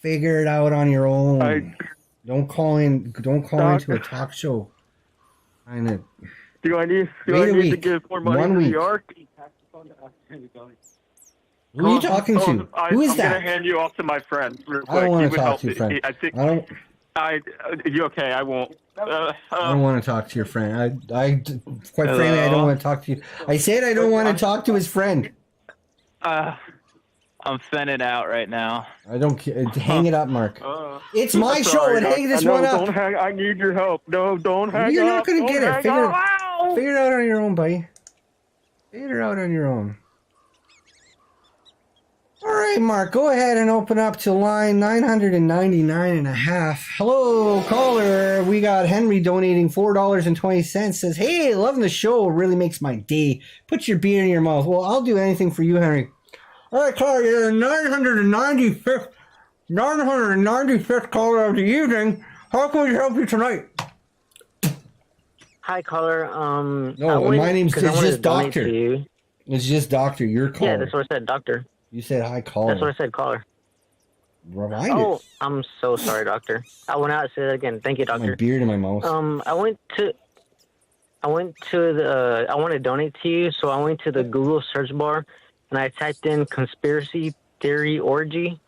figure it out on your own. Don't call into a talk show.
Do I need to give more money to the ARC?
Who are you talking to? Who is
I'm
that?
going to hand you off to my friend real quick.
I don't want
He
to
would
talk
help
to your
me.
friend.
I think.
I
You okay? I won't.
I don't want to talk to your friend. I quite frankly, I don't want to talk to you. I said I don't want to talk to his friend.
I'm sending out right now.
I don't care. Hang it up, Mark. It's my show, and hang this one up.
Don't hang. I need your help. No, don't hang
You're
up.
not going to get it.
Figure
it out on your own, buddy. Figure it out on your own. All right, Mark, go ahead and open up to line 999.5. Hello, caller. We got Henry donating $4.20. Says, hey, loving the show. It really makes my day. Put your beer in your mouth. Well, I'll do anything for you, Henry. All right, caller, you're the 995th caller of the evening. How can we help you tonight?
Hi, caller.
No, my name's just Doctor. It's just Doctor. You're caller.
Yeah, that's what I said, Doctor.
You said hi, caller.
That's what I said, caller.
Remind
Oh, I'm so sorry, Doctor. I went out and said it again. Thank you, Doctor.
My beard in my mouth.
I want to donate to you, so I went to the Google search bar and I typed in conspiracy theory orgy.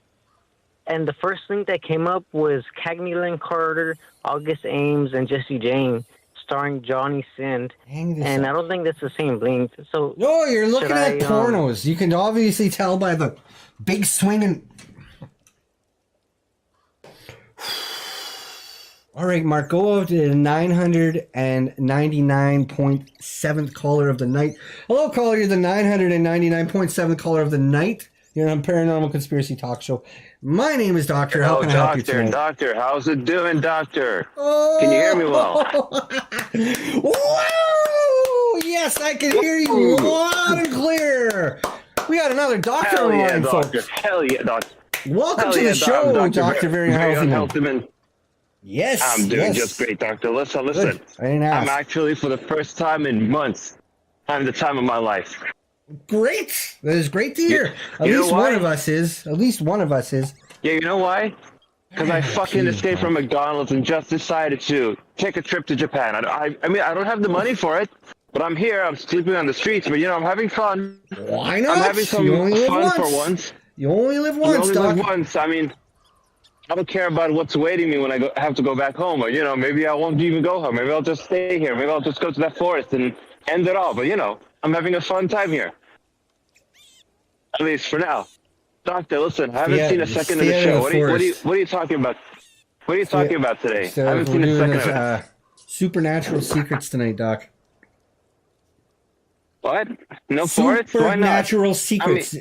And the first thing that came up was Cagney Lynn Carter, August Ames, and Jesse Jane, starring Johnny Sins. And I don't think that's the same link. So
no, you're looking at pornos. You can obviously tell by the big swinging. All right, Mark, go over to the 999.7th caller of the night. Hello, caller. You're the 999.7th caller of the night. You're on Paranormal Conspiracy Talk Show. My name is Doctor. How can I help you tonight?
Doctor, how's it doing, Doctor? Can you hear me well?
Whoa! Yes, I can hear you loud and clear. We got another doctor on the line,
Doctor.
folks.
Hell yeah, Doctor.
Welcome to the show, Dr. Very Healthy. Yes,
I'm doing just great, Doctor. Listen.
Good. I didn't ask.
I'm actually, for the first time in months, having the time of my life.
Great. That is great to hear. At least one of us is.
Yeah, you know why? Because I fucking escaped from McDonald's and just decided to take a trip to Japan. I mean, I don't have the money for it, but I'm here. I'm sleeping on the streets, but, I'm having fun.
Why not?
I'm having some fun for once.
You only live once, Doc.
I mean, I don't care about what's awaiting me when I have to go back home. Or, maybe I won't even go home. Maybe I'll just stay here. Maybe I'll just go to that forest and end it all. But, I'm having a fun time here. At least for now. Doctor, listen, I haven't seen a second of the show. What are you talking about? What are you talking about today? I haven't seen a second of it.
Supernatural secrets tonight, Doc.
What? No forests? Why not?
Supernatural secrets.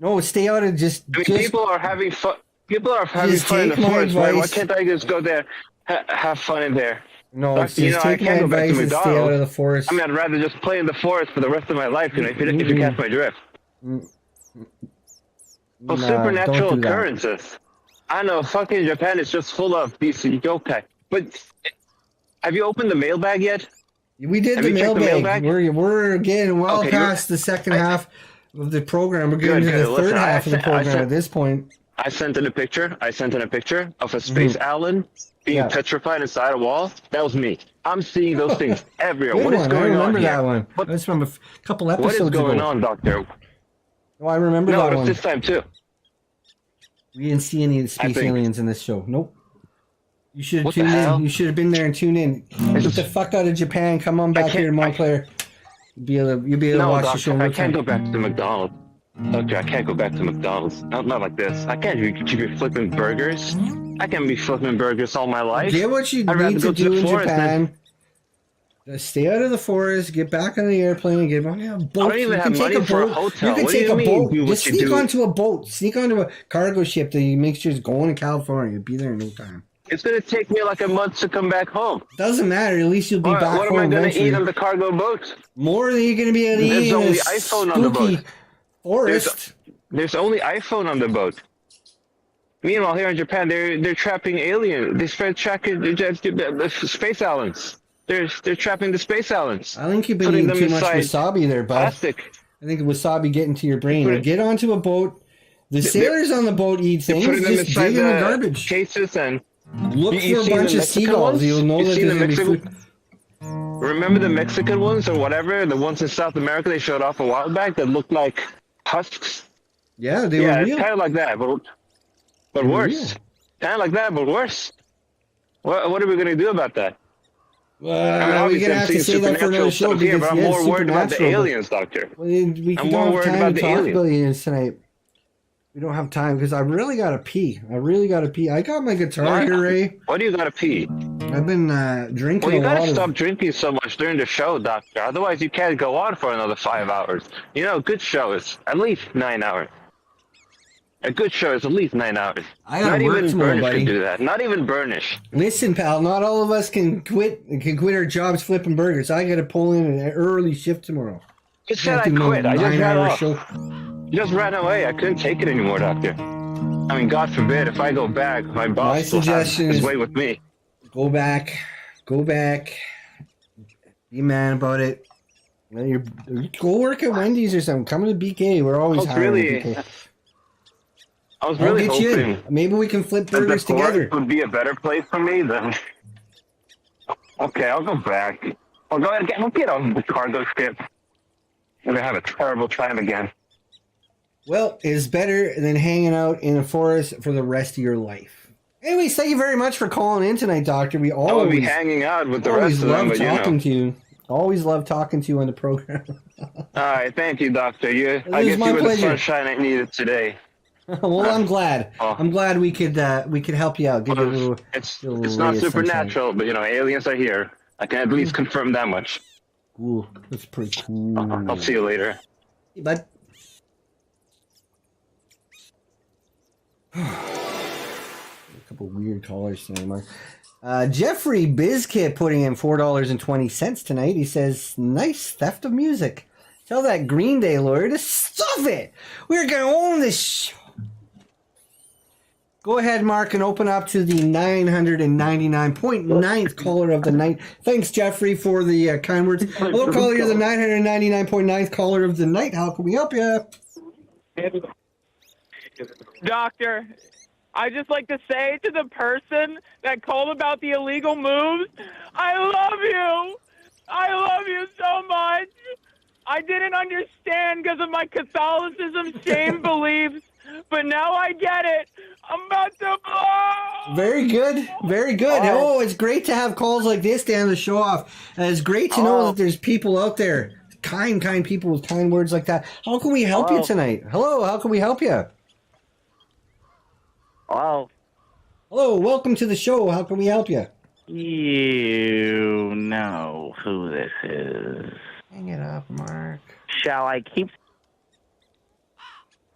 No, stay out of just...
people are having fun. People are having fun in the forest. Why can't I just go there, have fun in there?
No,
Doctor,
it's just take my advice and stay out of the forest.
I mean, I'd rather just play in the forest for the rest of my life, if you catch my drift. Well, supernatural
don't do that.
occurrences. I know, fucking Japan is just full of these yokai. But have you opened the mailbag yet?
We did the mailbag. We're getting past the second half of the program. We're getting to the third half of the program at this point.
I sent in a picture of a space Allen being petrified inside a wall. That was me. I'm seeing those things everywhere. What is going on here?
I remember that one. That was from a couple episodes ago.
What is going on, Doctor?
Oh, I remember that one.
No, it was this time too.
We didn't see any space aliens in this show. Nope. You should have tuned in. You should have been there and tuned in. Get the fuck out of Japan. Come on back here to Montclair. You'll be able to watch the show.
I can't go back to McDonald's. Doctor, I can't go back to McDonald's. Not like this. I can't be flipping burgers. I can't be flipping burgers all my life.
Get what you need to do in Japan. Stay out of the forest. Get back on the airplane and get on a boat.
I don't even have money for a hotel.
You can
What
take
do
a
you
boat.
mean?
Just sneak onto a boat. Sneak onto a cargo ship that you make sure is going to California. You'll be there in no time.
It's going to take me like a month to come back home.
Doesn't matter. At least you'll be back home.
What am I going to
eventually.
eat on the cargo boat?
More than you're going to be able to eat
There's
in
only
a
iPhone on the boat.
spooky forest.
There's only iPhone on the boat. Meanwhile, here in Japan, they're trapping aliens. They're tracking the space aliens. They're trapping the space aliens.
I think you've been eating too much wasabi there, bud.
Plastic.
I think wasabi getting to your brain. Get onto a boat. The sailors on the boat eat things. Just dig in the garbage.
Cases and
look for a bunch of seagulls. You'll know that there's going to be food.
Remember the Mexican ones or whatever? The ones in South America they showed off a while back that looked like husks?
Yeah, they were real.
It's kind of like that, but worse. Kind of like that, but worse. What are we going to do about that?
Well, we're going to have to say that for another show because
but I'm more worried about the aliens, Doctor.
We don't have time to talk about aliens tonight. We don't have time because I really got to pee. I got my guitar here, Ray.
Why do you got to pee?
I've been drinking
Well, you got to
of...
stop drinking so much during the show, Doctor. Otherwise, you can't go on for another 5 hours. You know, a good show is at least 9 hours. A good show is at least 9 hours.
I gotta work tomorrow, buddy.
Can do that. Not even Burnish.
Listen, pal, not all of us can quit our jobs flipping burgers. I got to pull in an early shift tomorrow.
You said I quit. I just ran off. You just ran away. I couldn't take it anymore, Doctor. I mean, God forbid, if I go back, my boss will have his way with me.
Go back. Be man about it. Go work at Wendy's or something. Come to BK. We're always hiring BK.
I was really hoping
maybe we can flip burgers together.
It would be a better place for me than. Okay, I'll go back. I'll get on the cargo ship. I'm gonna have a terrible time again.
Well, it's better than hanging out in a forest for the rest of your life. Anyways, thank you very much for calling in tonight, Doctor. We always
I will be hanging out with the rest of them, but
talking to you. Always love talking to you on the program.
All right, thank you, Doctor. I guess you were the sunshine I needed today.
Well, I'm glad. I'm glad we could help you out. Give you a little.
It's not supernatural, but aliens are here. I can at least confirm that much.
Cool. That's pretty cool.
I'll see you later.
Hey, bud. A couple weird callers tonight, Mark. Jeffrey Bizkit putting in $4.20 tonight. He says, "Nice theft of music. Tell that Green Day lawyer to stuff it. We're going to own this show." Go ahead, Mark, and open up to the 999.9th caller of the night. Thanks, Jeffrey, for the kind words. Hello, caller. You're the 999.9th caller of the night. How can we help you?
Doctor, I just like to say to the person that called about the illegal moves, I love you. I love you so much. I didn't understand because of my Catholicism shame beliefs, but now I get it. I'm about to blow.
Very good. Very good. Oh, it's great to have calls like this to end the show off. And it's great to know that there's people out there, kind people with kind words like that. How can we help you tonight? Hello, how can we help you?
Hello.
Hello, welcome to the show. How can we help you?
You know who this is.
Hang it up, Mark.
Shall I keep...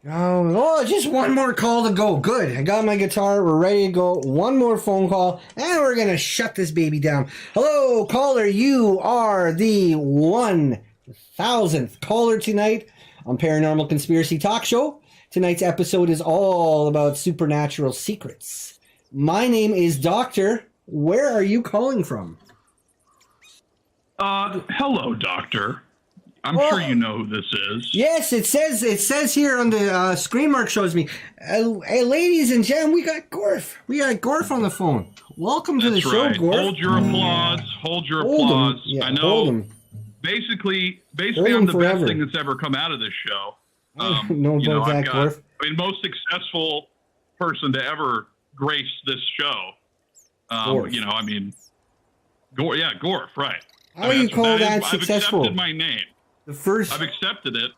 Oh, just one more call to go. Good. I got my guitar. We're ready to go. One more phone call, and we're going to shut this baby down. Hello, caller. You are the 1,000th caller tonight on Paranormal Conspiracy Talk Show. Tonight's episode is all about supernatural secrets. My name is Doctor. Where are you calling from?
Hello, Doctor. I'm sure you know who this is.
Yes, it says here on the screen mark shows me. Hey, ladies and gentlemen, we got Gorf. We got Gorf on the phone. Welcome to the show,
right.
Gorf.
Hold your applause. Hold your applause.
Yeah,
I know.
hold 'em.
Basically,
Hold
I'm
'em
the
forever.
best thing that's ever come out of this show.
I don't know about that, Gorf.
Most successful person to ever grace this show.
Gorf.
Gorf, right.
How do you call that
I've
successful?
accepted my name. I've accepted it.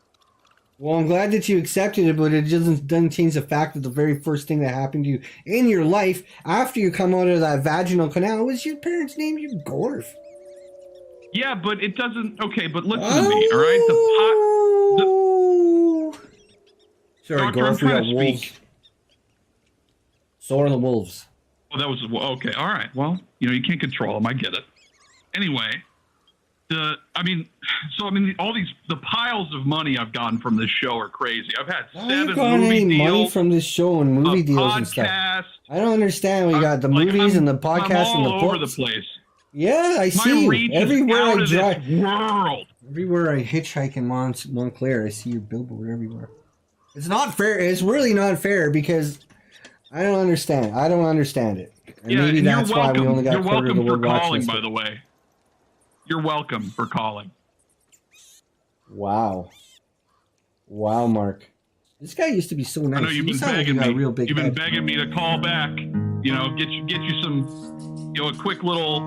Well, I'm glad that you accepted it, but it doesn't change the fact that the very first thing that happened to you in your life after you come out of that vaginal canal was your parents named you Gorf.
Yeah, but it doesn't. Okay, but listen to me, all right?
Sorry,
Doctor,
Gorf,
I'm
we
trying
got
to
wolves.
speak.
So are the wolves.
Oh, that was okay. All right. Well, you can't control them. I get it. Anyway, all the piles of money I've gotten from this show are crazy. I've had
How you
7
got
movie
any money
deals.
from this show and movie
a
deals and stuff?
podcast.
I don't understand. We got the movies and the podcast
I'm
and the
all over
books.
the place.
Yeah, I
My
see
reach
you.
is
Everywhere
out
I
of
drive.
this world.
Everywhere I hitchhike in Montclair, I see your billboard everywhere. It's not fair. It's really not fair because I don't understand. I don't understand it. And maybe
and
that's
you're
why
welcome.
we only got
You're
a quarter of the
welcome for
world watching
calling,
this.
by the way. You're welcome for calling.
Wow. Wow, Mark. This guy used to be so nice.
I know you've
You
been
sound like
begging
you got a
me.
real big
You've been
head.
begging me to call back. Get you some, a quick little,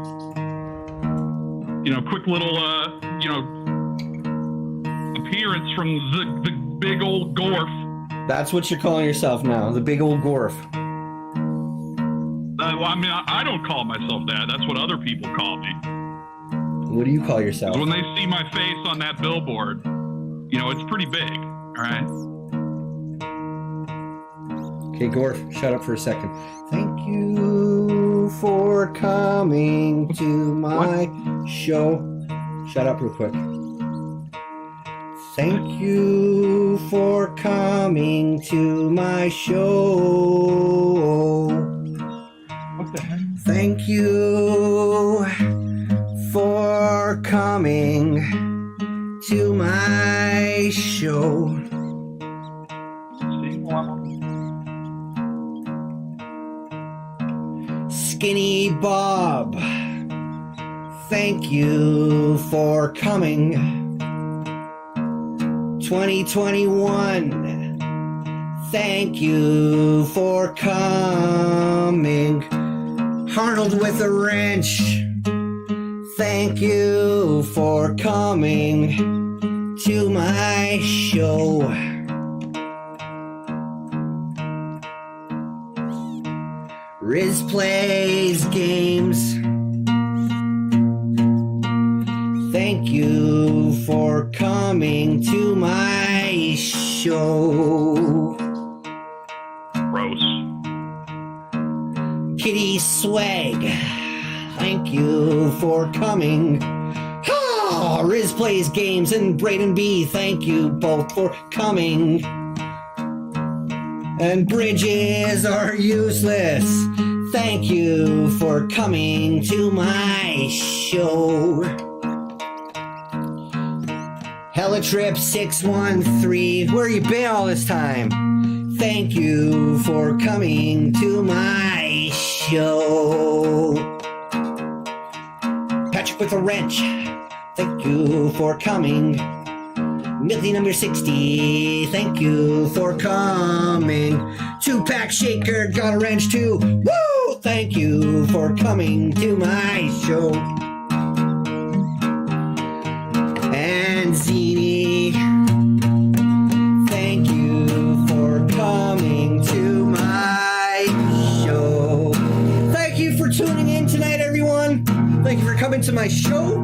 appearance from the big old Gorf.
That's what you're calling yourself now, the big old Gorf.
I don't call myself that. That's what other people call me.
What do you call yourself?
'Cause when they see my face on that billboard, it's pretty big. All right.
Okay, Gorf, shut up for a second. Thank you for coming to my show. Shut up real quick. Thank you for coming to my show.
What the heck?
Thank you for coming to my show. Skinny Bob, thank you for coming. 2021, thank you for coming. Arnold with a wrench, thank you for coming to my show. Riz plays games. Thank you for coming to my show.
Gross.
Kitty Swag, thank you for coming. Ah, Riz plays games and Braden B, thank you both for coming. And bridges are useless. Thank you for coming to my show. Helitrip 613, where you been all this time? Thank you for coming to my show. Patrick with a wrench, thank you for coming. Milky number 60, thank you for coming. 2-pack shaker, got a wrench too. Woo! Thank you for coming to my show. And Zini, thank you for coming to my show. Thank you for tuning in tonight, everyone. Thank you for coming to my show.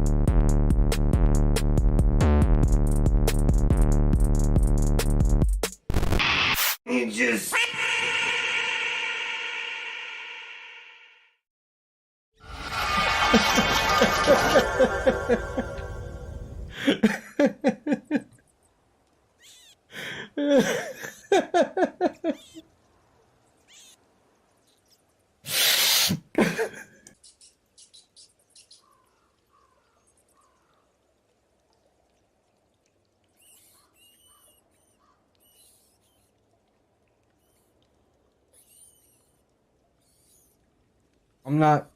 I'm not